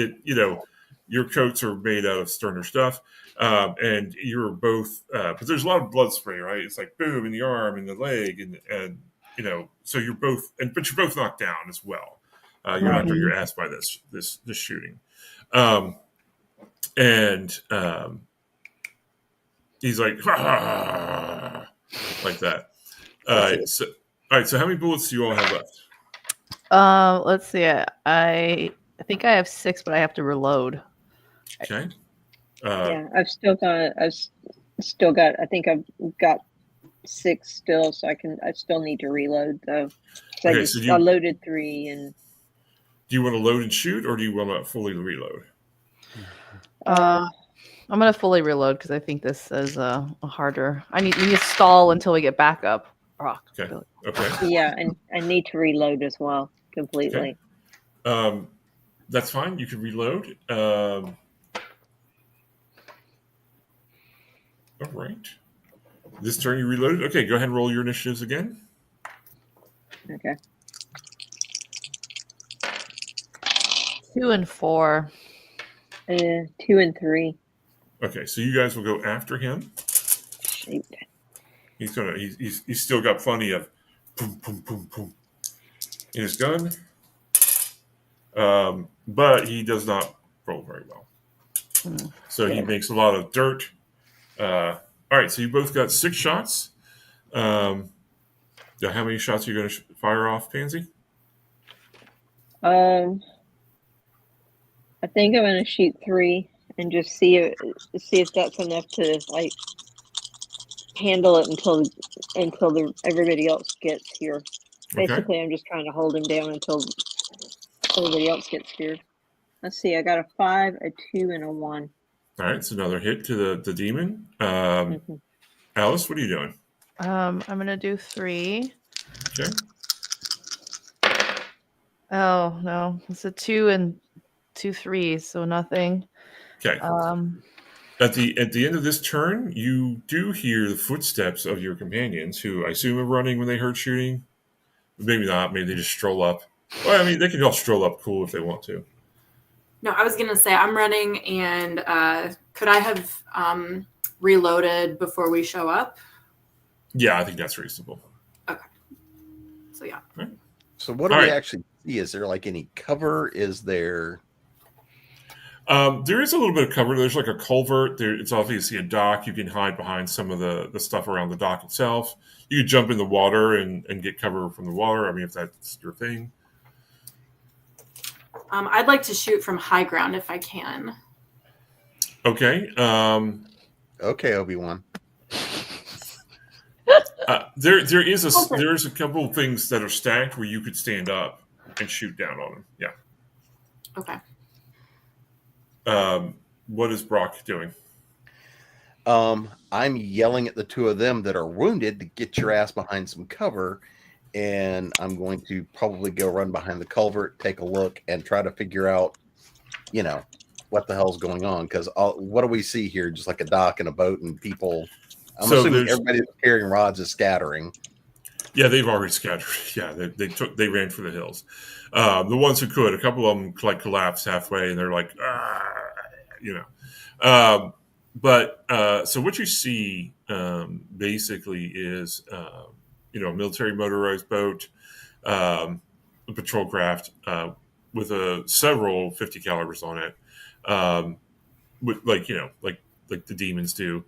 Speaker 2: your coats are made out of sterner stuff, and you're both. But there's a lot of blood spray, right? It's like boom in the arm and the leg, and so you're both, but you're both knocked down as well. You're knocked on your ass by this shooting, and he's like, "Ah," like that. All right. So how many bullets do you all have left?
Speaker 4: Let's see. I think I have 6, but I have to reload.
Speaker 2: Okay.
Speaker 6: Yeah, I've still got. I think I've got 6 still, so I still need to reload though. So
Speaker 2: Okay,
Speaker 6: I loaded 3 and.
Speaker 2: Do you want to load and shoot, or do you want to fully reload?
Speaker 4: I'm gonna fully reload because I think this is a harder. We need to stall until we get back up.
Speaker 2: Okay. Okay.
Speaker 6: Yeah, and I need to reload as well completely.
Speaker 2: Okay. That's fine. You can reload. All right. This turn you reloaded. Okay, go ahead and roll your initiatives again.
Speaker 6: Okay.
Speaker 4: 2 and 4.
Speaker 6: 2 and 3.
Speaker 2: Okay, so you guys will go after him.
Speaker 6: Shoot.
Speaker 2: He's still got plenty of boom, boom, boom, boom in his gun. But he does not roll very well. So he makes a lot of dirt. All right, so you both got 6 shots. How many shots are you going to fire off, Pansy?
Speaker 6: I think I'm going to shoot 3 and just see if that's enough to handle it until everybody else gets here. Basically, I'm just trying to hold him down until everybody else gets here. Let's see. I got a 5, a 2, and a 1.
Speaker 2: All right, it's another hit to the demon. Alice, what are you doing?
Speaker 4: I'm gonna do 3.
Speaker 2: Okay.
Speaker 4: Oh no, it's a 2 and 2 3s, so nothing.
Speaker 2: Okay. At the end of this turn, you do hear the footsteps of your companions, who I assume are running when they heard shooting. Maybe not. Maybe they just stroll up. Well, I mean, they can all stroll up cool if they want to.
Speaker 5: No, I was gonna say I'm running, and could I have reloaded before we show up?
Speaker 2: Yeah, I think that's reasonable.
Speaker 5: Okay. So yeah.
Speaker 2: Right.
Speaker 3: So what do we actually see? Is there any cover? Is there?
Speaker 2: There is a little bit of cover. There's like a culvert. It's obviously a dock. You can hide behind some of the stuff around the dock itself. You could jump in the water and get cover from the water. I mean, if that's your thing.
Speaker 5: I'd like to shoot from high ground if I can.
Speaker 2: Okay.
Speaker 3: Okay, Obi-Wan.
Speaker 2: There's a couple of things that are stacked where you could stand up and shoot down on them. Yeah.
Speaker 5: Okay.
Speaker 2: What is Brock doing?
Speaker 3: I'm yelling at the 2 of them that are wounded to get your ass behind some cover, and I'm going to probably go run behind the culvert, take a look, and try to figure out, what the hell's going on. Because what do we see here? Just like a dock and a boat and people. I'm assuming everybody that's carrying rods is scattering.
Speaker 2: Yeah, they've already scattered. Yeah, they ran for the hills. The ones who could, a couple of them collapsed halfway, and they're like, so what you see basically is a military motorized boat, a patrol craft with several 50 calibers on it, with like the demons do,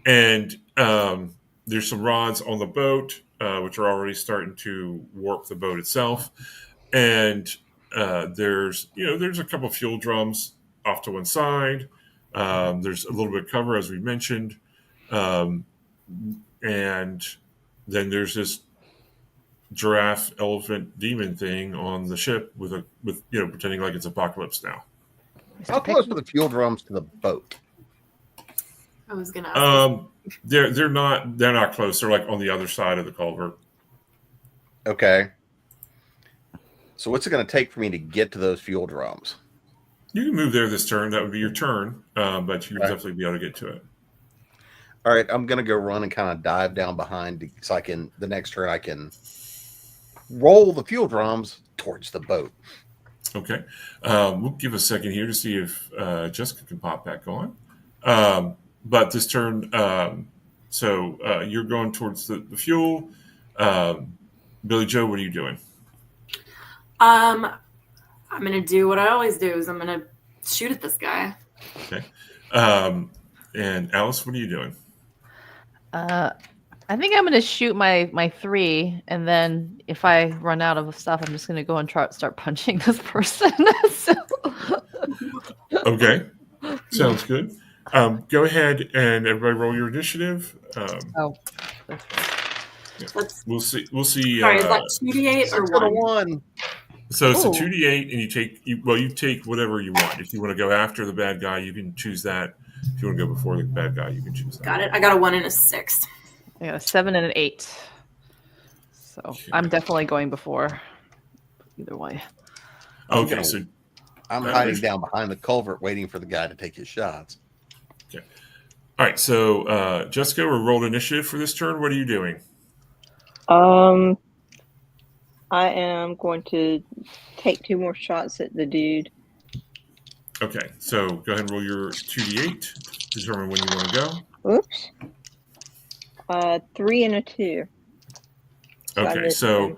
Speaker 2: and there's some rods on the boat which are already starting to warp the boat itself, and there's a couple of fuel drums off to one side. There's a little bit of cover, as we mentioned, and then there's this giraffe, elephant, demon thing on the ship with pretending like it's apocalypse now.
Speaker 3: How close are the fuel drums to the boat?
Speaker 5: I was gonna ask.
Speaker 2: They're not close. They're like on the other side of the culvert.
Speaker 3: Okay. So what's it going to take for me to get to those fuel drums?
Speaker 2: You can move there this turn. That would be your turn, but you would definitely be able to get to it.
Speaker 3: All right, I'm going to go run and kind of dive down behind so the next turn I can roll the fuel drums towards the boat.
Speaker 2: Okay. We'll give a second here to see if Jessica can pop back on. But this turn, you're going towards the fuel. Billy Joe, what are you doing?
Speaker 5: I'm going to do what I always do, is I'm going to shoot at this guy.
Speaker 2: Okay. And Alice, what are you doing?
Speaker 4: I think I'm going to shoot my 3, and then if I run out of stuff, I'm just going to go and start punching this person.
Speaker 2: Okay. Sounds good. Go ahead and everybody roll your initiative. We'll see.
Speaker 5: Sorry, is that 2d8 or 1?
Speaker 2: So it's a 2d8, and you take whatever you want. If you want to go after the bad guy, you can choose that. If you want to go before the bad guy, you can choose that.
Speaker 5: Got it. I got a 1 and a 6.
Speaker 4: I got a 7 and an 8. So okay. I'm definitely going before. Either way.
Speaker 2: Okay,
Speaker 3: I'm hiding down behind the culvert, waiting for the guy to take his shots.
Speaker 2: Okay. All right. So Jessica, we rolled initiative for this turn. What are you doing?
Speaker 6: I am going to take 2 more shots at the dude.
Speaker 2: Okay, so go ahead and roll your 2d8. Determine when you want to go.
Speaker 6: Oops. 3 and a 2.
Speaker 2: Okay, so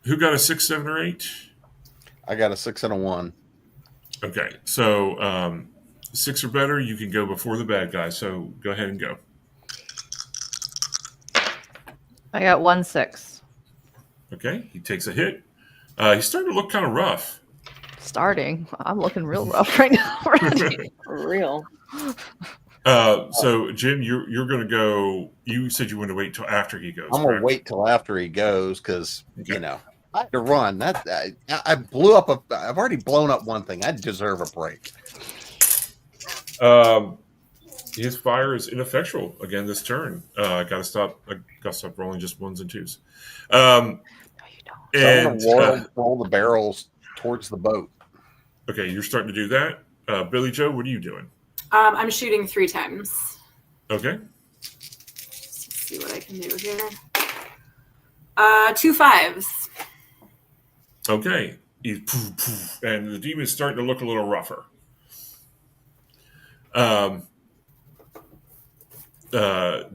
Speaker 2: who got a 6, 7, or 8?
Speaker 3: I got a 6 and a 1.
Speaker 2: Okay, so 6 or better, you can go before the bad guy. So go ahead and go.
Speaker 4: I got 1 6.
Speaker 2: Okay, he takes a hit. He's starting to look kind of rough.
Speaker 4: I'm looking real rough right now.
Speaker 6: For real.
Speaker 2: So Jim, you're going to go. You said you want to wait till after he goes.
Speaker 3: I'm going to wait till after he goes because I had to run. I blew up. I've already blown up one thing. I deserve a break.
Speaker 2: His fire is ineffectual again this turn. I got to stop rolling just 1s and 2s.
Speaker 4: No, you don't.
Speaker 3: So I'm going to roll the barrels towards the boat.
Speaker 2: Okay, you're starting to do that. Billy Joe, what are you doing?
Speaker 5: I'm shooting 3 times.
Speaker 2: Okay.
Speaker 5: Let's see what I can do here. 2 5s.
Speaker 2: Okay. And the demon's starting to look a little rougher.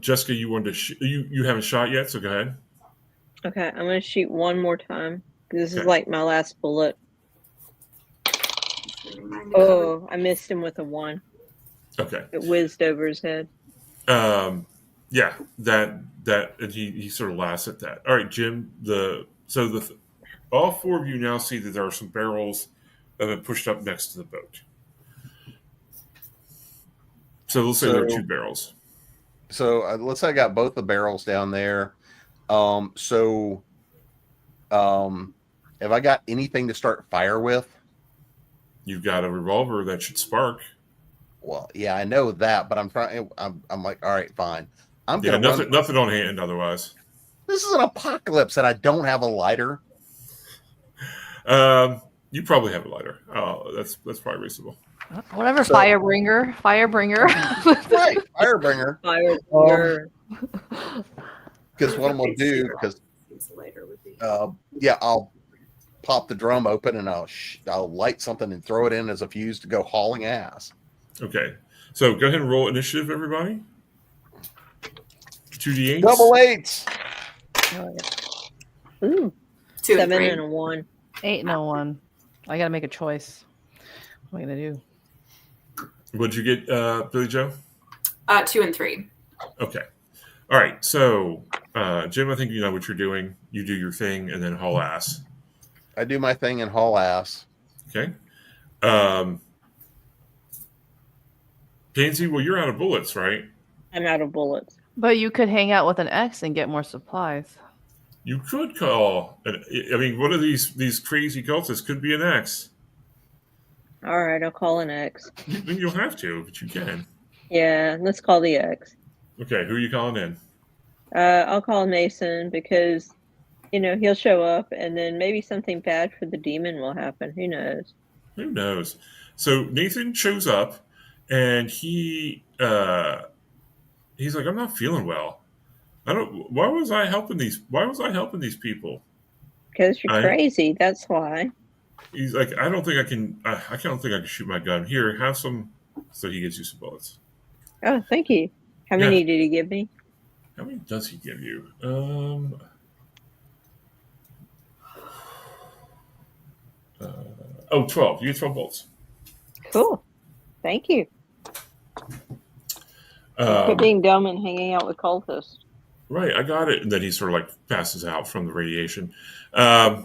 Speaker 2: Jessica, you wanted to you haven't shot yet, so go ahead.
Speaker 6: Okay, I'm going to shoot 1 more time. This is like my last bullet. Oh, I missed him with a 1.
Speaker 2: Okay.
Speaker 6: It whizzed over his head.
Speaker 2: Yeah, that he sort of laughs at that. All right, Jim. All 4 of you now see that there are some barrels that have been pushed up next to the boat. So let's say there are 2 barrels.
Speaker 3: So let's say I got both the barrels down there. Have I got anything to start fire with?
Speaker 2: You've got a revolver that should spark.
Speaker 3: Well, yeah, I know that, but I'm trying. I'm like, all right, fine.
Speaker 2: Nothing on hand otherwise.
Speaker 3: This is an apocalypse, and I don't have a lighter.
Speaker 2: You probably have a lighter. Oh, that's probably reasonable.
Speaker 4: Whatever,
Speaker 3: So-
Speaker 4: Firebringer.
Speaker 3: Right, Firebringer.
Speaker 6: Fire.
Speaker 3: Because what I'm going to do, because
Speaker 5: Later would be.
Speaker 3: I'll pop the drum open and I'll light something and throw it in as a fuse to go hauling ass.
Speaker 2: Okay. So go ahead and roll initiative, everybody. 2d8s.
Speaker 3: Double eights.
Speaker 6: Ooh,
Speaker 5: 2 and
Speaker 6: 7
Speaker 5: 3.
Speaker 6: and a 1.
Speaker 4: 8 and a 1. I gotta make a choice. What am I gonna do?
Speaker 2: What'd you get, Billy Joe?
Speaker 5: 2 and 3.
Speaker 2: Okay. All right. So, Jim, I think you know what you're doing. You do your thing and then haul ass.
Speaker 3: I do my thing and haul ass.
Speaker 2: Okay. Pansy, well, you're out of bullets, right?
Speaker 6: I'm out of bullets.
Speaker 4: But you could hang out with an X and get more supplies.
Speaker 2: You could call. I mean, one of these crazy cultists could be an X.
Speaker 6: All right, I'll call an X.
Speaker 2: You don't have to, but you can.
Speaker 6: Yeah, let's call the X.
Speaker 2: Okay, who are you calling in?
Speaker 6: I'll call Mason because, he'll show up and then maybe something bad for the demon will happen. Who knows?
Speaker 2: Who knows? So Nathan shows up, and he's like, "I'm not feeling well. Why was I helping these people?"
Speaker 6: Because you're crazy. That's why.
Speaker 2: He's like, "I don't think I can. I don't think I can shoot my gun. Here, have some." So he gives you some bullets.
Speaker 6: Oh, thank you. How many did he give me?
Speaker 2: How many does he give you? 12. You get 12 bullets.
Speaker 6: Cool. Thank you. Quit being dumb and hanging out with cultists.
Speaker 2: Right, I got it. And then he sort of like passes out from the radiation.
Speaker 6: Yeah.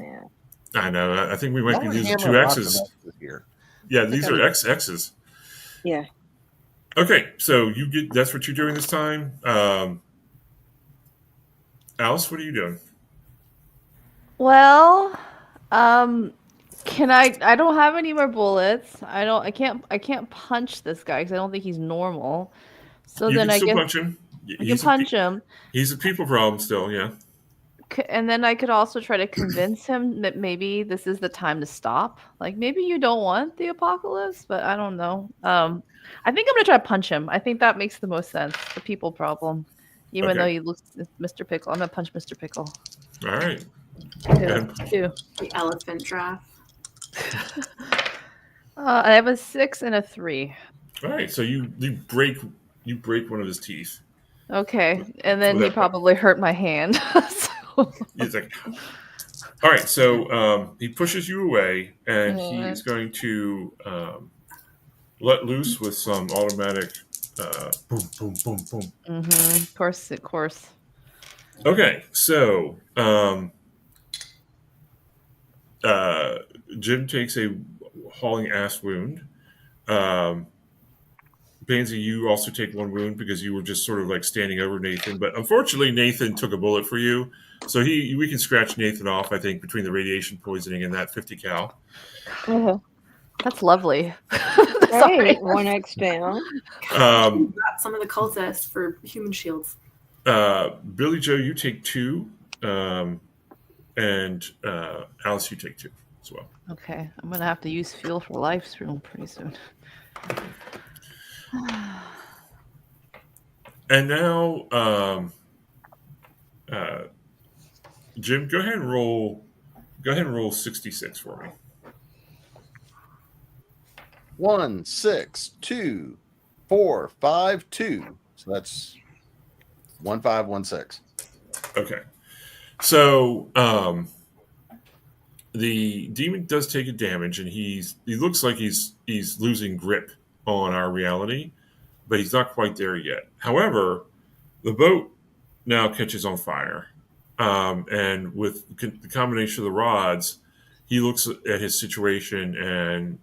Speaker 2: I know. I think we might be
Speaker 3: Y'all
Speaker 2: using
Speaker 3: hammer
Speaker 2: 2
Speaker 3: lots of
Speaker 2: X's.
Speaker 3: X's here.
Speaker 2: Yeah, these are X's.
Speaker 6: Yeah.
Speaker 2: Okay, so that's what you're doing this time. Alice, what are you doing?
Speaker 4: Well, can I don't have any more bullets. I can't punch this guy because I don't think he's normal. So
Speaker 2: You
Speaker 4: then
Speaker 2: can
Speaker 4: I
Speaker 2: still
Speaker 4: guess
Speaker 2: punch him.
Speaker 4: I can punch him.
Speaker 2: He's a people problem still, yeah.
Speaker 4: And then I could also try to convince him that maybe this is the time to stop. Like maybe you don't want the apocalypse, but I don't know. I think I'm gonna try to punch him. I think that makes the most sense. The people problem, even though he looks Mr. Pickle. I'm gonna punch Mr. Pickle.
Speaker 2: All right.
Speaker 4: Two.
Speaker 5: The elephant draft.
Speaker 4: I have a 6 and a 3.
Speaker 2: All right, so you break one of his teeth.
Speaker 4: Okay, and then he probably hurt my hand.
Speaker 2: He's like, all right, so he pushes you away, and he's going to let loose with some automatic boom, boom, boom, boom.
Speaker 4: Of course.
Speaker 2: Okay, so Jim takes a hauling ass wound. Pansy, you also take 1 wound because you were just sort of like standing over Nathan. But unfortunately, Nathan took a bullet for you. So we can scratch Nathan off, I think, between the radiation poisoning and that 50 cal.
Speaker 4: That's lovely.
Speaker 6: Right, 1X down.
Speaker 5: Got some of the cultists for human shields.
Speaker 2: Billy Joe, you take 2. And Alice, you take 2 as well.
Speaker 4: Okay, I'm going to have to use fuel for life stream pretty soon.
Speaker 2: And now, Jim, go ahead and roll 66 for me.
Speaker 3: 1, 6, 2, 4, 5, 2. So that's 1, 5, 1, 6.
Speaker 2: Okay. So the demon does take a damage, and he looks like he's losing grip on our reality, but he's not quite there yet. However, the boat now catches on fire, and with the combination of the rods, he looks at his situation and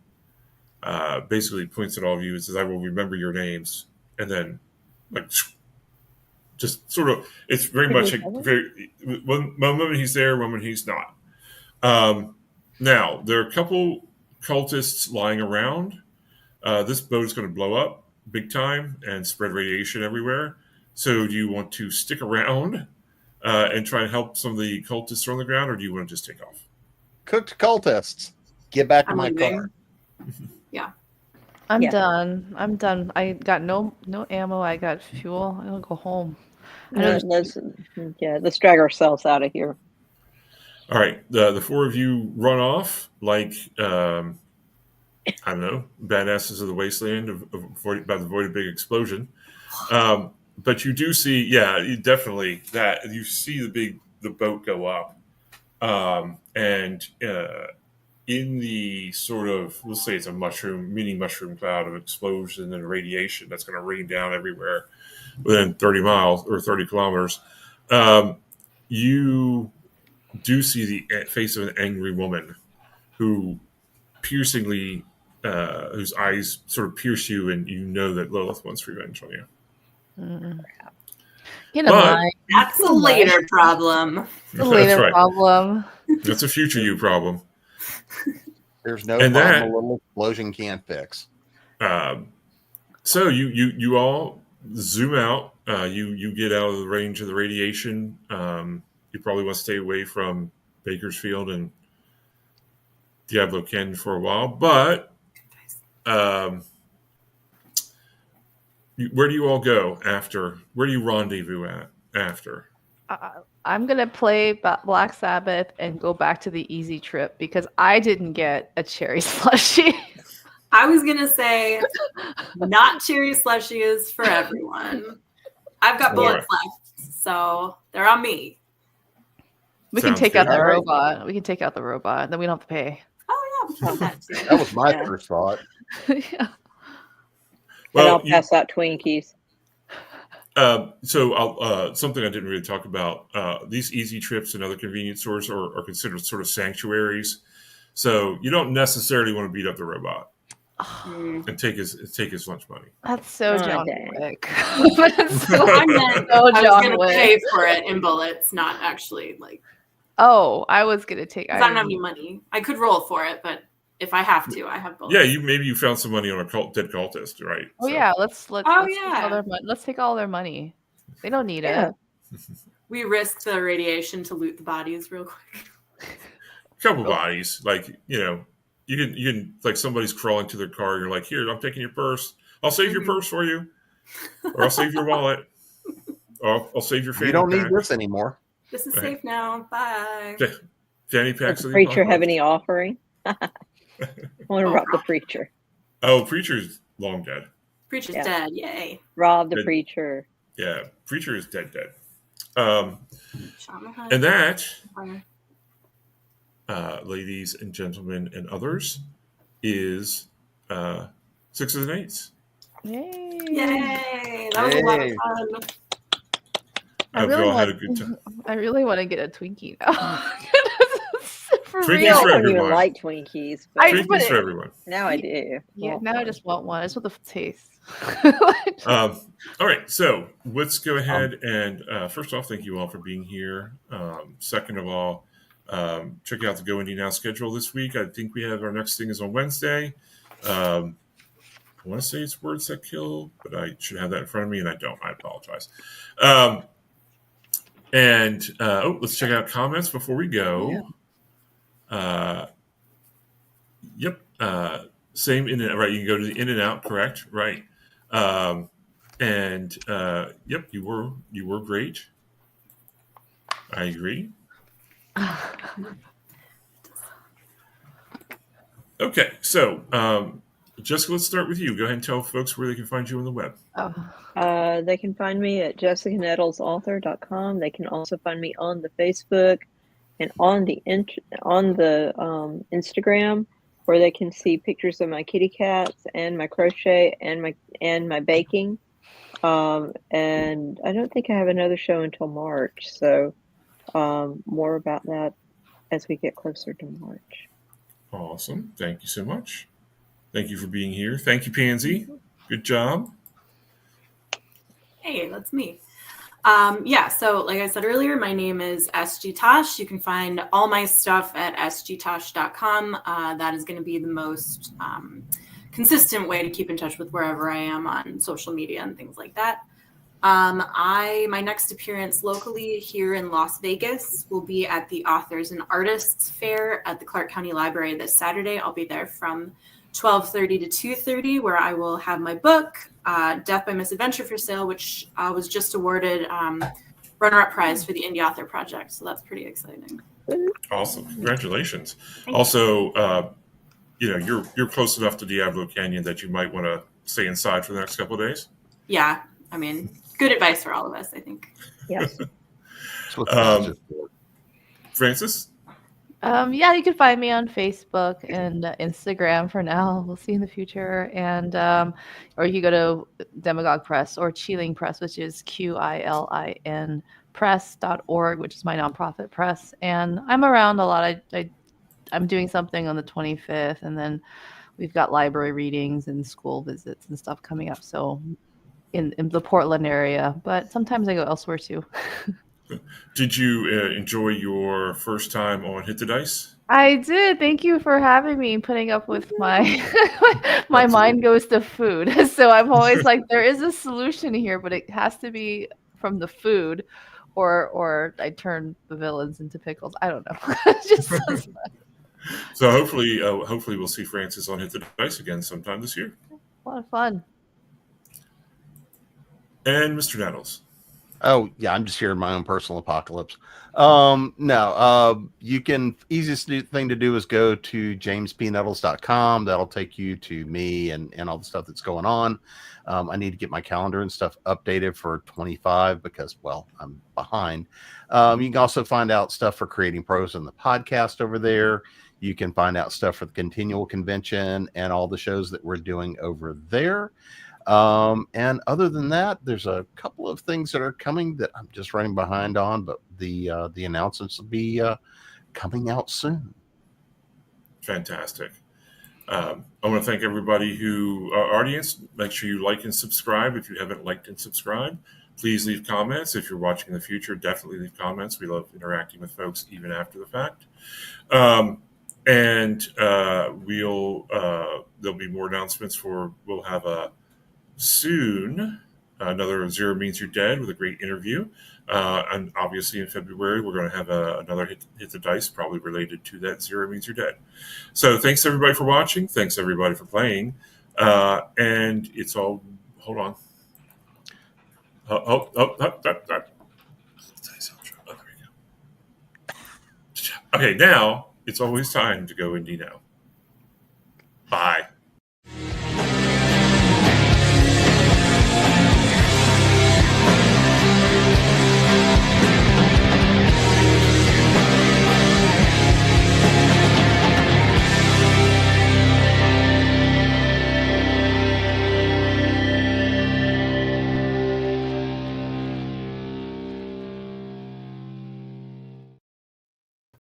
Speaker 2: basically points at all of you and says, "I will remember your names," and then like. Just sort of, it's very much one moment he's there, one moment he's not. Now, there are a couple cultists lying around. This boat is going to blow up big time and spread radiation everywhere. So do you want to stick around and try and help some of the cultists on the ground, or do you want to just take off?
Speaker 3: Cooked cultists. Get back to
Speaker 5: I'm
Speaker 3: my
Speaker 5: leaving.
Speaker 3: car.
Speaker 4: I'm
Speaker 6: Yeah.
Speaker 4: done. I'm done. I got no ammo. I got fuel. I'm gonna go home. I know
Speaker 6: Let's drag ourselves out of here.
Speaker 2: All right, the four of you run off like I don't know, badasses of the wasteland about to avoid a big explosion. But you do see, you definitely that you see the boat go up, and in the sort of, we'll say it's a mini mushroom cloud of explosion and radiation that's going to rain down everywhere within 30 miles or 30 kilometers. You do see the face of an angry woman who piercingly, whose eyes sort of pierce you, and you know that Lilith wants revenge on you.
Speaker 4: Get a
Speaker 2: But-
Speaker 4: mind.
Speaker 5: That's a later problem.
Speaker 4: It's a later
Speaker 2: That's right.
Speaker 4: problem.
Speaker 2: That's a future you problem.
Speaker 3: There's no
Speaker 2: And
Speaker 3: problem
Speaker 2: that-
Speaker 3: a little explosion can't fix.
Speaker 2: So you all zoom out. You get out of the range of the radiation. You probably want to stay away from Bakersfield and Diablo Canyon for a while. But where do you all go after? Where do you rendezvous at after?
Speaker 4: I'm gonna play Black Sabbath and go back to the easy trip because I didn't get a cherry slushie.
Speaker 5: I was gonna say, not cherry slushies for everyone. I've got bullets left, so they're on me.
Speaker 4: We can
Speaker 2: Sounds
Speaker 4: take
Speaker 2: good.
Speaker 4: out the
Speaker 3: All right.
Speaker 4: robot. We can take out the robot. Then we don't have to pay.
Speaker 5: Oh yeah, we can do that too.
Speaker 3: That was my
Speaker 6: Yeah.
Speaker 3: first thought.
Speaker 4: Yeah.
Speaker 6: And I'll
Speaker 2: Well,
Speaker 6: pass out Twinkies.
Speaker 2: so something I didn't really talk about. These easy trips and other convenience stores are considered sort of sanctuaries. So you don't necessarily want to beat up the robot and take his lunch money.
Speaker 4: That's so
Speaker 6: Oh,
Speaker 4: John
Speaker 6: dang.
Speaker 4: Wick. But it's so,
Speaker 5: I meant
Speaker 4: so
Speaker 5: I was
Speaker 4: John
Speaker 5: gonna
Speaker 4: Wick.
Speaker 5: pay for it in bullets, not actually like.
Speaker 4: Oh, I was gonna take.
Speaker 5: 'Cause I don't have any money. I could roll for it, but if I have to, I have bullets.
Speaker 2: Yeah, you found some money on a dead cultist, right?
Speaker 4: Oh
Speaker 2: So-
Speaker 4: yeah, let's
Speaker 5: Oh,
Speaker 4: take all
Speaker 5: yeah.
Speaker 4: their money. Let's take all their money. They don't need
Speaker 6: Yeah.
Speaker 4: it.
Speaker 5: We risk the radiation to loot the bodies real quick.
Speaker 2: couple bodies, like you can like somebody's crawling to their car. You're like, here, I'm taking your purse. I'll save your purse for you, or I'll save your wallet, or I'll save your fanny
Speaker 3: You don't need
Speaker 2: pack.
Speaker 3: this anymore.
Speaker 5: This is
Speaker 2: Right.
Speaker 5: safe now. Bye.
Speaker 2: Fanny
Speaker 6: Does
Speaker 2: packs.
Speaker 6: the
Speaker 2: in
Speaker 6: preacher have
Speaker 2: pocket.
Speaker 6: any offering? I want to rob the preacher.
Speaker 2: Oh, preacher's long dead.
Speaker 5: Preacher's
Speaker 6: Yeah.
Speaker 5: dead. Yay.
Speaker 6: Rob the
Speaker 2: Good.
Speaker 6: preacher.
Speaker 2: Yeah, preacher is dead.
Speaker 5: Shot in the head.
Speaker 2: And that,
Speaker 5: Fire.
Speaker 2: ladies and gentlemen and others, is Sixes and Eights.
Speaker 4: Yay!
Speaker 5: Yay. That was a lot of
Speaker 3: Yay.
Speaker 5: fun.
Speaker 2: I hope you all had a good time.
Speaker 4: I really want to get a Twinkie now. For
Speaker 2: Twinkies
Speaker 4: real.
Speaker 6: I
Speaker 2: for
Speaker 6: don't even
Speaker 2: everyone.
Speaker 6: like Twinkies, but
Speaker 4: I-
Speaker 2: Twinkies for everyone.
Speaker 6: now I do.
Speaker 4: Yeah,
Speaker 6: Well,
Speaker 4: now I just want one. I just want the taste.
Speaker 2: All right, so let's go ahead and first off, thank you all for being here. Second of all, check out the Go Indie Now schedule this week. I think we have our next thing is on Wednesday. I want to say it's Words That Kill, but I should have that in front of me, and I don't. I apologize. Let's check out comments before we go. Yep. Same in and right. You can go to the in and out, correct? Right. Yep, you were great. I agree. Okay, so Jessica, let's start with you. Go ahead and tell folks where they can find you on the web.
Speaker 6: They can find me at jessicanettles.author.com. They can also find me on the Facebook and on the Instagram, where they can see pictures of my kitty cats and my crochet and my baking. And I don't think I have another show until March, so more about that as we get closer to March.
Speaker 2: Awesome. Thank you so much. Thank you for being here. Thank you, Pansy. Good job.
Speaker 5: Hey, that's me. So like I said earlier, my name is SG Tosh. You can find all my stuff at sgtosh.com. That is going to be the most consistent way to keep in touch with wherever I am on social media and things like that. My next appearance locally here in Las Vegas will be at the Authors and Artists Fair at the Clark County Library this Saturday. I'll be there from 12:30 to 2:30, where I will have my book, Death by Misadventure, for sale, which was just awarded runner-up prize for the Indie Author Project. So that's pretty exciting.
Speaker 2: Awesome! Congratulations.
Speaker 5: Thank
Speaker 2: Also, you're close enough to Diablo Canyon that you might want to stay inside for the next couple of days.
Speaker 5: Yeah, I mean, good advice for all of us, I think.
Speaker 6: Yes.
Speaker 3: That's what this is for.
Speaker 2: Francis?
Speaker 4: Yeah, you can find me on Facebook and Instagram for now. We'll see in the future. And or you go to Demagogue Press or Chilling Press, which is QILIN press.org, which is my nonprofit press. And I'm around a lot. I'm doing something on the 25th, and then we've got library readings and school visits and stuff coming up. So in the Portland area, but sometimes I go elsewhere too.
Speaker 2: Did you enjoy your first time on Hit the Dice?
Speaker 4: I did. Thank you for having me and putting up with my my mind goes to food. So I'm always like, there is a solution here, but it has to be from the food, or I turn the villains into pickles. I don't know. Just
Speaker 2: So hopefully we'll see Francis on Hit the Dice again sometime this year.
Speaker 4: a lot of fun.
Speaker 2: And Mr. Nettles.
Speaker 3: Oh yeah, I'm just here in my own personal apocalypse. You can easiest thing to do is go to jamespnettles.com. That'll take you to me and all the stuff that's going on. I need to get my calendar and stuff updated for 25 because, well, I'm behind. You can also find out stuff for Creating Pros and the podcast over there. You can find out stuff for the Continual Convention and all the shows that we're doing over there. And other than that, there's a couple of things that are coming that I'm just running behind on, but the announcements will be coming out soon.
Speaker 2: Fantastic. I want to thank everybody our audience. Make sure you like and subscribe. If you haven't liked and subscribed, please leave comments. If you're watching in the future, definitely leave comments. We love interacting with folks even after the fact. There'll be more announcements we'll have soon another Zero Means You're Dead with a great interview. And obviously in February, we're going to have another hit the Dice, probably related to that Zero Means You're Dead. So thanks everybody for watching. Thanks everybody for playing. And it's all, hold on. Okay, now it's always time to go indie now.